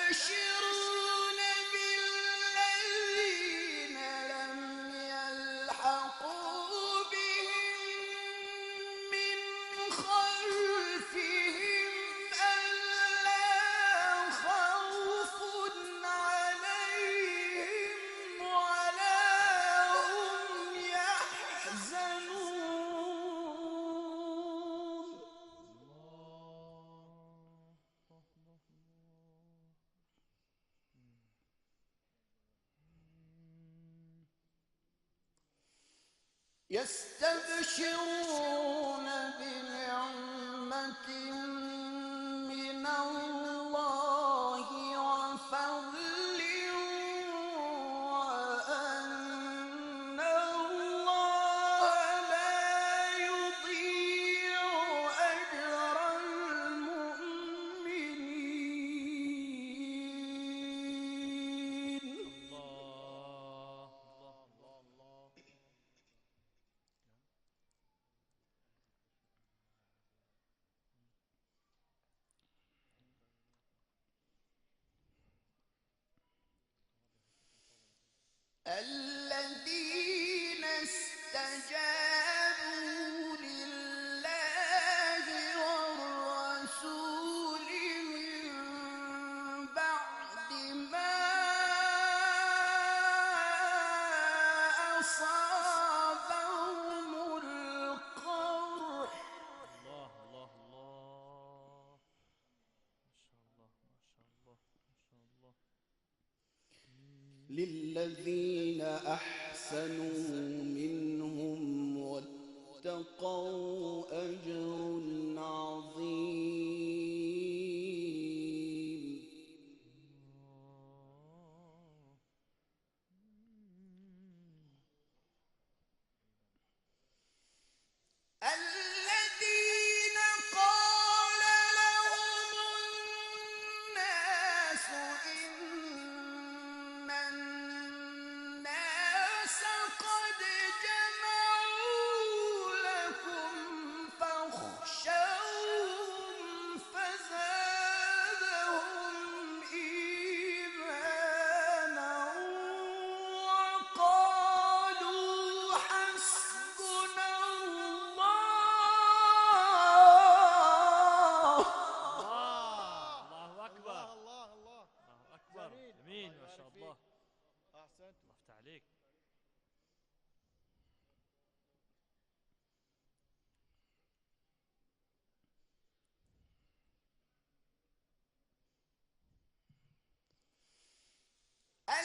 ويستبشرون بالذين لم يلحقوا بهم من خلفهم ألا خوف عليهم ولا هم يحزنون يستبشرون بنعمة من الله وفضل وأن الله لا يضيع أجر المؤمنين الذين استجابوا لله والرسول من بعد ما أصابهم القرح الله الله الله ما شاء الله ما شاء الله ما شاء الله للذين أحسنوا منهم واتقوا أجر عظيم الذين قال لهم الناس إن الناس قد جمعوا لكم فاخشوهم فزادهم إيمانا وقالوا حسبنا الله الله أكبر الله الله الله أكبر جميل ما شاء الله أحسنت الله يفتح عليك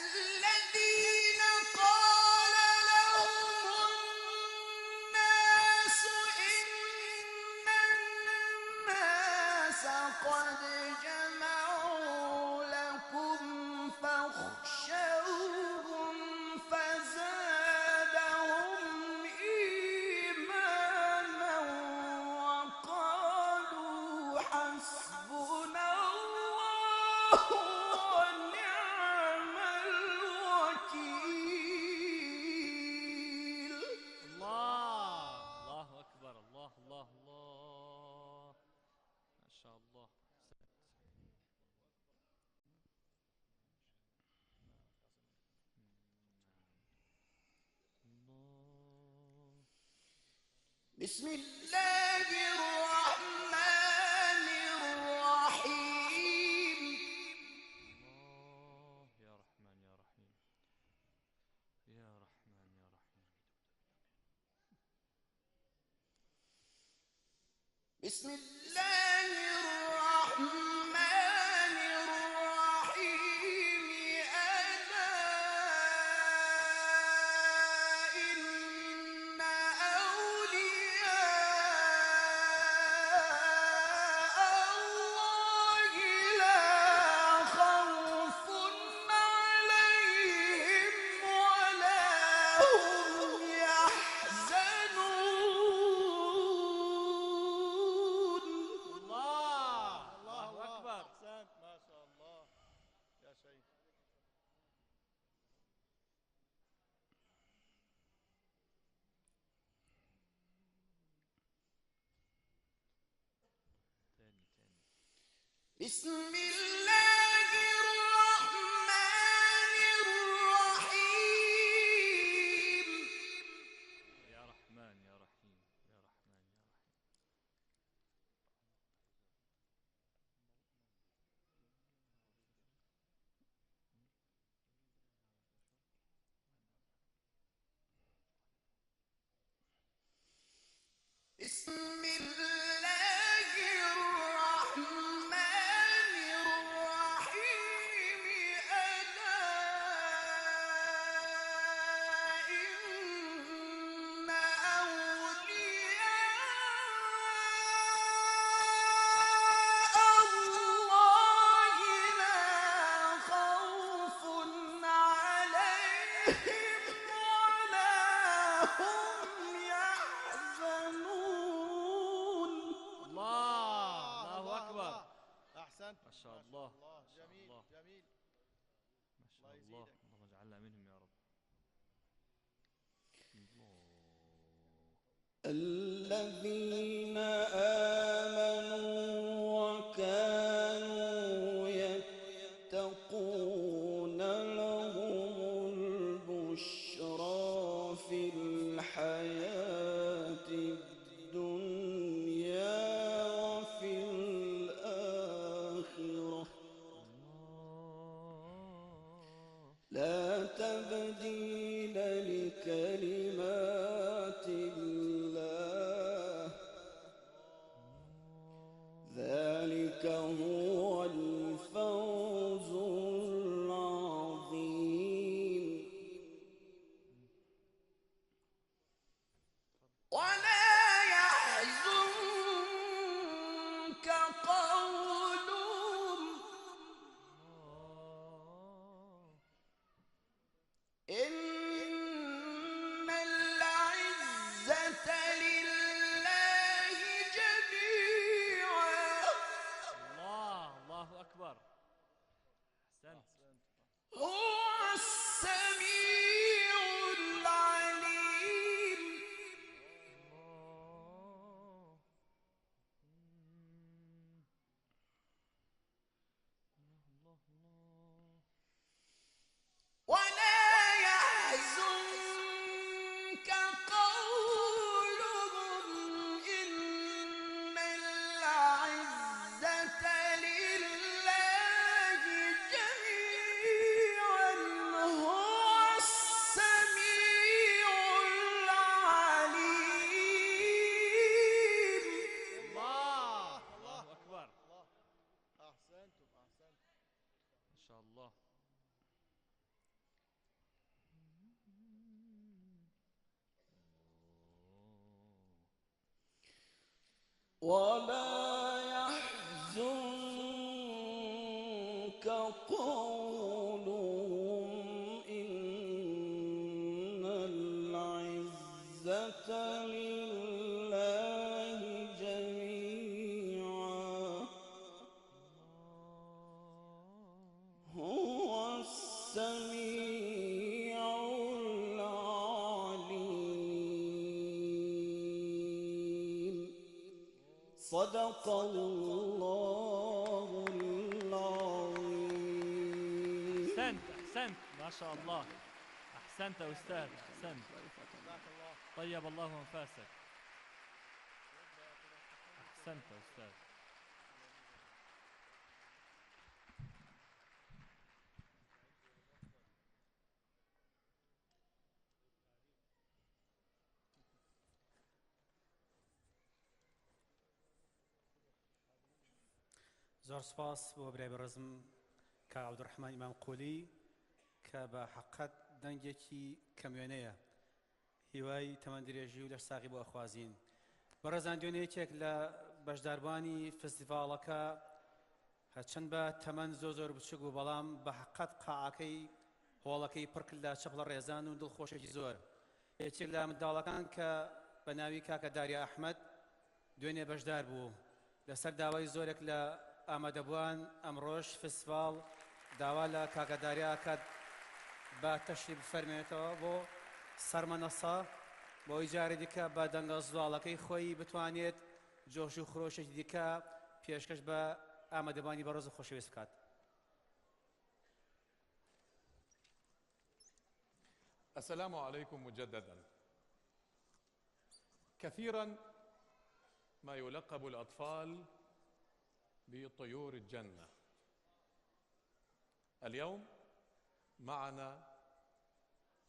الذين قال لهم الناس إن الناس قد جمعوا لكم فاخشوهم فزادهم إيمانا وقالوا حسبنا الله ونعم الوكيل الله أكبر الله الله الله ما شاء الله الله بسم الله الرحمن الرحيم الله يا رحمن يا رحيم يا رحمن يا رحيم بسم الله الرحمن الرحيم ألا إن أولياء الله لا خوف عليهم ولا هم يحزنون الله أكبر أحسنت ما شاء الله يا شيخ تاني بسم الله بسم الله الرحمن الرحيم ألا إن أولياء الله لا خوف عليهم ولا هم يحزنون. الله أكبر. أحسنت. ما شاء الله. جميل جميل. ما شاء الله. اللهم اجعلنا منهم يا رب. الذين آمنوا وكانوا يتقون لهم البشرى في الحياة الدنيا وفي الآخرة لا تبديل لكلمات الله ذلك هو الفوز العظيم. ولا يحزنك قولهم إن العزة لله جميعا الله أكبر. أحسنت. هو السميع العليم. ولا يحزنك قولهم إن العزة لله جميعا هو السميع العليم. الله أكبر. أحسنتم أحسنتم. ما شاء الله. ولا يحزنك قولهم إن العزة لله جميعا هو السميع العليم. صدق الله العظيم. أحسنت ما شاء الله. أحسنت يا أستاذ. أحسنت. طيب الله أنفاسك. أحسنت يا أستاذ. زۆر سپاس بۆ برای بەڕێزم کا عەبدوڕەحمان ئیمام قولی کە بە حەقەت دەنگێکی کەمیێنەیە هیوای تەمەندرێژی و لەش ساغی بۆ ئەخوازین. بەڕێزان دوێنێکێک لە بەشداربانی فستیڤاڵەکە هەرچەند بە تەمەند زۆر بچووک بوو بەڵام بە حەقەت قاعەکەی هۆڵەکەی پڕ کرد لە چەپڵە ڕێزان و دڵخۆشێکی زۆر. یەکێک لە منداڵەکان کە بە ناوی کاکە داریا ئەحمەد دوێنێ بەشدار بوو لەسەر داوای زۆرێک لە ئامادەبووان ئەمڕۆژ فستیڤاڵ داوا لە کاکە داریا کات با تەشریف بفەرمێنێتەوە بۆ سەرمەنەسا بۆ جارێ دیکە بە دەنگە زواڵەکەی خۆی بتوانێت جۆش و خرۆشێکی دیکە پێشکەش بە ئامادەبانی بەڕێز و خۆشەویست بکات. السلام عليكم مجددا. كثيرا ما يلقب الأطفال بطيور الجنة. اليوم معنا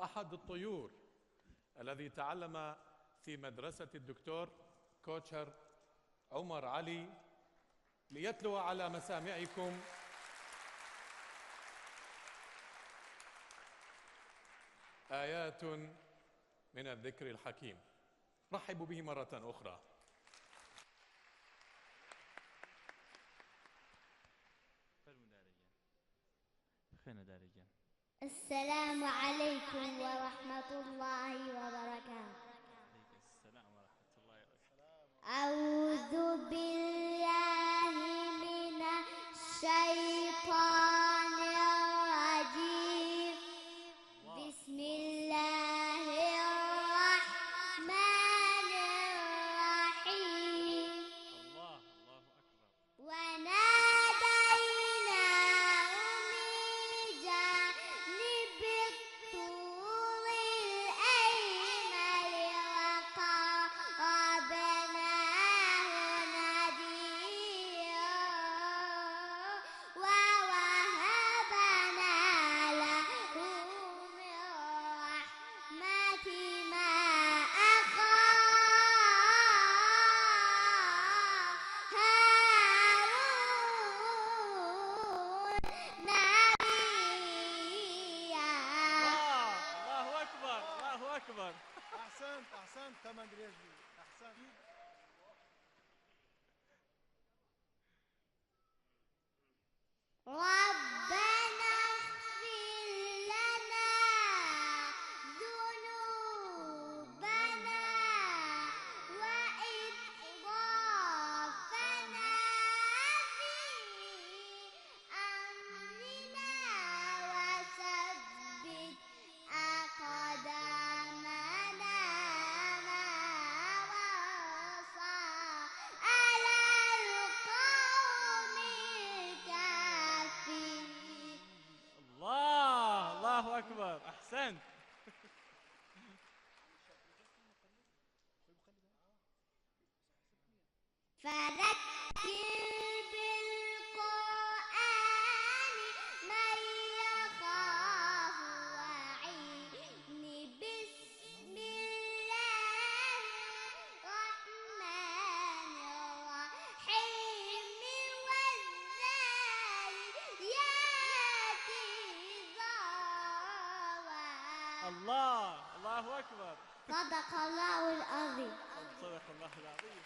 أحد الطيور الذي تعلم في مدرسة الدكتور كوتشر عمر علي ليتلو على مسامعكم آيات من الذكر الحكيم. رحبوا به مرة أخرى. السلام عليكم ورحمة الله وبركاته. أعوذ بالله من الشيطان الرجيم. بسم الله الرحمن الرحيم. وناديناه من جانب الطور الأيمن وقربناه نجيا ووهبنا له من رحمتنا هارون نبيا. الله أكبر الله أكبر. احسنت احسنت كمان رجلي احسنت. ربنا اغفر لنا ذنوبنا وإسرافنا في أمرنا وثبت أقدامنا مع على القوم الكافرين. الله أكبر. أحسنت. فذكر بالقرآن من يخاف وعيد. بسم الله الرحمن الرحيم. والذاريات ذروا. الله أكبر. صدق الله العظيم. صدق الله العظيم.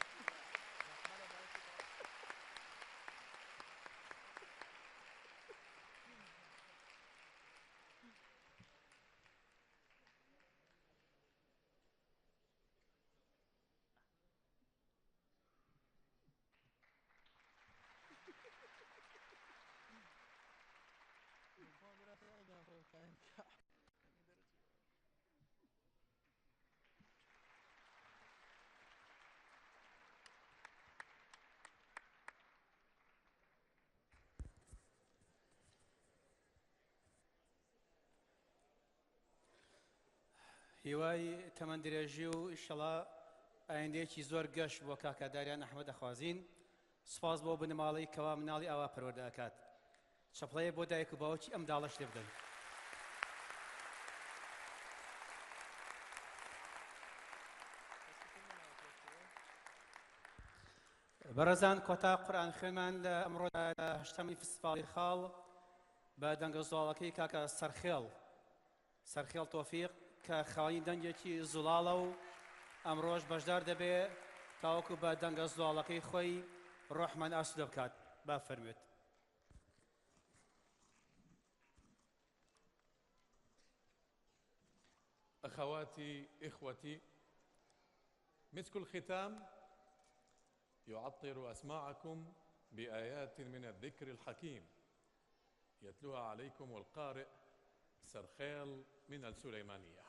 هیوای تەمەندرێژی و ئیشەڵا ئایندەیەکی زۆر گەشت بۆ کاکاداریان ئەحمەد دەخوازین. سوپاس بۆ بنەماڵەی کەوا مناڵی ئاوا پەروەردە ئەکات. چەپڵەیە بۆ دایک و باوکی ئەم داڵەش لێ بدەن. بەڕێزان کۆتا قورئان خوێنمان لە ئەمڕۆدا لە 8 فستیڤاڵی خاڵ بە دەنگەزواڵەکەی کاکە سەرخێڵ تۆفیق کە خاوەنی دەنگێکی زوڵاڵە و ئەمڕۆژ بەشدار دەبێ تاوەکو بە دەنگە زوڵاڵەکەی خۆی ڕۆحمان ئاسوودە بکات. با فەرموێت. أخواتي إخوتي، مسك الختام يعطر أسماعكم بآيات من الذكر الحكيم يتلوها عليكم القارئ سرخيل من السليمانية.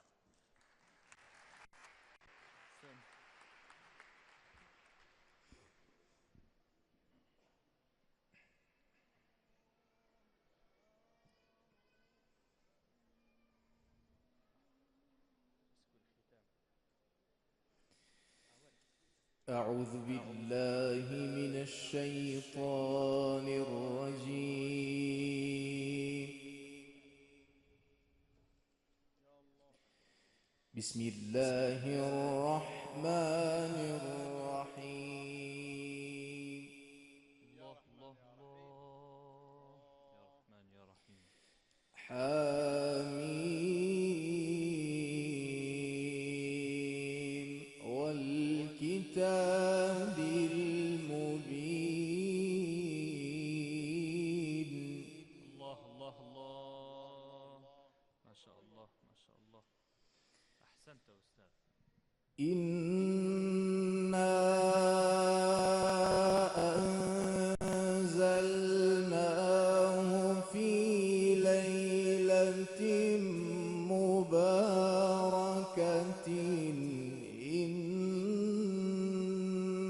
أعوذ بالله من الشيطان الرجيم. بسم الله الرحمن الرحيم. حميم والكتاب المبين. الله الله الله، ما شاء الله ما شاء الله، أحسنت يا أستاذ. إنا أنزلناه في ليلة مباركة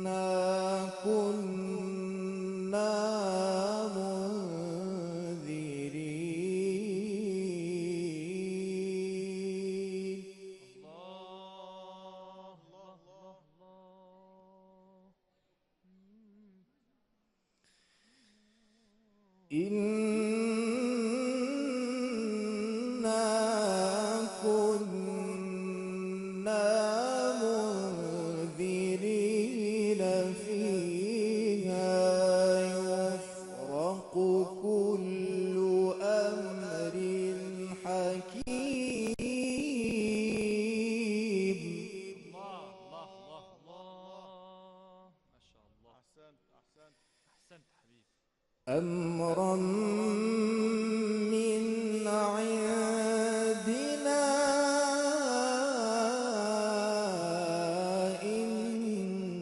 إنا كنا منذرين. الله الله الله الله. إنا كنا منذرين فيها يفرق كل أمر حكيم. الله الله الله الله، ما شاء الله. أحسنت أحسنت أحسنت حبيبي. أمرا من عندنا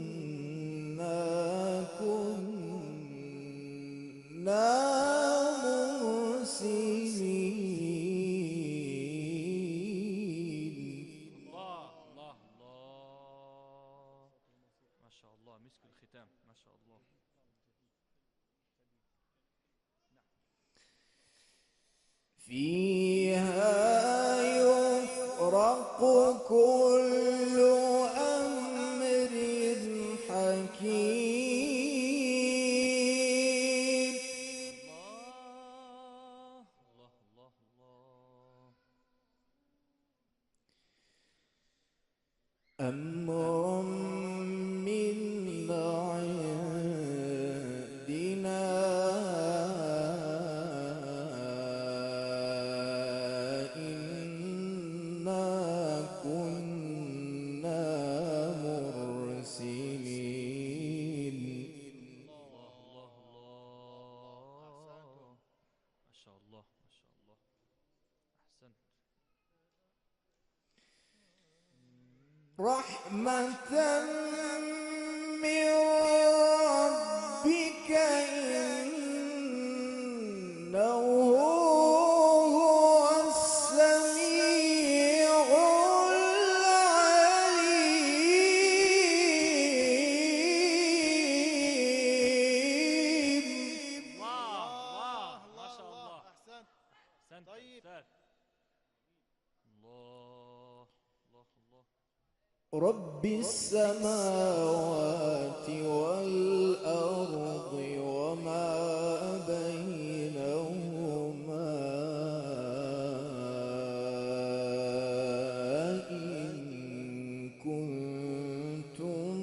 إنا كنا مرسلين. الله الله الله، ما شاء الله، مسك الختام ما شاء الله. فيها يفرق كل أمر حكيم. الله الله الله الله. أمرا من عندنا إنا كنا مرسلين. الله الله الله، ما شاء الله ما شاء الله، أحسنت. رحمة من ربك إنه هو السميع العليم. الله الله، ما شاء الله. أحسنت. أحسنت طيب. أستاذ. الله الله الله. رب السماوات والأرض وما بينهما إن كنتم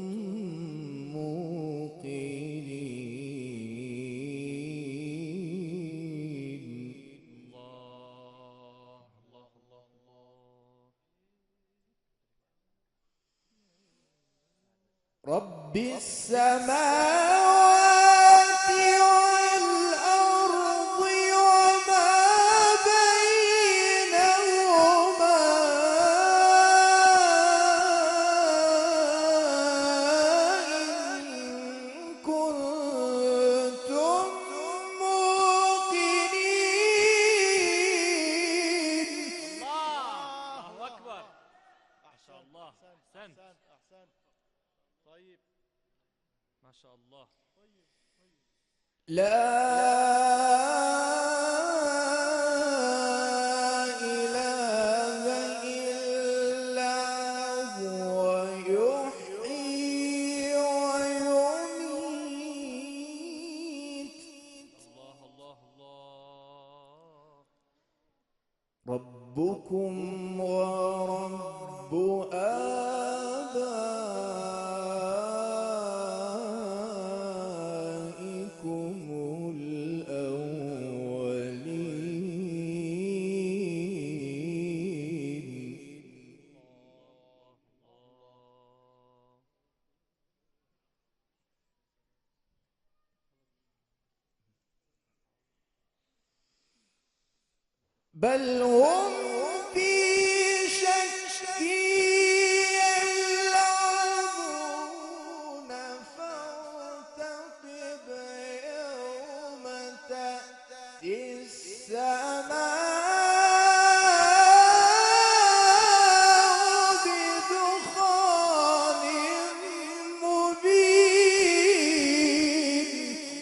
موقنين. الله الله الله الله. رب السماوات والأرض وما بينهما إن كنتم موقنين. الله أكبر، ما شاء الله. أحسنت أحسنت أحسنت. طيب ما شاء الله. لا إله إلا هو يحيي ويميت. الله الله الله. ربكم ورب آبائكم الأولين. بل هم في شك يلعبون فارتقب يوم تأتي السماء بدخان مبين.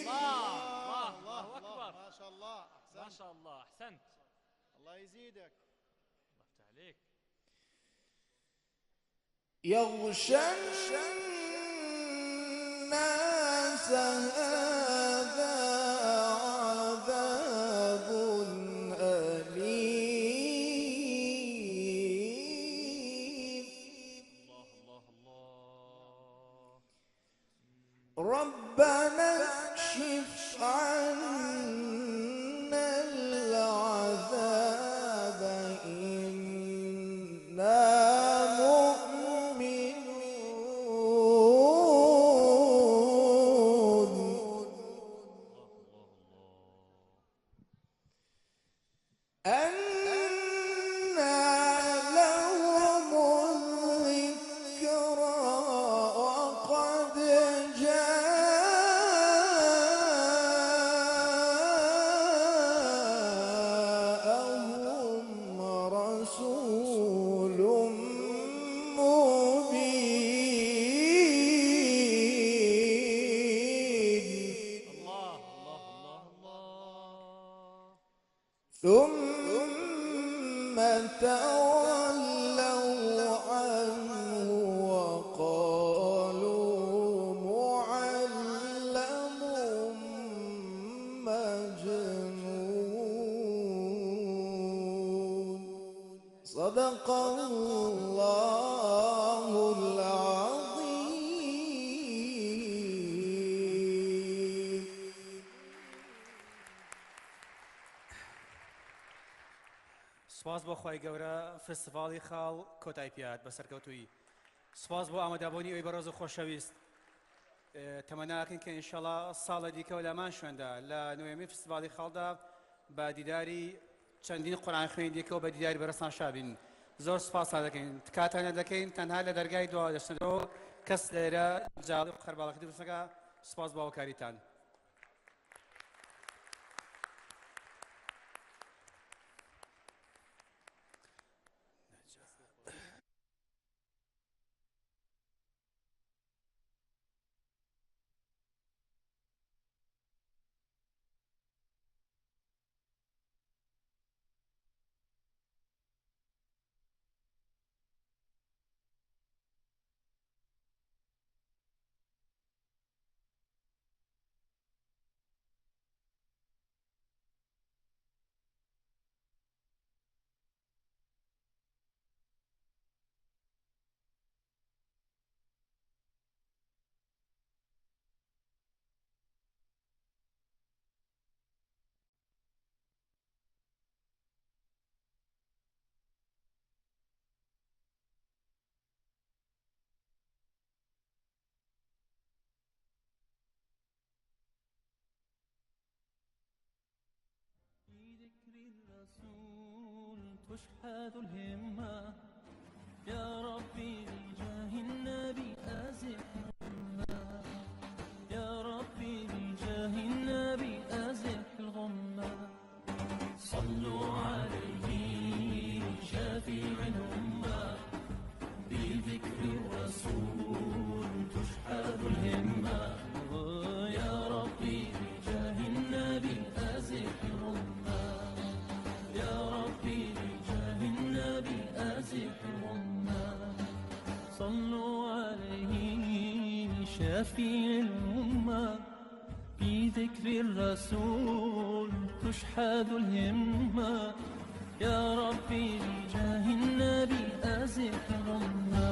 الله أكبر. ما شاء الله، ما شاء الله، أحسنت. الله يزيدك. الله يفتح عليك. يغشى الناس هذا عذاب أليم. الله الله. ربنا اكشف عنا العذاب إنا مؤمنون. أنى لهم الذكرى وقد جاءهم رسول مبين. الله ثم تولوا عنه وقالوا معلم مجنون. صدق الله العظيم. سپاس بۆ خی گەورە فستیڤاڵی خاڵ کۆتای پیات بەسەرکەوتووی. سپاس بۆ ئامادەبوونی ئەوی بەڕۆز و خۆشەویست. تەمەناکەین کە ئینشەڵا ساڵە دیکەوە لەمان شوێندا لە نوێمی فستیڤاڵی خاڵدا بە دیداری چەندین قورئان خوێندێکەوە بە دیداری بەرەسان شابین. زۆر سپاسان دەکەین. کاتانە دەکەین تەنها لە دەرگای دوا دەچنەوە کەس لێرە جاڵی و خەرباڵەکەی دروستەکە. سپاس بۆ هاوکاریتان. تشحذ الهمة يا ربي بجاه النبي أزح الغمة يا ربي بجاه النبي أزح الغمة صلوا عليه شافع الأمة بذكر الرسول تشحذ الهمة يا ربي بجاه النبي أزح الغمة يا ربي بجاه النبي أزح الغمة صلوا عليه شافي الأمة بذكر الرسول تشحذ الهمة يا ربي بجاه النبي أزح الغمة